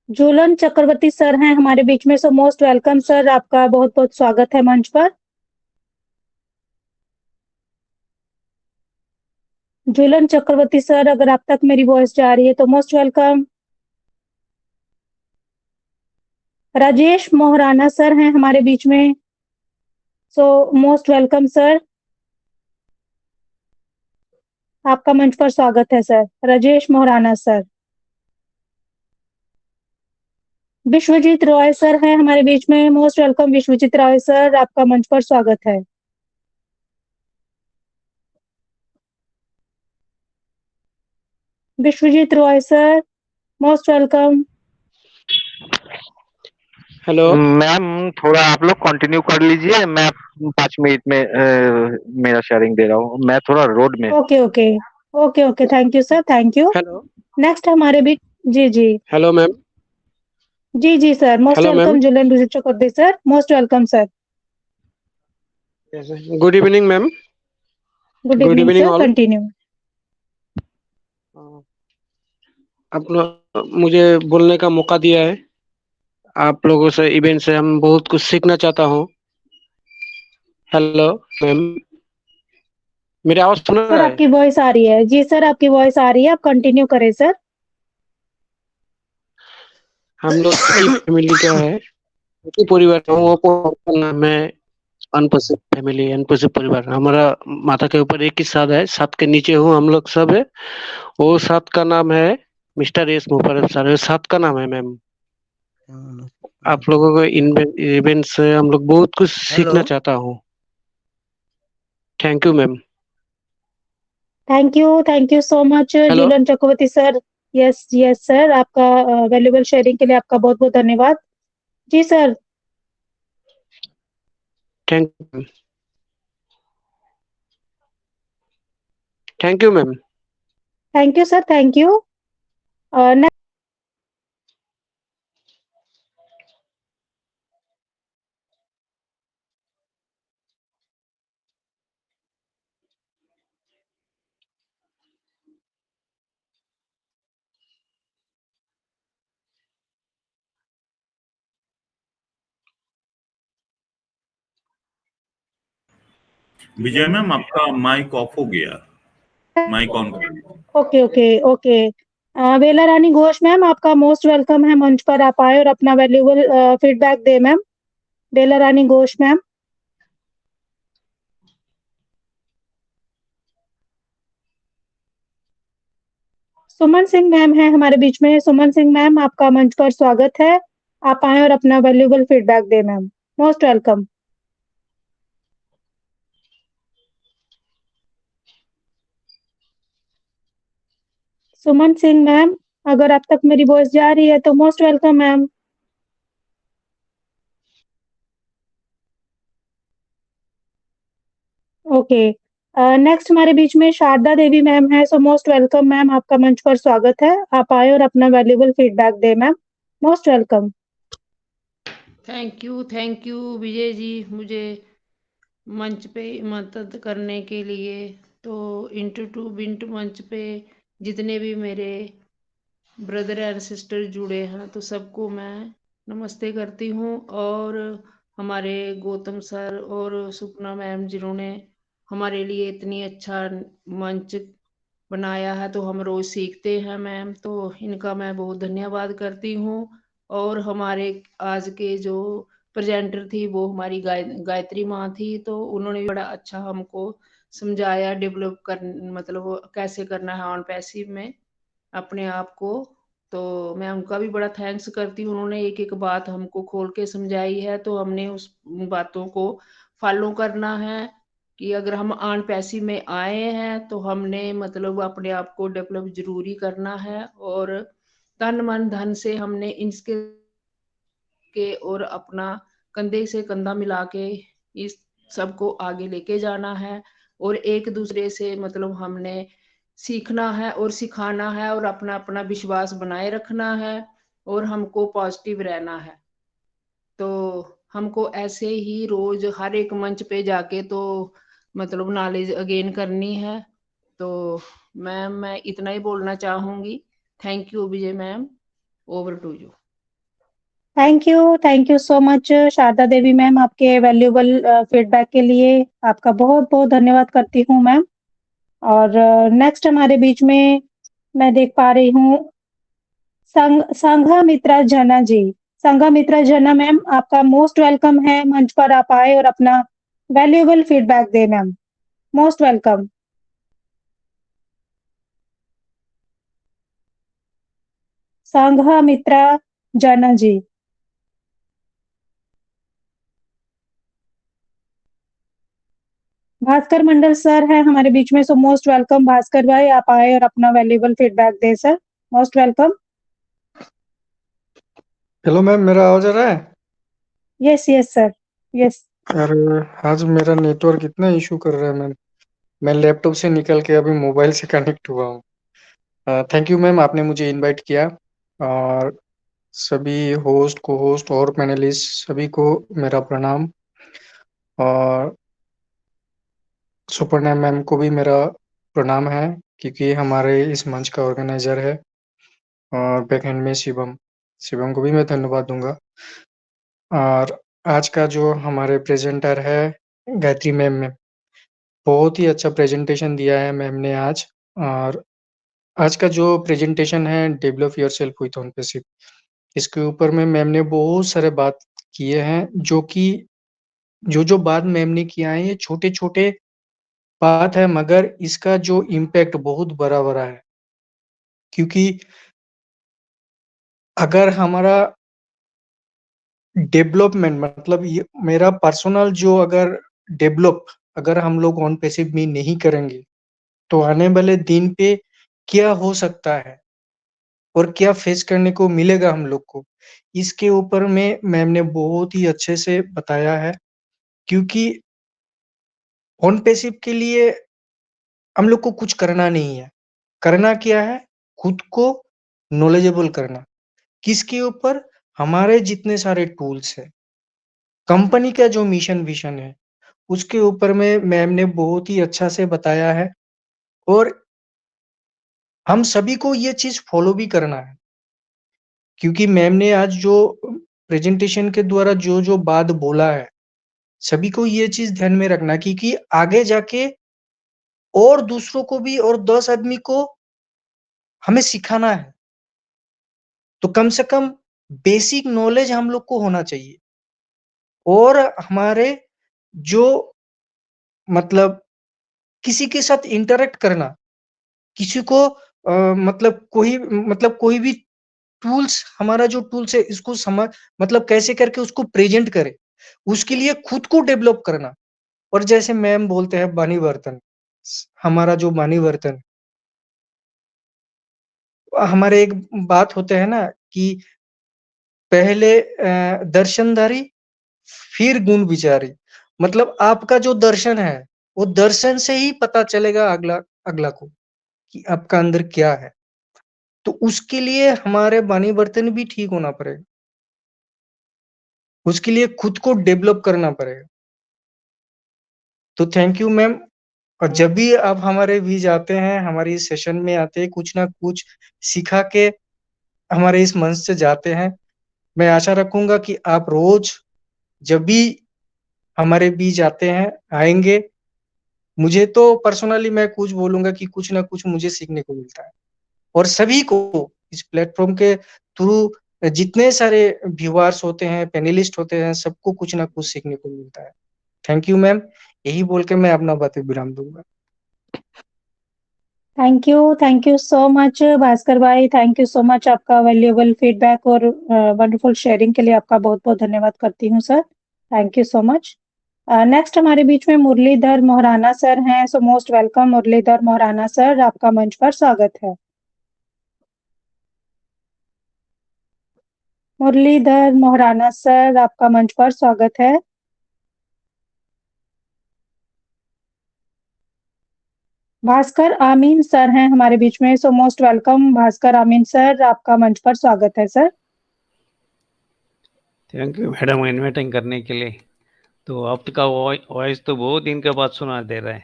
झूलन चक्रवर्ती सर हैं हमारे बीच में, सो मोस्ट वेलकम सर, आपका बहुत बहुत स्वागत है मंच पर। झूलन चक्रवर्ती सर, अगर आप तक मेरी वॉइस जा रही है तो most welcome. Rajesh Moharana sir हैं हमारे बीच में, सो मोस्ट वेलकम सर, आपका मंच पर स्वागत है sir, Rajesh Moharana sir. Vishwajeet Roy sir हैं हमारे बीच में, most welcome Vishwajeet Roy sir, आपका मंच पर स्वागत है। Vishwajeet Roy sir, most welcome. Hello ma'am, थोड़ा आप लोग कंटिन्यू कर लीजिए, मैं 5 मिनट में मेरा शेयरिंग दे रहा हूँ, मैं थोड़ा रोड में। Okay okay okay okay, thank you sir, thank you. Hello next हमारे बीच, जी जी हेलो मैम। जी जी sir, most hello ma'am. Welcome Julan Ruchi Chakraborty sir, most welcome sir. Good evening ma'am. Good good evening evening sir, all. Continue. आप लोग मुझे बोलने का मौका दिया है, आप लोगों से इवेंट से हम बहुत कुछ सीखना चाहता हूँ। हेलो मैम, मेरी आवाज सुन सर रहा है? आपकी वॉइस आ रही है, जी सर आपकी वॉइस आ रही है, आप कंटिन्यू करें सर। हम लोग की फैमिली क्या है, एक ही परिवार है, वो का नाम है अनपसित फैमिली, अनपसित परिवार। हमारा माथा के ऊपर एक ही साथ है, साथ के नीचे हूँ हम लोग सब है। वो साथ का नाम है मिस्टर एस मुफरत सर, साथ का नाम है मैम। आप लोगों को इवेंट से हम लोग बहुत कुछ सीखना चाहता हूँ। Thank you ma'am. Thank you so much hello Julan Chakraborty sir. Yes yes sir, आपका वैल्यूएबल शेयरिंग के लिए आपका बहुत बहुत धन्यवाद। जी sir. Thank you. Thank you ma'am. Thank you sir, thank you. Vijay ma'am, आपका माइक ऑफ हो गया, माइक ऑन करिए। Okay okay okay. Bela Rani Ghosh ma'am, आपका मोस्ट वेलकम है मंच पर, आप आए और अपना वैल्यूएबल फीडबैक दे मैम। बेला रानी घोष मैम। सुमन सिंह मैम है हमारे बीच में, सुमन सिंह मैम, आपका मंच पर स्वागत है, आप आए और अपना वैल्यूएबल फीडबैक दे मैम, मोस्ट वेलकम। सुमन सिंह मैम, अगर आप तक मेरी वॉइस जा रही है तो most welcome ma'am. Okay, next हमारे बीच में शारदा देवी मैम है। सो मोस्ट वेलकम मैम, आपका मंच पर स्वागत है। आप आए और अपना वैल्यूएबल फीडबैक दे ma'am, most welcome. Thank you Vijay ji, मुझे मंच पे मदद करने के लिए। तो इंटू टू विंट मंच पे जितने भी मेरे ब्रदर एंड सिस्टर जुड़े हैं तो सबको मैं नमस्ते करती हूँ। और हमारे गौतम सर और सुपना मैम जिन्होंने हमारे लिए इतनी अच्छा मंच बनाया है, तो हम रोज सीखते हैं मैम, तो इनका मैं बहुत धन्यवाद करती हूँ। और हमारे आज के जो प्रेजेंटर थी वो हमारी गायत्री माँ थी, तो उन्होंने बड़ा अच्छा हमको समझाया डेवलप कर, मतलब कैसे करना है ऑन पैसिव में अपने आप को। तो मैं उनका भी बड़ा थैंक्स करती हूँ, उन्होंने एक एक बात हमको खोल के समझाई है, तो हमने उस बातों को फॉलो करना है कि अगर हम ऑन पैसिव में आए हैं तो हमने मतलब अपने आप को डेवलप जरूरी करना है, और तन मन धन से हमने इनके के और अपना कंधे से कंधा मिला के इस सबको आगे लेके जाना है, और एक दूसरे से मतलब हमने सीखना है और सिखाना है, और अपना अपना विश्वास बनाए रखना है, और हमको पॉजिटिव रहना है। तो हमको ऐसे ही रोज हर एक मंच पे जाके तो मतलब नॉलेज अगेन करनी है। तो मैम मैं इतना ही बोलना चाहूंगी। Thank you Vijay ma'am, over to you. Thank you so much Sharda Devi ma'am, आपके वैल्यूएबल फीडबैक के लिए आपका बहुत बहुत धन्यवाद करती हूँ मैम। और नेक्स्ट हमारे बीच में मैं देख पा रही हूँ संघा मित्रा जना जी। संघा मित्रा जना मैम, आपका मोस्ट वेलकम है, मंच पर आप आए और अपना वैल्यूएबल फीडबैक दे मैम, मोस्ट वेलकम। संघा मित्रा जना जी। भास्कर मंडल सर है हमारे बीच में, सो मोस्ट वेलकम भास्कर भाई, आप आए और अपना वैल्यूएबल फीडबैक दे sir, most welcome. Hello ma'am, मेरा आवाज आ रहा है? Yes yes sir, yes. यार आज मेरा नेटवर्क इतना इशू कर रहा है मैम, मैं लैपटॉप से निकल के अभी मोबाइल से कनेक्ट हुआ हूँ। थैंक यू मैम, आपने मुझे इनवाइट किया, और सभी होस्ट को होस्ट और पैनलिस्ट सभी को मेरा प्रणाम, और सुपर्णा मैम को भी मेरा प्रणाम है क्योंकि हमारे इस मंच का ऑर्गेनाइजर है, और बैकएंड में शिवम शिवम को भी मैं धन्यवाद दूंगा। और आज का जो हमारे प्रेजेंटर है गायत्री मैम, बहुत ही अच्छा प्रेजेंटेशन दिया है मैम ने आज। और आज का जो प्रेजेंटेशन है develop yourself with on passive, इसके ऊपर में मैम ने बहुत सारे बात किए हैं, जो कि जो बात मैम ने किया है ये छोटे छोटे बात है, मगर इसका जो इम्पैक्ट बहुत बड़ा बड़ा है। क्योंकि अगर हमारा डेवलपमेंट मतलब ये मेरा पर्सनल जो अगर डेवलप अगर हम लोग ऑन पैसिव में नहीं करेंगे तो आने वाले दिन पे क्या हो सकता है और क्या फेस करने को मिलेगा हम लोग को, इसके ऊपर में मैम ने बहुत ही अच्छे से बताया है। क्योंकि ऑन पैसिव के लिए हम लोग को कुछ करना नहीं है, करना क्या है, खुद को नॉलेजेबल करना। किसके ऊपर? हमारे जितने सारे टूल्स है, कंपनी का जो मिशन विजन है, उसके ऊपर में मैम ने बहुत ही अच्छा से बताया है, और हम सभी को ये चीज फॉलो भी करना है। क्योंकि मैम ने आज जो प्रेजेंटेशन के द्वारा जो बात बोला है, सभी को ये चीज ध्यान में रखना, क्योंकि आगे जाके और दूसरों को भी और 10 आदमी को हमें सिखाना है, तो कम से कम बेसिक नॉलेज हम लोग को होना चाहिए। और हमारे जो मतलब किसी के साथ इंटरेक्ट करना, किसी को मतलब कोई भी टूल्स, हमारा जो टूल्स है इसको समझ मतलब कैसे करके उसको प्रेजेंट करे, उसके लिए खुद को डेवलप करना। और जैसे मैम बोलते हैं बानी बर्तन, हमारा जो बानी बर्तन, हमारे एक बात होते हैं ना कि पहले दर्शनधारी फिर गुण विचारी, मतलब आपका जो दर्शन है वो दर्शन से ही पता चलेगा अगला अगला को कि आपका अंदर क्या है। तो उसके लिए हमारे वाणी वर्तन भी ठीक होना पड़ेगा, उसके लिए खुद को डेवलप करना पड़ेगा। तो थैंक यू मैम। और जब भी आप हमारे बीच आते हैं, हमारी सेशन में आते हैं, कुछ ना कुछ सिखा के हमारे इस मंच से जाते हैं। मैं आशा रखूंगा कि आप रोज जब भी हमारे बीच आते हैं आएंगे। मुझे तो पर्सनली मैं कुछ बोलूंगा कि कुछ ना कुछ मुझे सीखने को मिलता है, और सभी को इस प्लेटफॉर्म के थ्रू जितने सारे व्यूअर्स होते हैं, पैनलिस्ट होते हैं, सबको कुछ ना कुछ सीखने को मिलता है। Thank you ma'am. यही बोल के मैं अपना बातें विराम दूंगा। Thank you so much Bhaskar भाई, थैंक यू सो मच। आपका वैल्यूएबल फीडबैक और वंडरफुल शेयरिंग के लिए आपका बहुत बहुत धन्यवाद करती हूँ sir. Thank you so much. Next हमारे बीच में मुरलीधर मोहराना सर हैं। So most welcome Muralidhar Moharana sir, आपका मंच पर स्वागत है। मुरलीधर मोहराना सर, आपका मंच पर स्वागत है। भास्कर आमीन सर हैं हमारे बीच में। सो मोस्ट वेलकम भास्कर आमीन सर, आपका मंच पर स्वागत है sir. Thank you madam inviting करने के लिए। तो आपका वॉइस तो बहुत दिन के बाद सुना दे रहा है।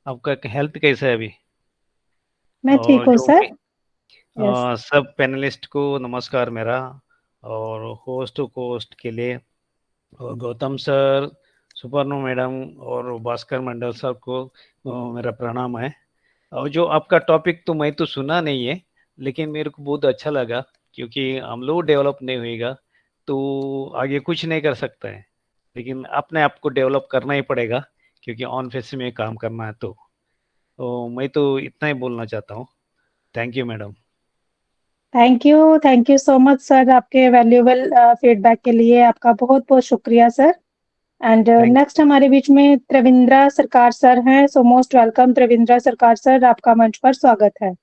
आपका हेल्थ कैसा है अभी? मैं ठीक और हूँ जो सर। भी यस सब पैनलिस्ट को नमस्कार मेरा, और होस्ट के लिए, और गौतम सर, सुपर्णो मैडम और भास्कर मंडल सर को मेरा प्रणाम है। और जो आपका टॉपिक तो मैं तो सुना नहीं है, लेकिन मेरे को बहुत अच्छा लगा, क्योंकि हम लोग डेवलप नहीं होएगा तो आगे कुछ नहीं कर सकता है, लेकिन अपने आप को डेवलप करना ही पड़ेगा, क्योंकि ऑन फेस में काम करना है। तो मैं तो इतना ही बोलना चाहता हूँ। Thank you madam. Thank you so much sir, आपके वैल्यूएबल फीडबैक के लिए आपका बहुत बहुत शुक्रिया सर। एंड थैंक नेक्स्ट हमारे बीच में त्रिविंद्रा सरकार सर हैं। सो मोस्ट वेलकम त्रिविंद्रा सरकार सर, आपका मंच पर स्वागत है।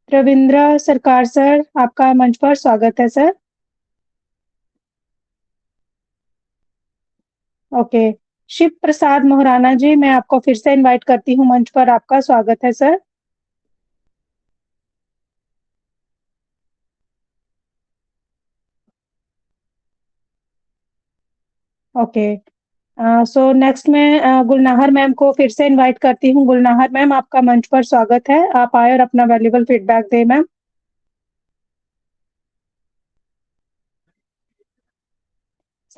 त्रिविंद्रा सरकार सर, आपका मंच पर स्वागत है सर। ओके, शिव प्रसाद मोहराना जी, मैं आपको फिर से इनवाइट करती हूँ मंच पर, आपका स्वागत है सर। ओके, सो नेक्स्ट मैं गुलनाहर मैम को फिर से इनवाइट करती हूँ। गुलनाहर मैम, आपका मंच पर स्वागत है, आप आए और अपना वैल्यूएबल फीडबैक दें मैम।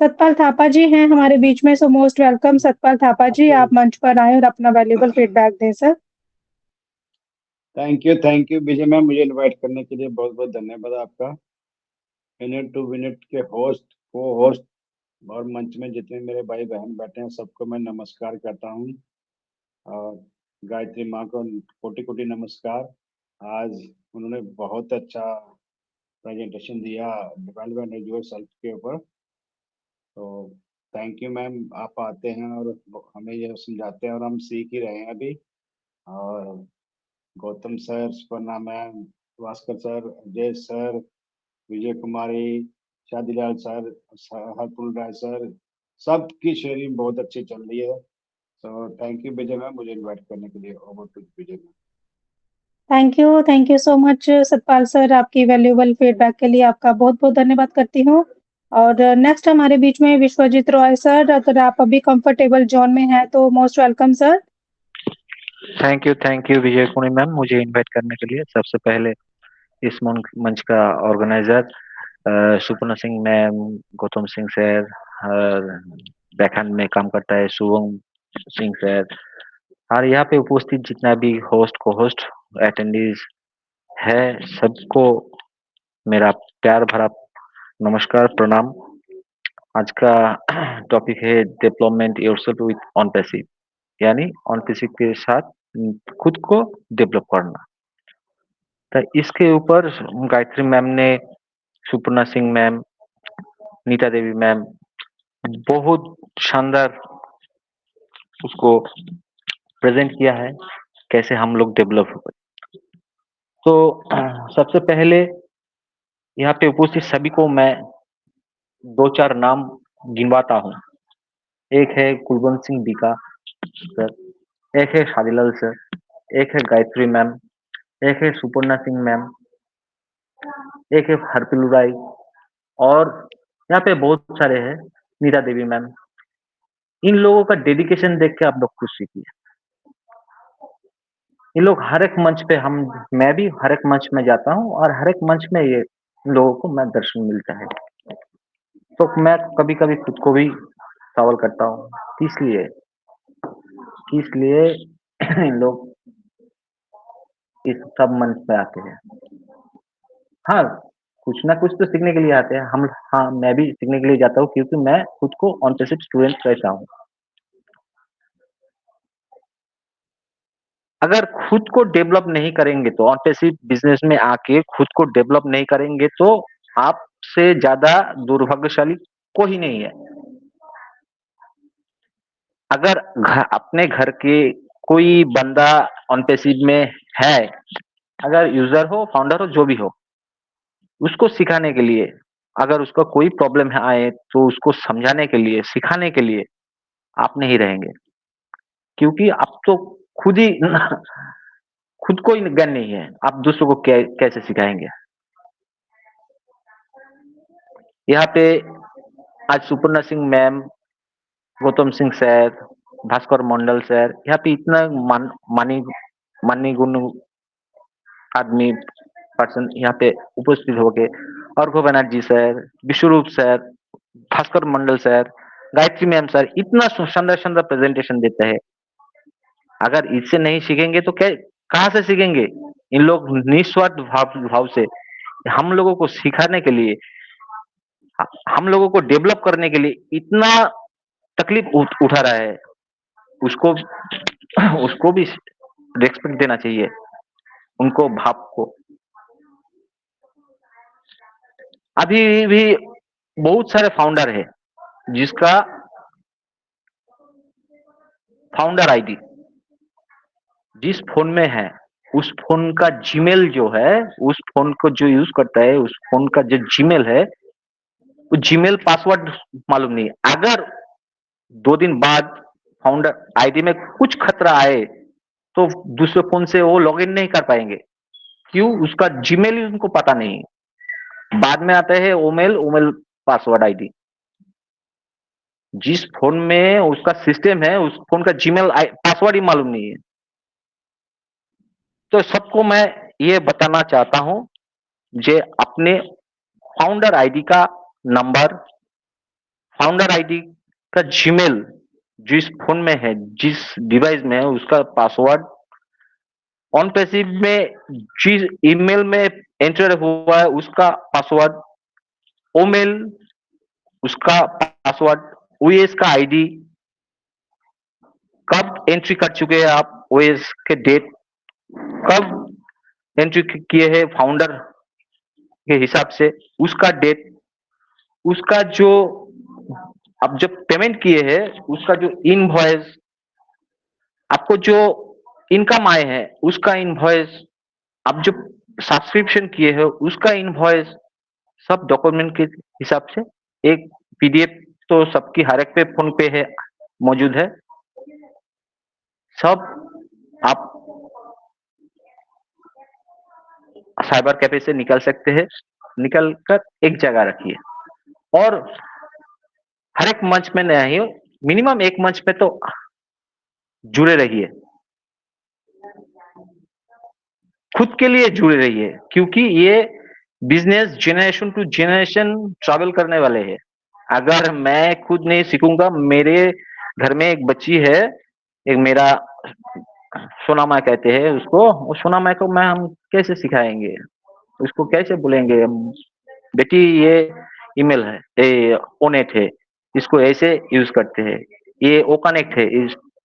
सतपाल थापा जी हैं हमारे बीच में। So most welcome Satpal Thapa ji, आप मंच पर आए और अपना वैल्यूएबल फीडबैक दें sir. Thank you Vijay ma'am, मुझे इनवाइट करने के लिए बहुत बहुत धन्यवाद आपका। मिनट टू मिनट के होस्ट, को होस्ट और मंच में जितने मेरे भाई बहन बैठे हैं सबको मैं नमस्कार करता हूँ, और गायत्री माँ को कोटि कोटि नमस्कार। आज उन्होंने बहुत अच्छा प्रेजेंटेशन दिया डेवलपमेंट ऑफ योरसेल्फ के ऊपर। तो थैंक यू मैम, आप आते हैं और हमें ये समझाते हैं और हम सीख ही रहे हैं अभी। और Gautam sir, Suparna ma'am, Bhaskar sir, Ajay sir, Vijay Kumari, Shadilal sir, Harpul Rai sir, सबकी शेयरिंग बहुत अच्छी चल रही है। तो थैंक यू विजय मैम, मुझे इनवाइट करने के लिए। Over to Vijay ma'am. Thank you so much Satpal sir, आपकी वैल्यूएबल फीडबैक के लिए आपका बहुत बहुत धन्यवाद करती हूँ। और नेक्स्ट हमारे बीच में विश्वजीत रॉय सर, अगर आप अभी कंफर्टेबल जोन में हैं तो most welcome sir. Thank you Vijay Kuni ma'am, मुझे इनवाइट करने के लिए। सबसे पहले इस मंच का organiser Suparna Singh ma'am, Gautam Singh sir, backhand में काम करता है शुभम सिंह सर, और यहाँ पे उपस्थित जितना भी होस्ट को होस्ट अटेंडीज है, सबको मेरा प्यार भरा नमस्कार प्रणाम। आज का टॉपिक है development yourself with on passive, यानी ऑन पैसिव के साथ खुद को डेवलप करना। तो इसके ऊपर गायत्री मैम ने, सुपर्णा सिंह मैम, नीता देवी मैम बहुत शानदार उसको प्रेजेंट किया है, कैसे हम लोग डेवलप हो। तो सबसे पहले यहाँ पे उपस्थित सभी को मैं 2-4 नाम गिनवाता हूँ। एक है कुलवंत सिंह बीका सर, एक है शादीलाल सर, एक है गायत्री मैम, एक है सुपर्णा सिंह मैम, एक है हरपिलू राय, और यहाँ पे बहुत सारे हैं, नीता देवी मैम। इन लोगों का डेडिकेशन देख के आप लोग खुश सीखिए। ये लोग हर एक मंच पे मैं भी हर एक मंच में जाता हूँ और हर एक मंच में ये लोगों को मैं दर्शन मिलता है। तो मैं कभी कभी खुद को भी सवाल करता हूँ इसलिए इन लोग इस सब मंच पे आते हैं। हाँ, कुछ ना कुछ तो सीखने के लिए आते हैं हाँ, मैं भी सीखने के लिए जाता हूँ क्योंकि मैं खुद को ऑनपेसिव स्टूडेंट रहता हूँ। अगर खुद को डेवलप नहीं करेंगे तो ऑनपेसिव बिजनेस में आके खुद को डेवलप नहीं करेंगे तो आपसे ज्यादा दुर्भाग्यशाली कोई नहीं है। अगर अपने घर के कोई बंदा ऑनपेसिव में है, अगर यूजर हो, फाउंडर हो, जो भी हो, उसको सिखाने के लिए, अगर उसका कोई प्रॉब्लम आए तो उसको समझाने के लिए, सिखाने के लिए आप नहीं रहेंगे, क्योंकि आप तो खुद को ही ज्ञान नहीं है, आप दूसरों को कैसे सिखाएंगे। यहाँ पे आज सुपर्णा सिंह मैम, गौतम सिंह सर, भास्कर मंडल सर, यहाँ पे इतना मानी गुण आदमी पर्सन यहाँ पे उपस्थित हो गए, अर्घो बनर्जी सर, विश्वरूप सर, भास्कर मंडल सर, गायत्री मैम सर, इतना सुंदर प्रेजेंटेशन देते हैं। अगर इससे नहीं सीखेंगे तो कहाँ से सीखेंगे? इन लोग निस्वार्थ भाव से हम लोगों को सिखाने के लिए, हम लोगों को डेवलप करने के लिए इतना तकलीफ उठा रहा है, उसको भी रेस्पेक्ट देना चाहिए, उनको भाव को। अभी भी बहुत सारे फाउंडर है जिसका फाउंडर आईडी जिस फोन में है, उस फोन का जीमेल जो है, उस फोन को जो यूज करता है, उस फोन का जो जीमेल है, वो जीमेल पासवर्ड मालूम नहीं। अगर 2 दिन बाद फाउंडर आईडी में कुछ खतरा आए तो दूसरे फोन से वो लॉगिन नहीं कर पाएंगे। क्यों? उसका जीमेल ही उनको पता नहीं। बाद में आता है ओमेल पासवर्ड आईडी। जिस फोन में उसका सिस्टम है, उस फोन का जीमेल पासवर्ड ही मालूम नहीं है। तो सबको मैं ये बताना चाहता हूं, जे अपने फाउंडर आईडी का नंबर, फाउंडर आईडी का जीमेल जिस फोन में है, जिस डिवाइस में है, उसका पासवर्ड, ऑनपेसिव में जिस ईमेल में एंटर हुआ है उसका पासवर्ड, ओमेल उसका पासवर्ड, ओएस का आईडी, कब एंट्री कर चुके हैं आप, ओएस के डेट, कब एंट्री किए हैं फाउंडर के हिसाब से, उसका डेट, उसका जो अब जब पेमेंट किए हैं उसका जो इनवॉइस, आपको जो इनकम आए हैं उसका इनवॉइस, आप जो सब्सक्रिप्शन किए हैं उसका इनवॉइस, सब डॉक्यूमेंट के हिसाब से एक पीडीएफ तो सबकी हर एक पे फोन पे है, मौजूद है। सब आप साइबर कैफे से निकल सकते हैं, निकल कर एक जगह रखिए और हर एक मंच में नहीं हो, मिनिमम एक मंच पे तो जुड़े रहिए, खुद के लिए जुड़े रहिए, क्योंकि ये business generation to generation travel करने वाले हैं। अगर मैं खुद नहीं सीखूंगा, मेरे घर में एक बच्ची है, एक मेरा सोना माँ कहते हैं उसको, उस सोना माँ को हम कैसे सिखाएंगे, उसको कैसे बोलेंगे बेटी ये ईमेल है, ये ओनेट है, इसको ऐसे यूज करते हैं, ये ओ कनेक्ट है,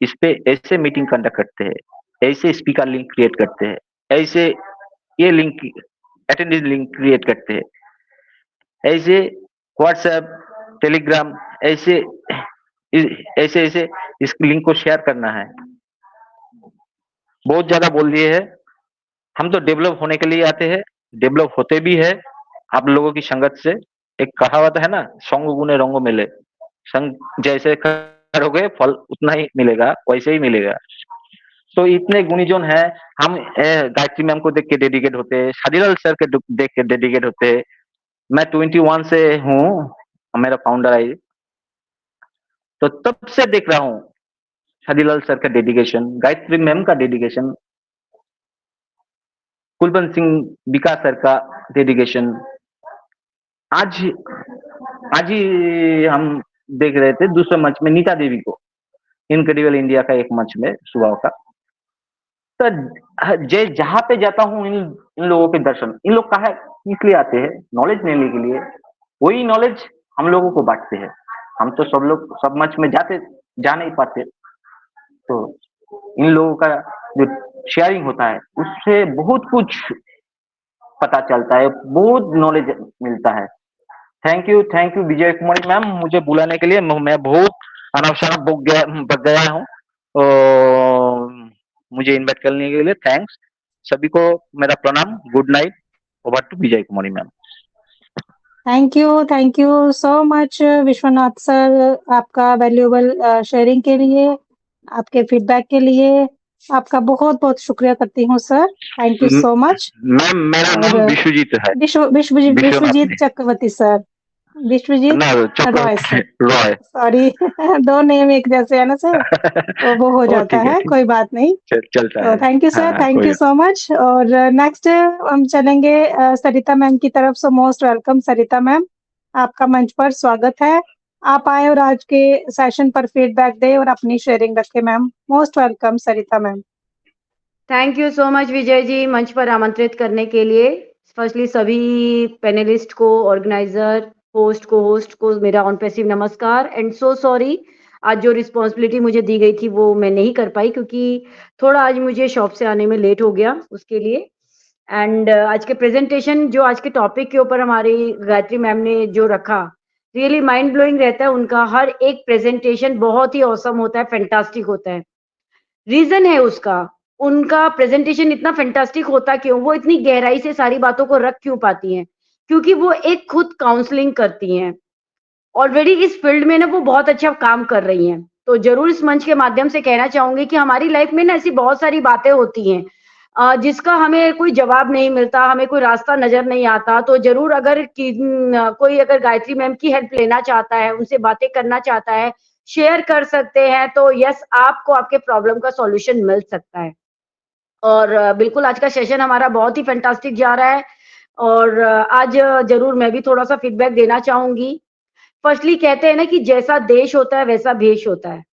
इस पे ऐसे मीटिंग कंडक्ट करते हैं, ऐसे स्पीकर लिंक क्रिएट करते हैं, ऐसे ये लिंक अटेंडेंस लिंक क्रिएट करते हैं, ऐसे व्हाट्सएप, टेलीग्राम, ऐसे ऐसे ऐसे इस लिंक को शेयर करना है। बहुत ज्यादा बोल दिए है। हम तो डेवलप होने के लिए आते हैं, डेवलप होते भी है आप लोगों की संगत से। एक कहावत है ना, संग गुने रंग मिले। संग जैसे करोगे फल उतना ही मिलेगा, वैसे ही मिलेगा। तो इतने गुणीजन है। हम गायत्री मैम को देख के डेडिकेट होते हैं, शादीलाल सर के देख के डेडिकेट होते हैं। मैं 21 से हूँ, मेरा फाउंडर आई, तो तब से देख रहा हूँ शादीलाल सर का डेडिकेशन, गायत्री मैम का डेडिकेशन, कुलवंत सिंह विकास सर का डेडिकेशन। आज ही हम देख रहे थे दूसरे मंच में नीता देवी को, इनक्रेडिबल इंडिया का एक मंच में सुबह का। तो जहां पे जाता हूँ इन लोगों के दर्शन, इन लोग कहा इसलिए आते हैं नॉलेज लेने के लिए, वही नॉलेज हम लोगों को बांटते हैं। हम तो सब लोग सब मंच में जा नहीं पाते, तो इन लोगों का जो शेयरिंग होता है उससे बहुत कुछ पता चलता है, बहुत नॉलेज मिलता है। Thank you Vijay Kumari ma'am, मुझे बुलाने के लिए। मैं बहुत अनावश्यक बक गया हूँ, मुझे इन्वाइट करने के लिए थैंक्स। सभी को मेरा प्रणाम, good night. Over to Vijay Kumari ma'am. Thank you so much Vishwanath sir, आपका वैल्यूएबल शेयरिंग के लिए, आपके फीडबैक के लिए आपका बहुत बहुत शुक्रिया करती हूँ sir. Thank you so much. Ma'am मेरा नाम विश्वजीत है। Vishwajeet Chakraborty sir, Vishwajeet Roy sir, Roy, sorry दो नेम एक जैसे है ना सर, तो वो हो जाता है, कोई बात नहीं, चलता तो है। Thank you sir, thank you so much. और नेक्स्ट हम चलेंगे सरिता मैम की तरफ से। मोस्ट वेलकम सरिता मैम, आपका मंच पर स्वागत है। आप आए और आज के सेशन पर फीडबैक दे और अपनी शेयरिंग रखे ma'am. Most welcome Sarita ma'am. Thank you so much Vijay ji, मंच पर आमंत्रित करने के लिए। फर्स्टली सभी पैनलिस्ट को, ऑर्गेनाइजर, होस्ट को मेरा ऑन पैसिव नमस्कार एंड सो सॉरी, आज जो रिस्पॉन्सिबिलिटी मुझे दी गई थी वो मैं नहीं कर पाई, क्योंकि थोड़ा आज मुझे शॉप से आने में लेट हो गया उसके लिए। एंड आज के प्रेजेंटेशन, जो आज के टॉपिक के ऊपर हमारी गायत्री मैम ने जो रखा, रियली माइंड ब्लोइंग रहता है उनका। हर एक प्रेजेंटेशन बहुत ही ऑसम होता है, फैंटास्टिक होता है। रीजन है उसका, उनका प्रेजेंटेशन इतना फैंटास्टिक होता क्यों, वो इतनी गहराई से सारी बातों को रख क्यों पाती हैं, क्योंकि वो एक खुद काउंसलिंग करती हैं। ऑलरेडी इस फील्ड में ना वो बहुत अच्छा काम कर रही हैं। तो जरूर इस मंच के माध्यम से कहना चाहूंगी कि हमारी लाइफ में ना ऐसी बहुत सारी बातें होती हैं जिसका हमें कोई जवाब नहीं मिलता, हमें कोई रास्ता नजर नहीं आता। तो जरूर अगर कोई अगर गायत्री मैम की हेल्प लेना चाहता है, उनसे बातें करना चाहता है, शेयर कर सकते हैं, तो यस, आपको आपके प्रॉब्लम का सॉल्यूशन मिल सकता है। और बिल्कुल आज का सेशन हमारा बहुत ही फैंटास्टिक जा रहा है, और आज जरूर मैं भी थोड़ा सा फीडबैक देना चाहूंगी। फर्स्टली कहते हैं ना कि जैसा देश होता है वैसा भेष होता है।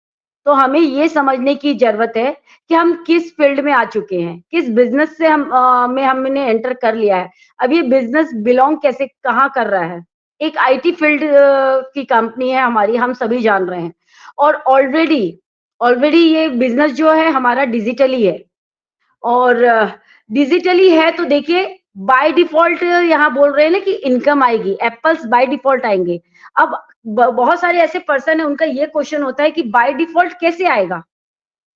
तो हमें ये समझने की जरूरत है कि हम किस फील्ड में आ चुके हैं, किस बिजनेस से हमने एंटर कर लिया है। अब ये बिजनेस बिलोंग कैसे कहाँ कर रहा है। एक आईटी फील्ड की कंपनी है हमारी, हम सभी जान रहे हैं, और ऑलरेडी ये बिजनेस जो है हमारा डिजिटली है। और डिजिटली है तो देखिए, बाय डिफॉल्ट यहाँ बोल रहे हैं ना कि इनकम आएगी, एप्पल्स बाय डिफॉल्ट आएंगे। अब बहुत सारे ऐसे पर्सन है, उनका ये क्वेश्चन होता है कि बाय डिफॉल्ट कैसे आएगा,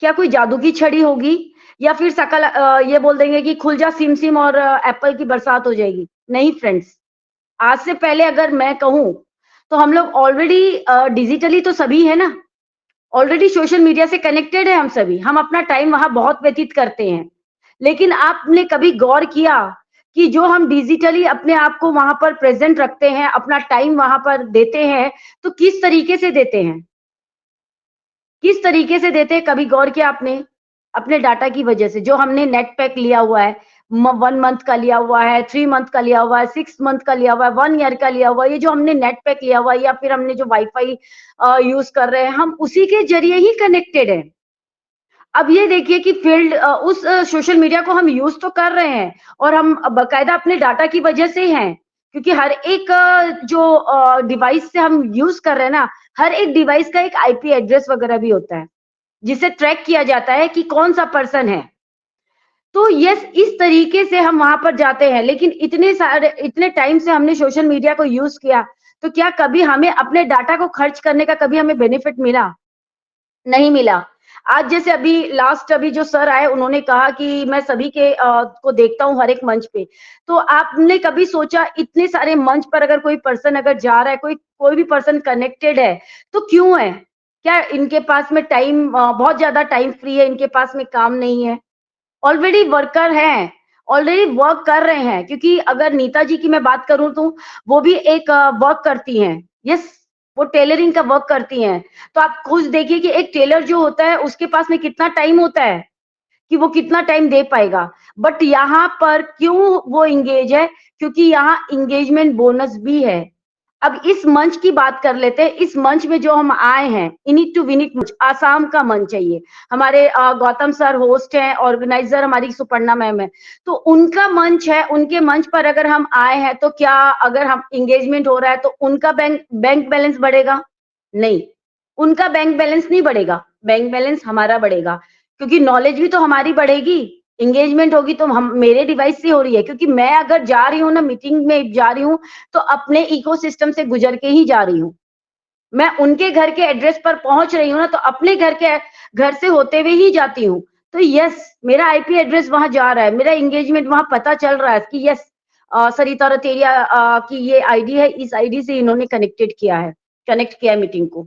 क्या कोई जादू की छड़ी होगी, या फिर सकल ये बोल देंगे कि खुल जा सिम सिम और एप्पल की बरसात हो जाएगी। नहीं फ्रेंड्स, आज से पहले अगर मैं कहूं तो हम लोग ऑलरेडी डिजिटली तो सभी है ना, ऑलरेडी सोशल मीडिया से कनेक्टेड है हम सभी, हम अपना टाइम वहां बहुत व्यतीत करते हैं। लेकिन आपने कभी गौर किया कि जो हम डिजिटली अपने आप को वहां पर प्रेजेंट रखते हैं, अपना टाइम वहां पर देते हैं, तो किस तरीके से देते हैं, किस तरीके से देते हैं, कभी गौर किया आपने? अपने डाटा की वजह से, जो हमने नेट पैक लिया हुआ है, 1 मंथ का लिया हुआ है, 3 मंथ का लिया हुआ है, 6 मंथ का लिया हुआ है, 1 ईयर का लिया हुआ है, ये जो हमने नेट पैक लिया हुआ है, या फिर हमने जो वाईफाई यूज कर रहे हैं, हम उसी के जरिए ही कनेक्टेड है। अब ये देखिए कि फील्ड उस सोशल मीडिया को हम यूज तो कर रहे हैं, और हम बाकायदा अपने डाटा की वजह से हैं, क्योंकि हर एक जो डिवाइस से हम यूज कर रहे हैं ना, हर एक डिवाइस का एक आईपी एड्रेस वगैरह भी होता है, जिसे ट्रैक किया जाता है कि कौन सा पर्सन है। तो यस, इस तरीके से हम वहां पर जाते हैं। लेकिन इतने टाइम से हमने सोशल मीडिया को यूज किया, तो क्या कभी हमें अपने डाटा को खर्च करने का कभी हमें बेनिफिट मिला? नहीं मिला। आज जैसे अभी जो सर आए उन्होंने कहा कि मैं सभी के को देखता हूँ हर एक मंच पे। तो आपने कभी सोचा इतने सारे मंच पर अगर कोई पर्सन अगर जा रहा है, कोई भी पर्सन कनेक्टेड है, तो क्यों है? क्या इनके पास में टाइम बहुत ज़्यादा टाइम फ्री है, इनके पास में काम नहीं है? ऑलरेडी वर्कर हैं, ऑलरेडी वर्क कर रहे हैं, क्योंकि अगर नीता जी की मैं बात करूँ तो वो भी एक वर्क करती हैं। यस, वो टेलरिंग का वर्क करती हैं। तो आप खुद देखिए कि एक टेलर जो होता है उसके पास में कितना टाइम होता है कि वो कितना टाइम दे पाएगा। बट यहाँ पर क्यों वो एंगेज है? क्योंकि यहाँ एंगेजमेंट बोनस भी है। अब इस मंच की बात कर लेते हैं। इस मंच में जो हम आए हैं, इनिट टू विनिट मंच, आसाम का मंच है ये। हमारे गौतम सर होस्ट हैं, ऑर्गेनाइजर हमारी सुपर्णा मैम है। तो उनका मंच है, उनके मंच पर अगर हम आए हैं तो क्या अगर हम एंगेजमेंट हो रहा है तो उनका बैंक बैलेंस बढ़ेगा? नहीं, उनका बैंक बैलेंस नहीं बढ़ेगा, बैंक बैलेंस हमारा बढ़ेगा, क्योंकि नॉलेज भी तो हमारी बढ़ेगी। एंगेजमेंट होगी तो हम मेरे डिवाइस से हो रही है, क्योंकि मैं अगर जा रही हूँ ना, मीटिंग में जा रही हूँ, तो अपने इकोसिस्टम से गुजर के ही जा रही हूँ। मैं उनके घर के एड्रेस पर पहुंच रही हूँ ना, तो अपने घर से होते हुए ही जाती हूँ। तो यस, मेरा आईपी एड्रेस वहां जा रहा है, मेरा एंगेजमेंट वहां पता चल रहा है कि यस सरिता रतेरिया की ये आईडी है, इस आईडी से इन्होंने कनेक्ट किया है मीटिंग को।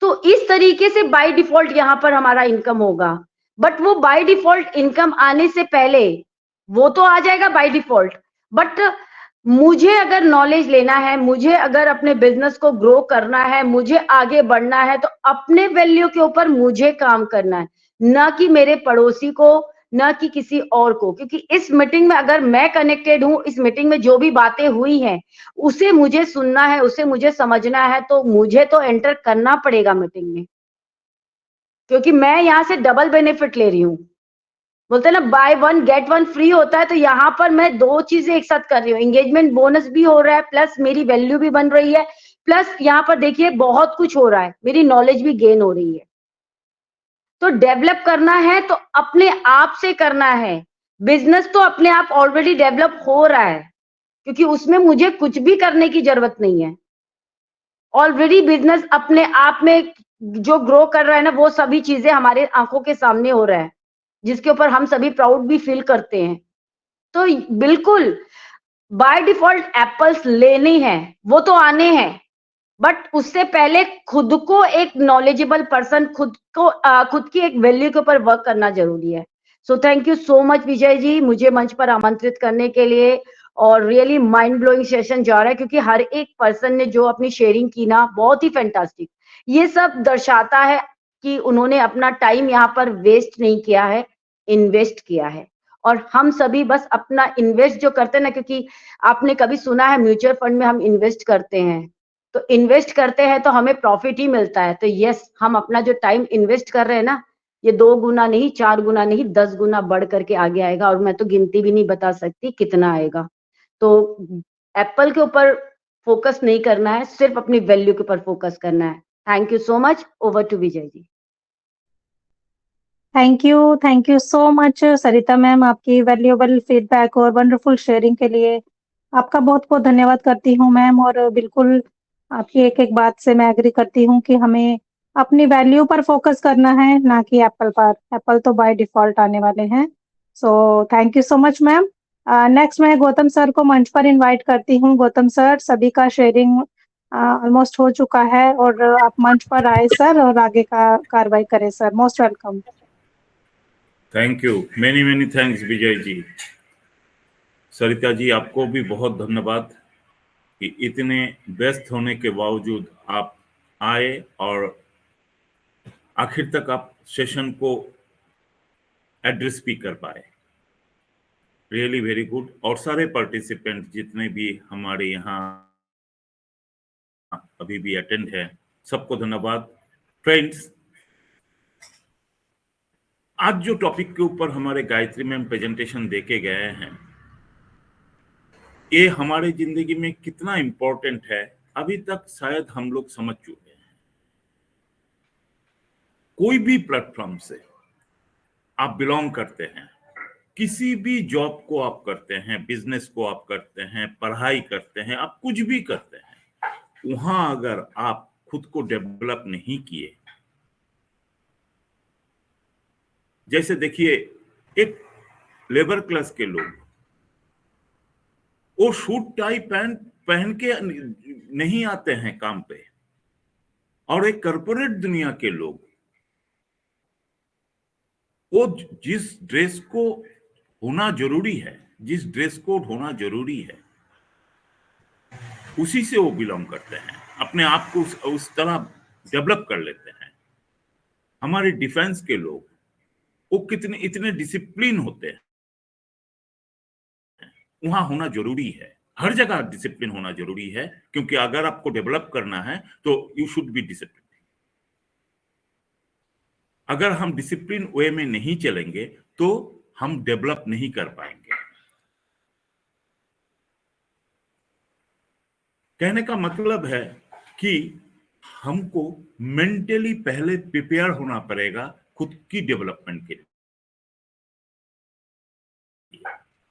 तो इस तरीके से बाय डिफॉल्ट यहाँ पर हमारा इनकम होगा। बट वो बाय डिफॉल्ट इनकम आने से पहले वो तो आ जाएगा बाय डिफॉल्ट, बट मुझे अगर नॉलेज लेना है, मुझे अगर अपने बिजनेस को ग्रो करना है, मुझे आगे बढ़ना है, तो अपने वैल्यू के ऊपर मुझे काम करना है, ना कि मेरे पड़ोसी को, ना कि किसी और को। क्योंकि इस मीटिंग में अगर मैं कनेक्टेड हूँ, इस मीटिंग में जो भी बातें हुई हैं उसे मुझे सुनना है, उसे मुझे समझना है, तो मुझे तो एंटर करना पड़ेगा मीटिंग में, क्योंकि मैं यहाँ से डबल बेनिफिट ले रही हूँ। बोलते हैं ना, by one get one free होता है, तो यहाँ पर मैं दो चीजें एक साथ कर रही हूँ। एंगेजमेंट बोनस भी हो रहा है, प्लस मेरी वैल्यू भी बन रही है, प्लस यहाँ पर देखिए बहुत कुछ हो रहा है, मेरी नॉलेज भी गेन हो रही है। तो डेवलप करना है तो अपने आप से करना है। बिजनेस तो अपने आप ऑलरेडी डेवलप हो रहा है, क्योंकि उसमें मुझे कुछ भी करने की जरूरत नहीं है। ऑलरेडी बिजनेस अपने आप में जो ग्रो कर रहा है ना, वो सभी चीजें हमारे आंखों के सामने हो रहा है, जिसके ऊपर हम सभी प्राउड भी फील करते हैं। तो बिल्कुल बाय डिफॉल्ट एप्पल्स लेने हैं, वो तो आने हैं, बट उससे पहले खुद को एक नॉलेजेबल पर्सन, खुद की एक वैल्यू के ऊपर वर्क करना जरूरी है। So thank you so much Vijay ji, मुझे मंच पर आमंत्रित करने के लिए। और रियली माइंड ब्लोइंग सेशन जा रहा है, क्योंकि हर एक पर्सन ने जो अपनी शेयरिंग की ना, बहुत ही फैंटास्टिक। ये सब दर्शाता है कि उन्होंने अपना टाइम यहाँ पर वेस्ट नहीं किया है, इन्वेस्ट किया है। और हम सभी बस अपना इन्वेस्ट जो करते हैं ना, क्योंकि आपने कभी सुना है म्यूचुअल फंड में हम इन्वेस्ट करते हैं, तो इन्वेस्ट करते हैं तो हमें प्रॉफिट ही मिलता है। तो यस, हम अपना जो टाइम इन्वेस्ट कर रहे हैं ना, ये 2 गुना नहीं, 4 गुना नहीं, 10 गुना बढ़ करके आगे आएगा, और मैं तो गिनती भी नहीं बता सकती कितना आएगा। तो एप्पल के ऊपर फोकस नहीं करना है, सिर्फ अपनी वैल्यू के ऊपर फोकस करना है। Thank you so much. Over to Vijay ji. Thank you so much Sarita ma'am, आपकी वैल्यूएबल फीडबैक और वंडरफुल शेयरिंग के लिए आपका बहुत बहुत धन्यवाद करती हूँ मैम। और बिल्कुल आपकी एक एक बात से मैं एग्री करती हूँ कि हमें अपनी वैल्यू पर फोकस करना है, ना कि एप्पल पर। एप्पल तो बाय डिफॉल्ट आने वाले हैं। सो thank you so much ma'am. Next मैं गौतम सर को मंच पर इनवाइट करती हूँ। गौतम सर, सभी का शेयरिंग ऑलमोस्ट हो चुका है, और आप मंच पर आए सर और आगे का कार्रवाई करें sir. Most welcome. Thank you, many thanks Vijay ji. Sarita ji, आपको भी बहुत धन्यवाद कि इतने व्यस्त होने के बावजूद आप आए और आखिर तक आप सेशन को एड्रेस भी कर पाए। Really very good. और सारे पार्टिसिपेंट जितने भी हमारे यहाँ अभी भी अटेंड है, सबको धन्यवाद। फ्रेंड्स, आज जो टॉपिक के ऊपर हमारे गायत्री मैम प्रेजेंटेशन देके गए हैं, ये हमारे जिंदगी में कितना इम्पोर्टेंट है अभी तक शायद हम लोग समझ चुके हैं। कोई भी प्लेटफॉर्म से आप बिलोंग करते हैं, किसी भी जॉब को आप करते हैं, बिजनेस को आप करते हैं, पढ़ाई करते हैं, आप कुछ भी करते हैं, वहां अगर आप खुद को डेवलप नहीं किए, जैसे देखिए एक लेबर क्लास के लोग वो सूट टाई पैंट पहन के नहीं आते हैं काम पे, और एक कॉर्पोरेट दुनिया के लोग वो जिस ड्रेस को होना जरूरी है, जिस ड्रेस कोड होना जरूरी है, उसी से वो बिलोंग करते हैं, अपने आप को उस तरह डेवलप कर लेते हैं। हमारे डिफेंस के लोग वो कितने इतने डिसिप्लिन होते हैं, वहां होना जरूरी है, हर जगह डिसिप्लिन होना जरूरी है, क्योंकि अगर आपको डेवलप करना है तो यू शुड बी डिसिप्लिन। अगर हम डिसिप्लिन वे में नहीं चलेंगे तो हम डेवलप नहीं कर पाएंगे। कहने का मतलब है कि हमको मेंटली पहले प्रिपेयर होना पड़ेगा खुद की डेवलपमेंट के लिए।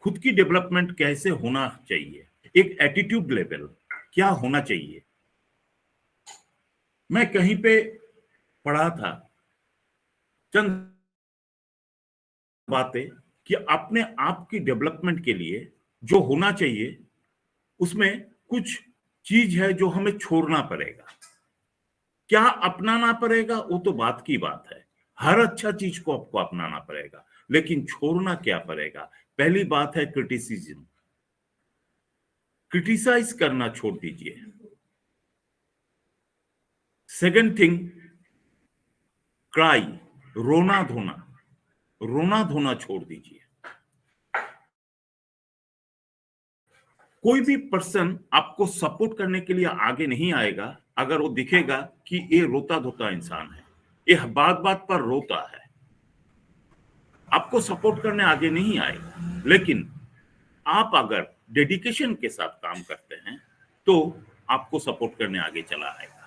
खुद की डेवलपमेंट कैसे होना चाहिए, एक एटीट्यूड लेवल क्या होना चाहिए। मैं कहीं पे पढ़ा था चंद बातें कि अपने आप की डेवलपमेंट के लिए जो होना चाहिए उसमें कुछ चीज है जो हमें छोड़ना पड़ेगा। क्या अपनाना पड़ेगा वो तो बात की बात है, हर अच्छा चीज को आपको अपनाना पड़ेगा, लेकिन छोड़ना क्या पड़ेगा। पहली बात है क्रिटिसिज्म, क्रिटिसाइज करना छोड़ दीजिए। सेकंड थिंग, क्राई, रोना धोना छोड़ दीजिए। कोई भी पर्सन आपको सपोर्ट करने के लिए आगे नहीं आएगा अगर वो दिखेगा कि ये रोता धोता इंसान है, ये बात पर रोता है, आपको सपोर्ट करने आगे नहीं आएगा। लेकिन आप अगर डेडिकेशन के साथ काम करते हैं तो आपको सपोर्ट करने आगे चला आएगा।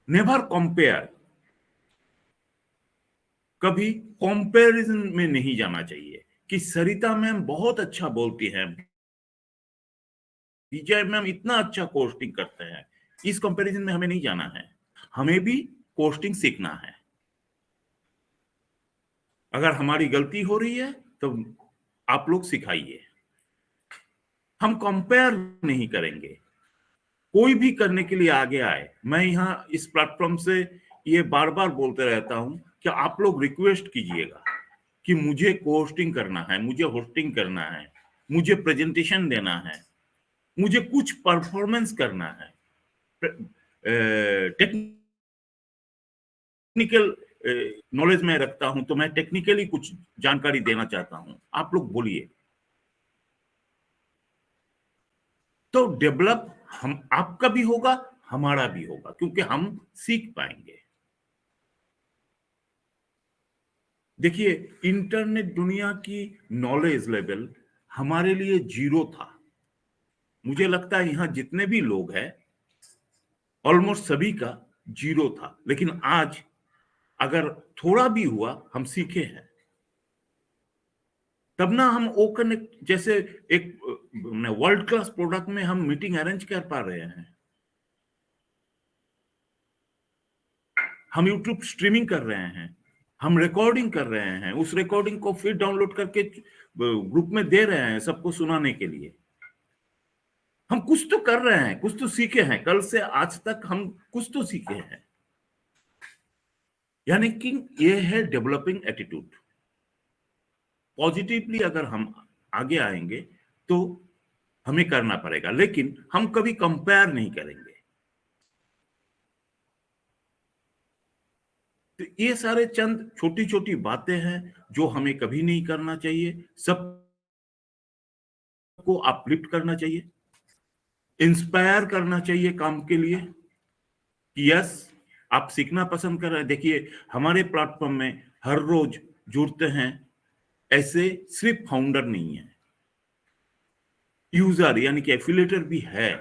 नेवर कंपेयर, कभी कंपैरिजन में नहीं जाना चाहिए कि सरिता मैम बहुत अच्छा बोलती हैं, विजय मैम इतना अच्छा कोस्टिंग करते हैं, इस कंपैरिजन में हमें नहीं जाना है। हमें भी कोस्टिंग सीखना है। अगर हमारी गलती हो रही है तो आप लोग सिखाइए, हम कंपेयर नहीं करेंगे। कोई भी करने के लिए आगे आए, मैं यहाँ इस प्लेटफॉर्म से ये बार बार बोलते रहता हूं कि आप लोग रिक्वेस्ट कीजिएगा कि मुझे होस्टिंग करना है, मुझे होस्टिंग करना है, मुझे प्रेजेंटेशन देना है, मुझे कुछ परफॉर्मेंस करना है, टेक्निकल नॉलेज में रखता हूं तो मैं टेक्निकली कुछ जानकारी देना चाहता हूं, आप लोग बोलिए। तो डेवलप हम आपका भी होगा, हमारा भी होगा, क्योंकि हम सीख पाएंगे। देखिए इंटरनेट दुनिया की नॉलेज लेवल हमारे लिए जीरो था। मुझे लगता है यहाँ जितने भी लोग हैं ऑलमोस्ट सभी का जीरो था, लेकिन आज अगर थोड़ा भी हुआ हम सीखे हैं, तब ना हम ओ कनेक्ट जैसे एक वर्ल्ड क्लास प्रोडक्ट में हम मीटिंग अरेंज कर पा रहे हैं, हम यूट्यूब स्ट्रीमिंग कर रहे हैं, हम रिकॉर्डिंग कर रहे हैं, उस रिकॉर्डिंग को फिर डाउनलोड करके ग्रुप में दे रहे हैं सबको सुनाने के लिए। हम कुछ तो कर रहे हैं, कुछ तो सीखे हैं, कल से आज तक हम कुछ तो सीखे हैं। यानी कि ये है डेवलपिंग एटीट्यूड। पॉजिटिवली अगर हम आगे आएंगे तो हमें करना पड़ेगा, लेकिन हम कभी कंपेयर नहीं करेंगे। तो ये सारे चंद छोटी छोटी बातें हैं जो हमें कभी नहीं करना चाहिए। सबको अपलिफ्ट करना चाहिए, इंस्पायर करना चाहिए काम के लिए कि यस आप सीखना पसंद कर रहे हैं। देखिए हमारे प्लेटफॉर्म में हर रोज जुड़ते हैं ऐसे सिर्फ फाउंडर नहीं है, यूजर यानी कि एफिलिएटर भी है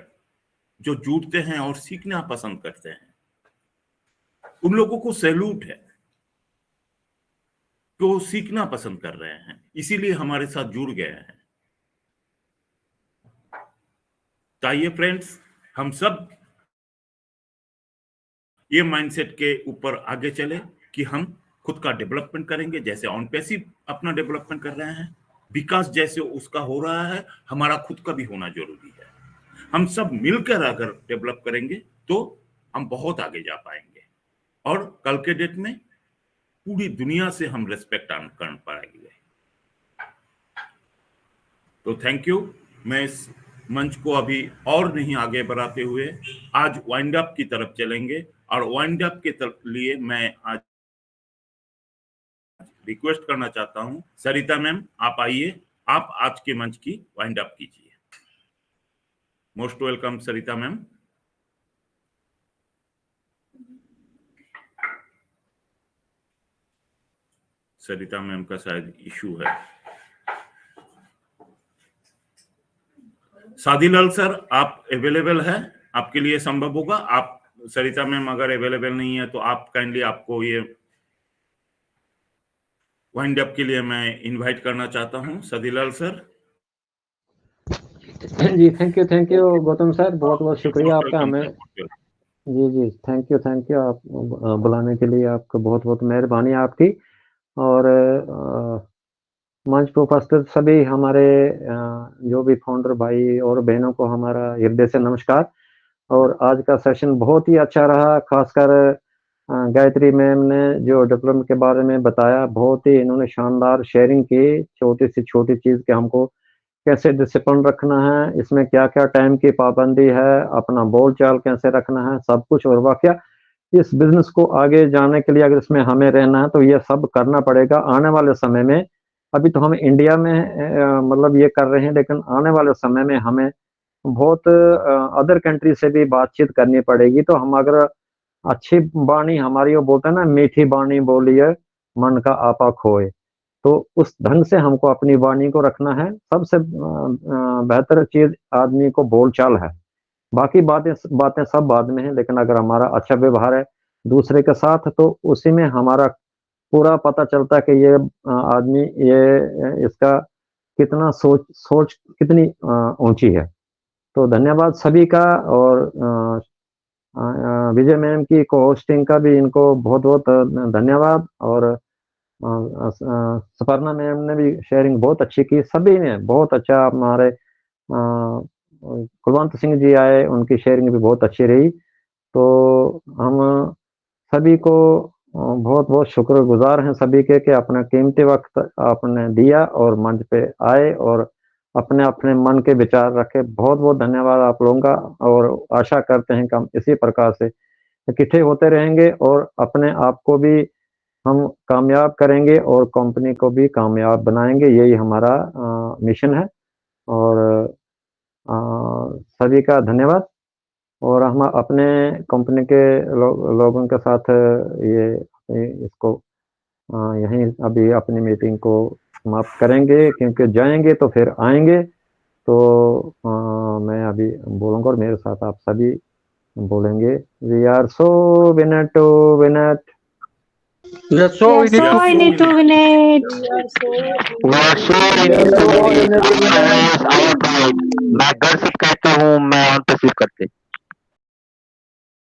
जो जुड़ते हैं और सीखना पसंद करते हैं। उन लोगों को सैल्यूट है तो सीखना पसंद कर रहे हैं, इसीलिए हमारे साथ जुड़ गए हैं। तो आइए फ्रेंड्स, हम सब ये माइंडसेट के ऊपर आगे चले कि हम खुद का डेवलपमेंट करेंगे। जैसे ऑन पैसिव अपना डेवलपमेंट कर रहे हैं, विकास जैसे उसका हो रहा है, हमारा खुद का भी होना जरूरी है। हम सब मिलकर अगर डेवलप करेंगे तो हम बहुत आगे जा पाएंगे और कल के डेट में पूरी दुनिया से हम रेस्पेक्ट कर पाएंगे। तो थैंक यू। मैं इस मंच को अभी और नहीं आगे बढ़ाते हुए आज वाइंड अप की तरफ चलेंगे और वाइंड अप के लिए मैं आज रिक्वेस्ट करना चाहता हूं, सरिता मैम आप आइए, आप आज के मंच की वाइंड अप कीजिए। Most welcome Sarita ma'am. सरिता मैम का शायद इशू है। सादीलाल सर आप अवेलेबल है? आपके लिए संभव होगा? आप सरिता मैम अगर अवेलेबल नहीं है तो आप काइंडली, आपको ये वाइंड अप के लिए मैं इनवाइट करना चाहता हूं। Sadilal sir ji thank you Gautam sir, बहुत बहुत शुक्रिया आपका। हमें जी थैंक यू आप बुलाने के लिए, आपका बहुत बहुत मेहरबानी आपकी। और मंच पर उपस्थित सभी हमारे जो भी फाउंडर भाई और बहनों को हमारा हृदय से नमस्कार। और आज का सेशन बहुत ही अच्छा रहा, खासकर गायत्री मैम ने जो डेवलपमेंट के बारे में बताया, बहुत ही इन्होंने शानदार शेयरिंग की। छोटी से छोटी चीज के हमको कैसे डिसिप्लिन रखना है, इसमें क्या क्या टाइम की पाबंदी है, अपना बोलचाल कैसे रखना है, सब कुछ। और वाकया इस बिजनेस को आगे जाने के लिए अगर इसमें हमें रहना है तो ये सब करना पड़ेगा आने वाले समय में। अभी तो हम इंडिया में मतलब ये कर रहे हैं, लेकिन आने वाले समय में हमें बहुत अदर कंट्री से भी बातचीत करनी पड़ेगी। तो हम अगर अच्छी वाणी, हमारी वो बोलते हैं ना, मीठी वाणी बोलिए मन का आपा खोए, तो उस ढंग से हमको अपनी वाणी को रखना है। सबसे बेहतर चीज आदमी को बोलचाल है, बाकी बातें सब बाद में है। लेकिन अगर हमारा अच्छा व्यवहार है दूसरे के साथ तो उसी में हमारा पूरा पता चलता है कि ये आदमी, ये इसका कितना सोच कितनी ऊंची है। तो धन्यवाद सभी का। और विजय मैम की को होस्टिंग का भी इनको बहुत बहुत धन्यवाद। और सपर्णा मैम ने भी शेयरिंग बहुत अच्छी की, सभी ने बहुत अच्छा। हमारे कुलवंत सिंह जी आए, उनकी शेयरिंग भी बहुत अच्छी रही। तो हम सभी को बहुत बहुत शुक्रगुजार हैं सभी के कि अपना कीमती वक्त आपने दिया और मंच पे आए और अपने अपने मन के विचार रखे। बहुत बहुत धन्यवाद आप लोगों का। और आशा करते हैं कि हम इसी प्रकार से इकट्ठे होते रहेंगे और अपने आप को भी हम कामयाब करेंगे और कंपनी को भी कामयाब बनाएंगे। यही हमारा मिशन है। और सभी का धन्यवाद। और हम अपने कंपनी के लोगों के साथ इसको यहीं अभी अपनी मीटिंग को समाप्त करेंगे, क्योंकि जाएंगे तो फिर आएंगे। तो मैं अभी बोलूँगा और मेरे साथ आप सभी बोलेंगे। We are so winner to winner. मैं घर से कहता हूँ, मैं ऑन पे करते